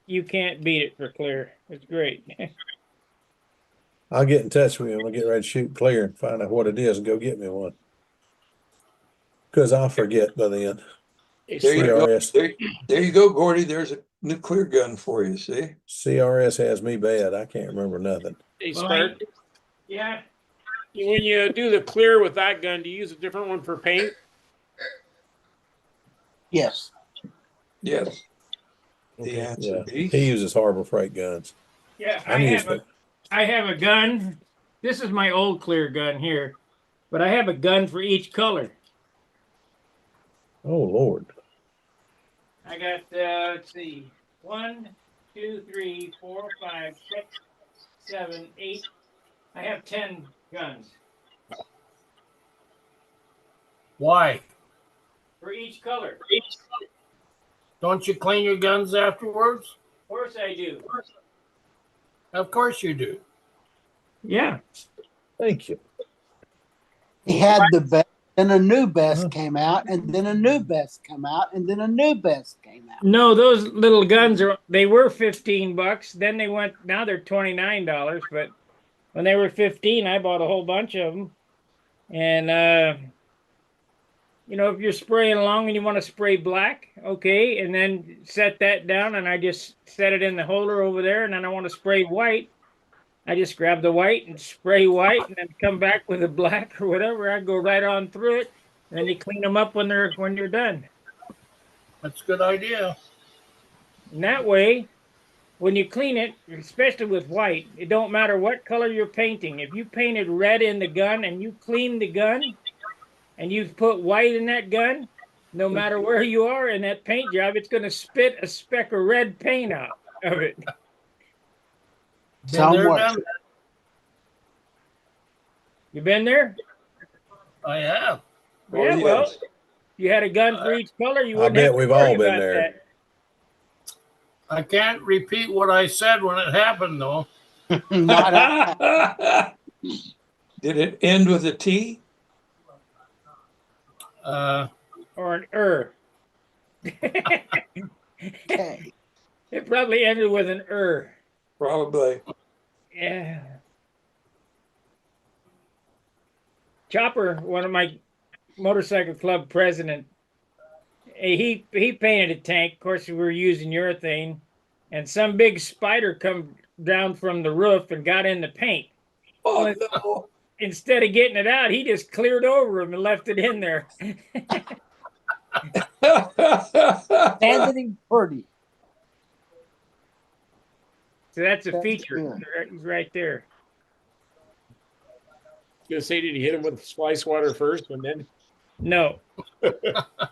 Speaker 1: you can't beat it for clear. It's great.
Speaker 3: I'll get in touch with you when I get ready to shoot clear and find out what it is and go get me one. Because I'll forget by then.
Speaker 4: There you go.
Speaker 3: CRS.
Speaker 4: There you go, Gordy. There's a nuclear gun for you. See?
Speaker 3: CRS has me bad. I can't remember nothing.
Speaker 9: Hey,
Speaker 1: Well,
Speaker 9: Spark,
Speaker 1: yeah.
Speaker 9: when you do the clear with that gun, do you use a different one for paint?
Speaker 5: Yes.
Speaker 4: Yes. The
Speaker 9: Okay.
Speaker 4: answer
Speaker 3: Yeah.
Speaker 4: B.
Speaker 3: He uses Harbor Freight guns.
Speaker 1: Yeah,
Speaker 3: I'm used to it.
Speaker 1: I have a gun. This is my old clear gun here, but I have a gun for each color.
Speaker 3: Oh, Lord.
Speaker 1: I got let's see, 1, 2, 3, 4, 5, 6, 7, 8. I have 10 guns
Speaker 8: Why?
Speaker 1: for each color.
Speaker 8: Don't you clean your guns afterwards?
Speaker 1: Of course I do.
Speaker 8: Of course you do.
Speaker 1: Yeah.
Speaker 3: Thank you.
Speaker 5: He had the best, and a new best came out, and then a new best came out, and then a new best came out.
Speaker 1: No, those little guns they were $15. Then they went, now they're $29. But when they were 15, I bought a whole bunch of them. And you know, if you're spraying along and you want to spray black, okay, and then set that down, and I just set it in the holder over there, and then I want to spray white, I just grab the white and spray white, and then come back with the black or whatever. I go right on through it, and then you clean them up when you're done.
Speaker 8: That's a good idea.
Speaker 1: And that way, when you clean it, especially with white, it don't matter what color you're painting. If you painted red in the gun and you clean the gun, and you put white in that gun, no matter where you are in that paint job, it's going to spit a speck of red paint out of it.
Speaker 5: Some
Speaker 8: Been there,
Speaker 5: work.
Speaker 8: done that.
Speaker 1: You been there?
Speaker 8: I have.
Speaker 4: Oh,
Speaker 1: Yeah, well,
Speaker 4: yes.
Speaker 1: if you had a gun for each color, you
Speaker 3: I
Speaker 1: wouldn't
Speaker 3: bet
Speaker 1: have to
Speaker 3: we've
Speaker 1: worry
Speaker 3: all been
Speaker 1: about
Speaker 3: there.
Speaker 1: that.
Speaker 8: I can't repeat what I said when it happened, though.
Speaker 5: Not out.
Speaker 4: Did it end with a T?
Speaker 1: Or an
Speaker 5: Okay.
Speaker 1: It probably ended with an
Speaker 4: Probably.
Speaker 1: Yeah. Chopper, one of my motorcycle club president, he painted a tank. Of course, we were using urethane, and some big spider come down from the roof and got in the paint.
Speaker 4: Oh, no.
Speaker 1: Instead of getting it out, he just cleared over him and left it in there.
Speaker 5: Sanded him pretty.
Speaker 1: So that's a
Speaker 5: That's
Speaker 1: feature.
Speaker 5: good.
Speaker 1: He's right there.
Speaker 9: Gonna say, did he hit him with splice water first and then?
Speaker 1: No,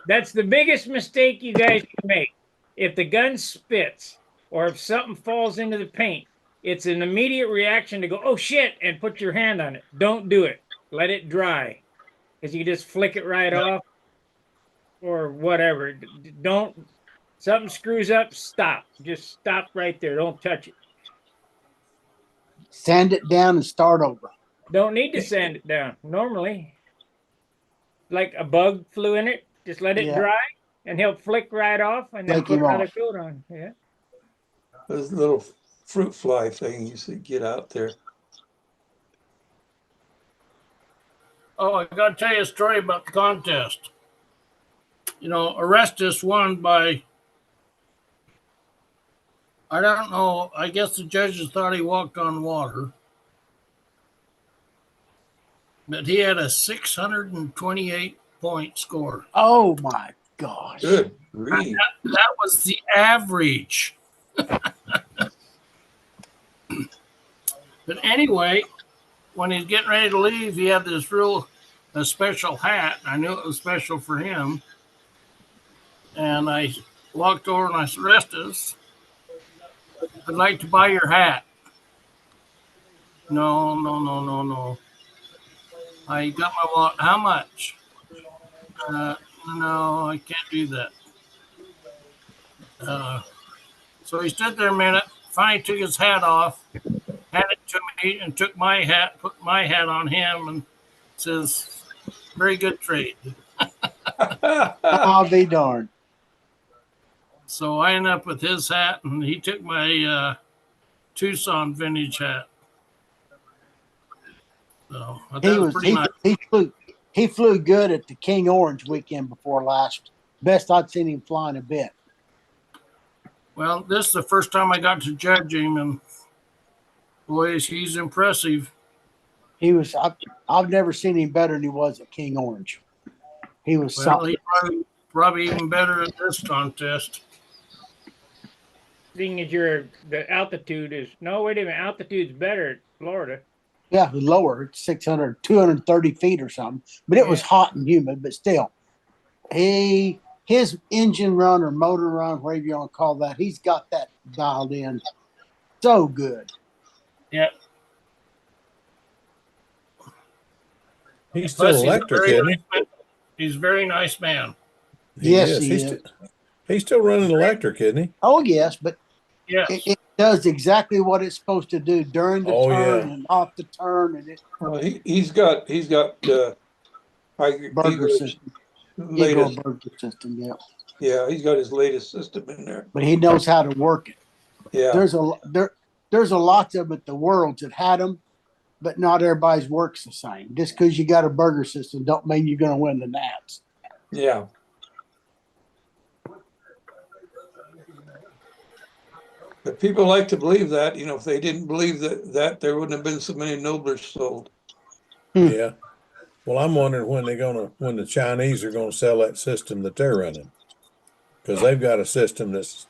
Speaker 1: that's the biggest mistake you guys can make. If the gun spits or if something falls into the paint, it's an immediate reaction to go, oh shit, and put your hand on it. Don't do it. Let it dry. Because you can just flick it right off or whatever. Don't, something screws up, stop. Just stop right there. Don't touch it.
Speaker 5: Sand it down and start over.
Speaker 1: Don't need to sand it down. Normally, like a bug flew in it, just let it
Speaker 5: Yeah.
Speaker 1: dry and he'll flick right off and then
Speaker 5: Flick
Speaker 1: put
Speaker 5: him
Speaker 1: another
Speaker 5: off.
Speaker 1: coat on. Yeah.
Speaker 4: Those little fruit fly things that get out there.
Speaker 8: Oh, I got to tell you a story about the contest. You know, Orestes won by, I don't know, I guess the judges thought he walked on water. But he had a 628 point score.
Speaker 5: Oh my gosh.
Speaker 4: Good grief.
Speaker 8: That was the average. But anyway, when he's getting ready to leave, he had this a special hat. I knew it was special for him. And I walked over and I said, Restus, I'd like to buy your hat. No, no, no, no, no. I got my wallet. How much? No, I can't do that. So he stood there a minute, finally took his hat off, handed it to me, and took my hat, put my hat on him, and says, very good trade.
Speaker 5: I'll be darned.
Speaker 8: So I ended up with his hat, and he took my Tucson vintage hat. So that was pretty nice.
Speaker 5: He flew good at the King Orange weekend before last. Best I'd seen him fly in a bit.
Speaker 8: Well, this is the first time I got to judge him, and boy, he's impressive.
Speaker 5: He was. I've never seen him better than he was at King Orange. He was
Speaker 8: Well,
Speaker 5: something.
Speaker 8: he's probably even better at this contest.
Speaker 1: Seeing as the altitude is, no, wait a minute, altitude's better at Florida.
Speaker 5: Yeah, lower, 600, 230 feet or something. But it was hot and humid, but still. His engine run or motor run, whatever you want to call that, he's got that dialed in so good.
Speaker 8: Yeah.
Speaker 3: He's still
Speaker 8: Plus,
Speaker 3: electric, isn't he?
Speaker 8: He's a very nice man.
Speaker 5: Yes, he is.
Speaker 3: He's still running electric, isn't he?
Speaker 5: Oh, yes, but
Speaker 8: Yes.
Speaker 5: it does exactly what it's supposed to do during the turn and off the turn. And it
Speaker 4: Well, he's got
Speaker 5: burger system.
Speaker 4: latest,
Speaker 5: Burger system, yeah.
Speaker 4: yeah, he's got his latest system in there.
Speaker 5: But he knows how to work it.
Speaker 4: Yeah.
Speaker 5: There's a lot of them at the Worlds that had them, but not everybody's works the same. Just because you got a burger system don't mean you're going to win the Nats.
Speaker 4: Yeah. But people like to believe that, you know, if they didn't believe that there wouldn't have been so many Noblers sold.
Speaker 3: Yeah. Well, I'm wondering when the Chinese are gonna sell that system that they're running, because they've got a system that's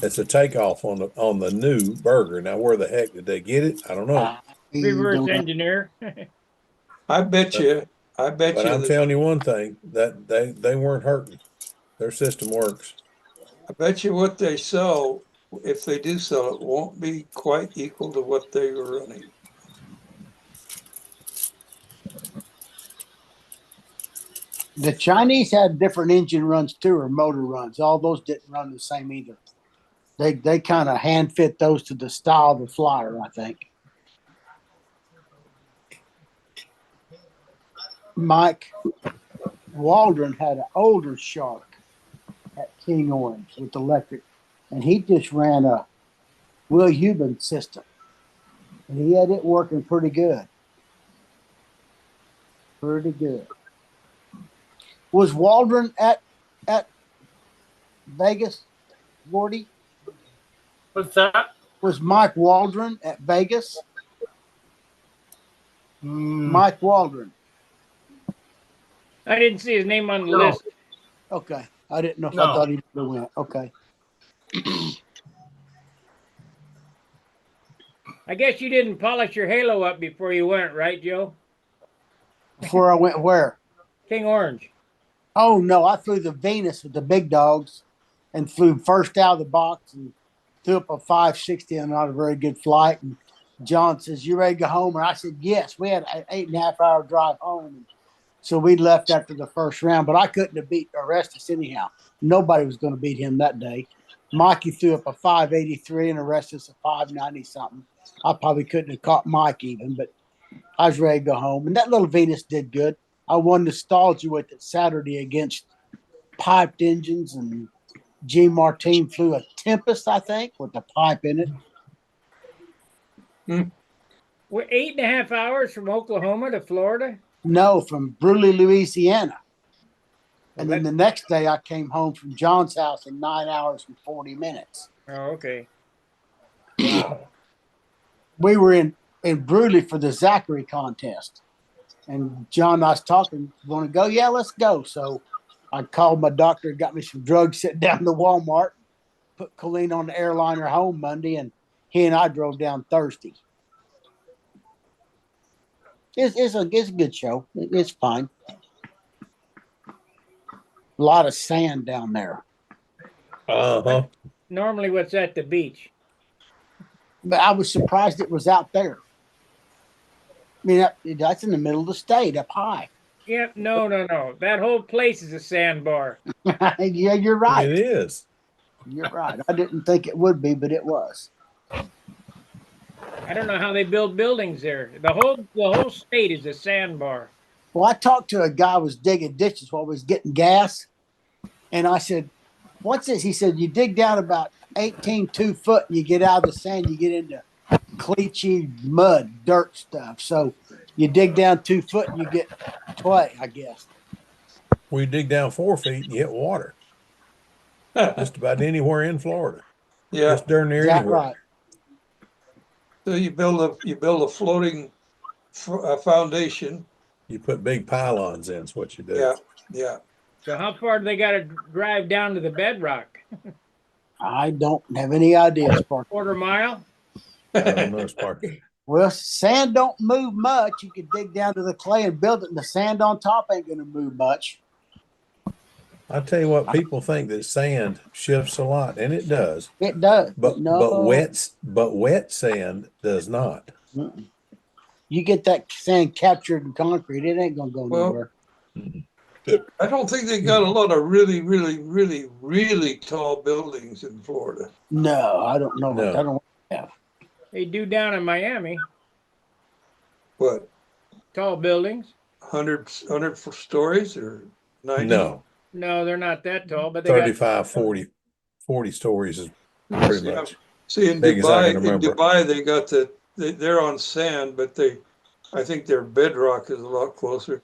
Speaker 3: a takeoff on the new burger. Now, where the heck did they get it? I don't know.
Speaker 1: Reverse engineer.
Speaker 4: I bet you.
Speaker 3: But I'm telling you one thing, that they weren't hurting. Their system works.
Speaker 4: I bet you what they sell, if they do sell it, won't be quite equal to what they were running.
Speaker 5: The Chinese had different engine runs too, or motor runs. All those didn't run the same either. They kind of hand fit those to the style of the flyer, I think. Mike Waldron had an older Shark at King Orange with electric, and he just ran a Will Huben system, and he had it working pretty good. Pretty good. Was Waldron at Vegas, Gordy?
Speaker 8: What's that?
Speaker 5: Was Mike Waldron at Vegas? Mike Waldron.
Speaker 1: I didn't see his name on the
Speaker 8: No.
Speaker 1: list.
Speaker 5: Okay. I didn't know if I
Speaker 8: No.
Speaker 5: thought he went. Okay.
Speaker 1: I guess you didn't polish your halo up before you went, right, Joe?
Speaker 5: Before I went where?
Speaker 1: King Orange.
Speaker 5: Oh no, I flew the Venus with the big dogs and flew first out of the box and threw up a 560 and not a very good flight. And John says, "You ready to go home?" And I said, "Yes." We had an 8.5 hour drive home. So we left after the first round, but I couldn't have beat Orestes anyhow. Nobody was going to beat him that day. Mikey threw up a 583 and Orestes a 590 something. I probably couldn't have caught Mike even, but I was ready to go home. And that little Venus did good. I won nostalgia with it Saturday against piped engines, and G. Martin flew a Tempest, I think, with the pipe in it.
Speaker 1: We're 8.5 hours from Oklahoma to Florida.
Speaker 5: No, from Bruley, Louisiana.
Speaker 1: Well,
Speaker 5: And then the next day I came home from John's house in 9 hours and 40 minutes.
Speaker 1: Oh, okay.
Speaker 5: We were in Bruley for the Zachary contest. And John and I was talking, want to go? Yeah, let's go. So I called my doctor, got me some drugs, sitting down to Walmart, put Colleen on the airliner home Monday, and he and I drove down Thursday. It's a good show. It's fine. A lot of sand down there.
Speaker 3: Uh-huh.
Speaker 1: Normally, what's at the beach?
Speaker 5: But I was surprised it was out there. I mean, that's in the middle of the state, up high.
Speaker 1: Yep. No. That whole place is a sandbar.
Speaker 5: Yeah, you're right.
Speaker 3: It is.
Speaker 5: You're right. I didn't think it would be, but it was.
Speaker 1: I don't know how they build buildings there. The whole state is a sandbar.
Speaker 5: Well, I talked to a guy who was digging ditches while we was getting gas, and I said, "What's this?" He said, "You dig down about 18 2 foot, and you get out of the sand, you get into cleachy mud, dirt stuff. So you dig down 2 foot, and you get clay, I guess."
Speaker 3: We dig down 4 feet and you hit water. Just about anywhere in Florida.
Speaker 4: Yeah.
Speaker 3: Just darn near
Speaker 5: Is that
Speaker 3: anywhere.
Speaker 5: right?
Speaker 4: So you build a floating foundation.
Speaker 3: You put big pylons in, is what you do.
Speaker 4: Yeah. Yeah.
Speaker 1: So how far do they got to drive down to the bedrock?
Speaker 5: I don't have any idea, Sparky.
Speaker 1: Quarter mile?
Speaker 3: I don't know, Sparky.
Speaker 5: Well, sand don't move much. You could dig down to the clay and build it, and the sand on top ain't going to move much.
Speaker 3: I tell you what, people think that sand shifts a lot, and it does.
Speaker 5: It does,
Speaker 3: But
Speaker 5: no.
Speaker 3: wet sand does not.
Speaker 5: Mm-mm. You get that sand captured in concrete, it ain't going to go
Speaker 4: Well,
Speaker 5: nowhere.
Speaker 4: I don't think they got a lot of really, really, really, really tall buildings in Florida.
Speaker 5: No, I don't know.
Speaker 3: No.
Speaker 5: I don't have.
Speaker 1: They do down in Miami.
Speaker 4: What,
Speaker 1: Tall buildings.
Speaker 4: 100 stories or 90?
Speaker 3: No.
Speaker 1: No, they're not that tall, but they got
Speaker 3: 35, 40 stories is pretty
Speaker 4: Yeah.
Speaker 3: much.
Speaker 4: See, in
Speaker 3: Big as I can
Speaker 4: Dubai,
Speaker 3: remember.
Speaker 4: they got they're on sand, but I think their bedrock is a lot closer.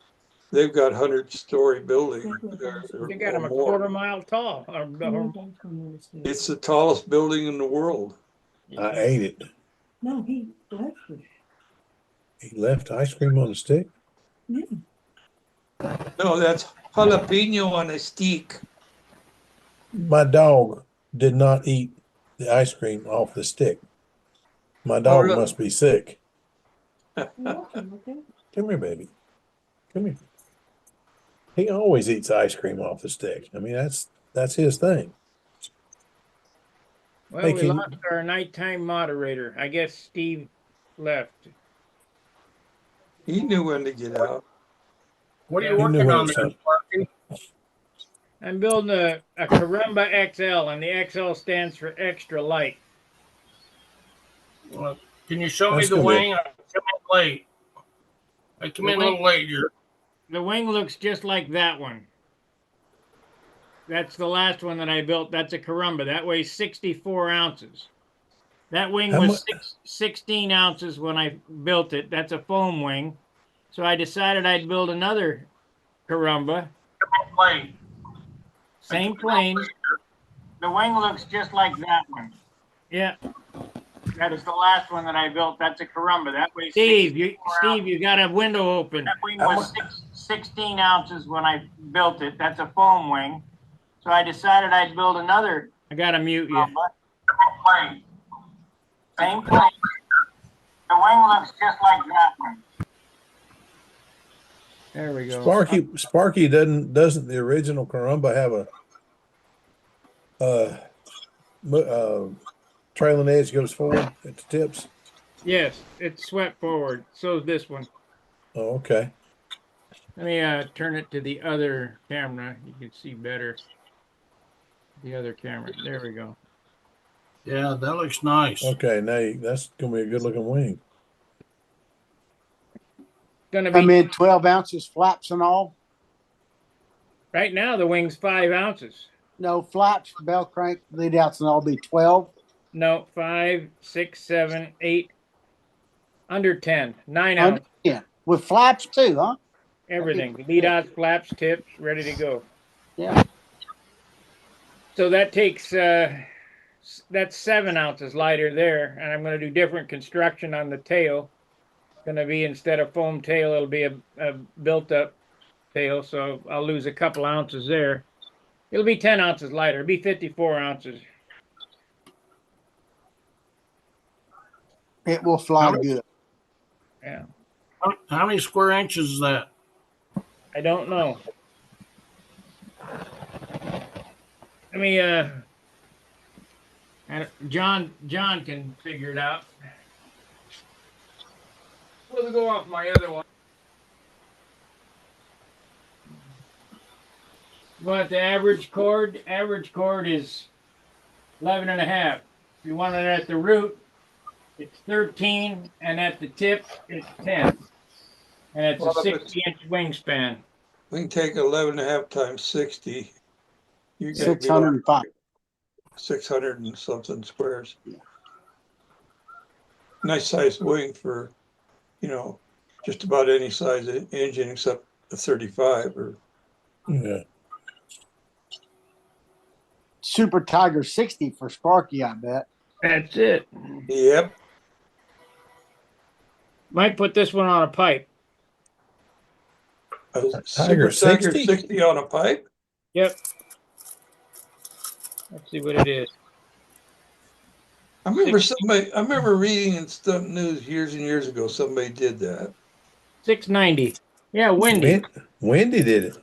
Speaker 4: They've got 100-story buildings.
Speaker 1: they got them a quarter mile tall.
Speaker 4: It's the tallest building in the world.
Speaker 3: I ate it.
Speaker 10: No, he left it.
Speaker 3: He left ice cream on the stick.
Speaker 4: No, that's jalapeno on a stick.
Speaker 3: My dog did not eat the ice cream off the stick. My dog
Speaker 4: really?
Speaker 3: must be sick.
Speaker 10: You're welcome, okay?
Speaker 3: Come here, baby. Come here. He always eats ice cream off the stick. I mean, that's his thing.
Speaker 1: Well,
Speaker 3: Hey,
Speaker 1: we
Speaker 3: can-
Speaker 1: lost our nighttime moderator. I guess Steve left.
Speaker 4: He knew when to get out.
Speaker 8: What are
Speaker 1: Yeah,
Speaker 8: you
Speaker 3: he knew
Speaker 8: working
Speaker 3: when
Speaker 8: on
Speaker 3: it
Speaker 8: there,
Speaker 3: was
Speaker 8: Sparky?
Speaker 1: I'm building a Caramba XL, and the XL stands for extra light.
Speaker 8: Well, can you show me
Speaker 3: That's
Speaker 8: the
Speaker 3: good.
Speaker 8: wing? I come in late. I come
Speaker 1: The
Speaker 8: in a
Speaker 1: wing?
Speaker 8: little late here.
Speaker 1: The wing looks just like that one. That's the last one that I built. That's a Caramba. That weighs 64 ounces. That wing
Speaker 3: How
Speaker 1: was 16 ounces when I built it. That's a foam wing. So I decided I'd build another Caramba.
Speaker 8: Late.
Speaker 1: Same plane. The wing looks just like that one. Yeah. That is the last one that I built. That's a Caramba. That weighs Steve, you got a window open. That wing was 16 ounces when I built it. That's a foam wing. So I decided I'd build another.
Speaker 9: I gotta mute you.
Speaker 1: Plane. Same plane. The wing looks just like that one.
Speaker 9: There we go.
Speaker 3: Sparky doesn't the original Carumba have a trailing edge goes forward at the tips?
Speaker 9: Yes, it's swept forward. So is this one.
Speaker 3: Oh, okay.
Speaker 9: Let me turn it to the other camera. You can see better. The other camera. There we go.
Speaker 8: Yeah, that looks nice.
Speaker 3: Okay, that's gonna be a good looking wing.
Speaker 9: Gonna
Speaker 5: Come
Speaker 9: be
Speaker 5: in 12 ounces flaps and all.
Speaker 9: right now. The wing's 5 ounces.
Speaker 5: No flaps, bell crank, lead outs and all be 12.
Speaker 9: No, 5, 6, 7, 8. Under 10. 9
Speaker 5: Under
Speaker 9: ounces.
Speaker 5: 10. With flaps too, huh?
Speaker 9: Everything. Lead outs, flaps, tips, ready to go.
Speaker 5: Yeah.
Speaker 9: So that takes that's 7 ounces lighter there, and I'm going to do different construction on the tail. It's going to be, instead of foam tail, it'll be a built-up tail, so I'll lose a couple ounces there. It'll be 10 ounces lighter. It'll be 54 ounces.
Speaker 5: It will fly
Speaker 8: How-
Speaker 5: good.
Speaker 9: Yeah,
Speaker 8: How many square inches is that?
Speaker 9: I don't know. Let me John can figure it out. We'll go off my other one. You want the average chord? Average chord is 11 and a half. If you want it at the root, it's 13, and at the tip, it's 10. And it's
Speaker 4: Well,
Speaker 9: a
Speaker 4: if it's-
Speaker 9: 60-inch wingspan.
Speaker 4: We can take 11 and a half times 60. You get
Speaker 5: 605.
Speaker 4: 600 and something squares.
Speaker 5: Yeah.
Speaker 4: Nice sized wing for, just about any size engine except a 35 or
Speaker 3: Yeah.
Speaker 5: Super Tiger 60 for Sparky, I bet.
Speaker 9: That's it.
Speaker 4: yep.
Speaker 9: Might put this one on a pipe.
Speaker 4: A
Speaker 3: Tiger
Speaker 4: Super Tiger
Speaker 3: 60?
Speaker 4: 60 on a pipe.
Speaker 9: Yep. Let's see what it is.
Speaker 4: I remember reading in Stunt News years and years ago, somebody did that.
Speaker 9: 690. Yeah, windy.
Speaker 3: Wendy did it,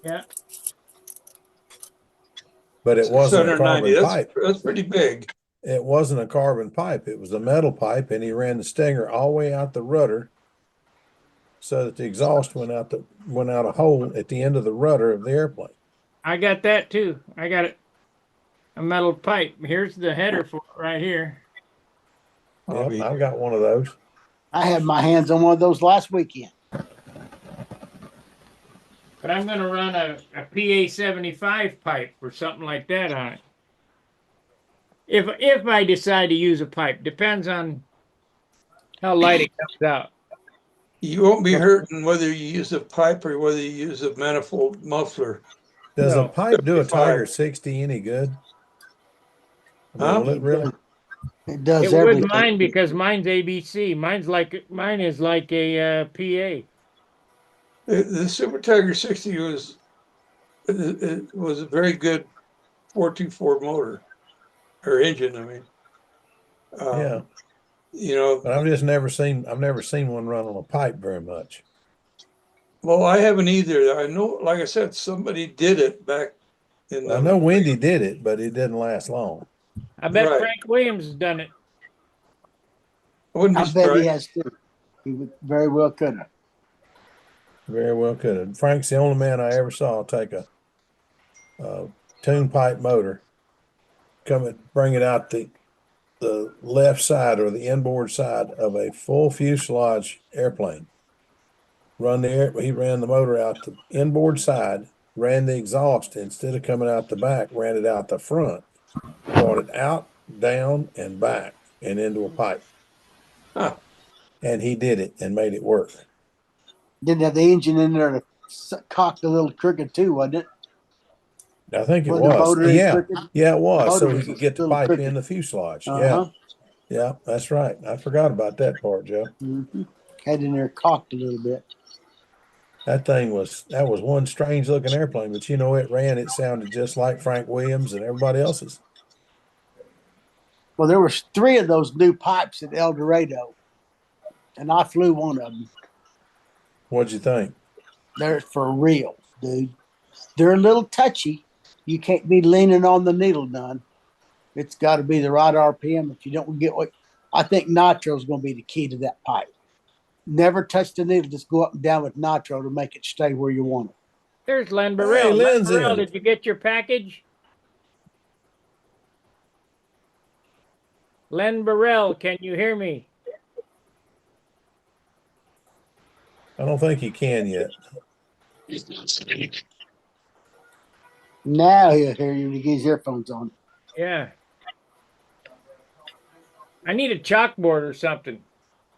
Speaker 9: Yeah.
Speaker 3: but it wasn't a
Speaker 4: 690.
Speaker 3: carbon pipe.
Speaker 4: That's pretty big.
Speaker 3: It wasn't a carbon pipe. It was a metal pipe, and he ran the stinger all the way out the rudder, so that the exhaust went out a hole at the end of the rudder of the airplane.
Speaker 9: I got that too. I got it. A metal pipe. Here's the header for it right here.
Speaker 3: Yep, I've got one of those.
Speaker 5: I had my hands on one of those last weekend.
Speaker 9: But I'm going to run a PA 75 pipe or something like that on it. If I decide to use a pipe, depends on how light it comes out.
Speaker 4: You won't be hurting whether you use a pipe or whether you use a manifold muffler.
Speaker 3: Does
Speaker 9: No,
Speaker 3: a pipe do a
Speaker 4: 75.
Speaker 3: Tiger 60 any good?
Speaker 4: Huh?
Speaker 3: Will it really?
Speaker 5: It does
Speaker 9: It would
Speaker 5: everything.
Speaker 9: mine because mine's ABC. Mine is like a PA.
Speaker 4: The Super Tiger 60 it was a very good 424 motor or engine. I mean,
Speaker 3: Yeah. But I've never seen one run on a pipe very much.
Speaker 4: Well, I haven't either. I know, like I said, somebody did it back in
Speaker 3: I know Wendy did it, but it didn't last long.
Speaker 9: I bet
Speaker 4: Right.
Speaker 9: Frank Williams has done it.
Speaker 4: I wouldn't be
Speaker 5: I bet he
Speaker 4: surprised.
Speaker 5: has too. He would very well could have.
Speaker 3: Very well could have. Frank's the only man I ever saw take a tune pipe motor, bring it out the left side or the inboard side of a full fuselage airplane. He ran the motor out the inboard side, ran the exhaust instead of coming out the back, ran it out the front, brought it out, down, and back and into a pipe.
Speaker 4: Huh.
Speaker 3: And he did it and made it work.
Speaker 5: Didn't have the engine in there to cock the little crooked too, wasn't it?
Speaker 3: I think it
Speaker 5: Wasn't the
Speaker 3: was.
Speaker 5: motor in
Speaker 3: Yeah.
Speaker 5: crooked?
Speaker 3: Yeah, it was.
Speaker 5: Motor
Speaker 3: So he
Speaker 5: was
Speaker 3: could
Speaker 5: a
Speaker 3: get the
Speaker 5: little
Speaker 3: pipe
Speaker 5: crooked.
Speaker 3: in the fuselage.
Speaker 5: Uh-huh.
Speaker 3: Yeah. Yeah, that's right. I forgot about that part, Joe.
Speaker 5: Mm-hmm. Had in there cocked a little bit.
Speaker 3: that was one strange looking airplane, but you know, it sounded just like Frank Williams and everybody else's.
Speaker 5: Well, there was 3 of those new pipes at El Dorado, and I flew one of them.
Speaker 3: What'd you think?
Speaker 5: They're for real, dude. They're a little touchy. You can't be leaning on the needle none. It's got to be the right RPM. If you don't get what I think, nitro is going to be the key to that pipe. Never touch the needle. Just go up and down with nitro to make it stay where you want it.
Speaker 9: There's Len
Speaker 3: Hey,
Speaker 9: Burrell. Len
Speaker 3: Len's
Speaker 9: Burrell,
Speaker 3: in.
Speaker 9: did you get your package? Len Burrell, can you hear me?
Speaker 3: I don't think he can yet.
Speaker 5: Now he'll hear you when he gets his earphones on.
Speaker 9: Yeah. I need a chalkboard or something.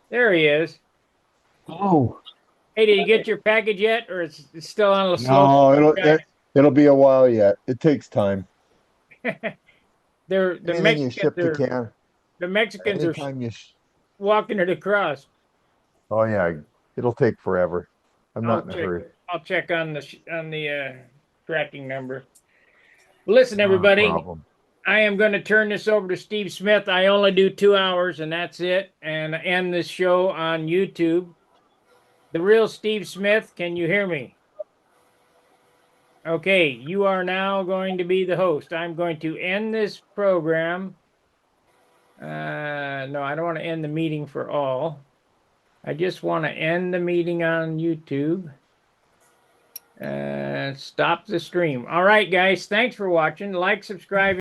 Speaker 9: There he is.
Speaker 11: Oh,
Speaker 9: Hey, did you get your package yet, or it's still on the slow?
Speaker 11: no, it'll be a while yet. It takes time.
Speaker 9: They're
Speaker 11: Anything you ship to
Speaker 9: the Mexicans are
Speaker 11: anytime
Speaker 9: walking it across.
Speaker 11: oh yeah, it'll take forever. I'm not in a hurry.
Speaker 9: I'll check on the tracking number. Listen,
Speaker 11: No
Speaker 9: everybody,
Speaker 11: problem.
Speaker 9: I am going to turn this over to Steve Smith. I only do 2 hours, and that's it. And end this show on YouTube. The real Steve Smith, can you hear me? Okay, you are now going to be the host. I'm going to end this program. No, I don't want to end the meeting for all. I just want to end the meeting on YouTube. Stop the stream. All right, guys, thanks for watching. Like, subscribe.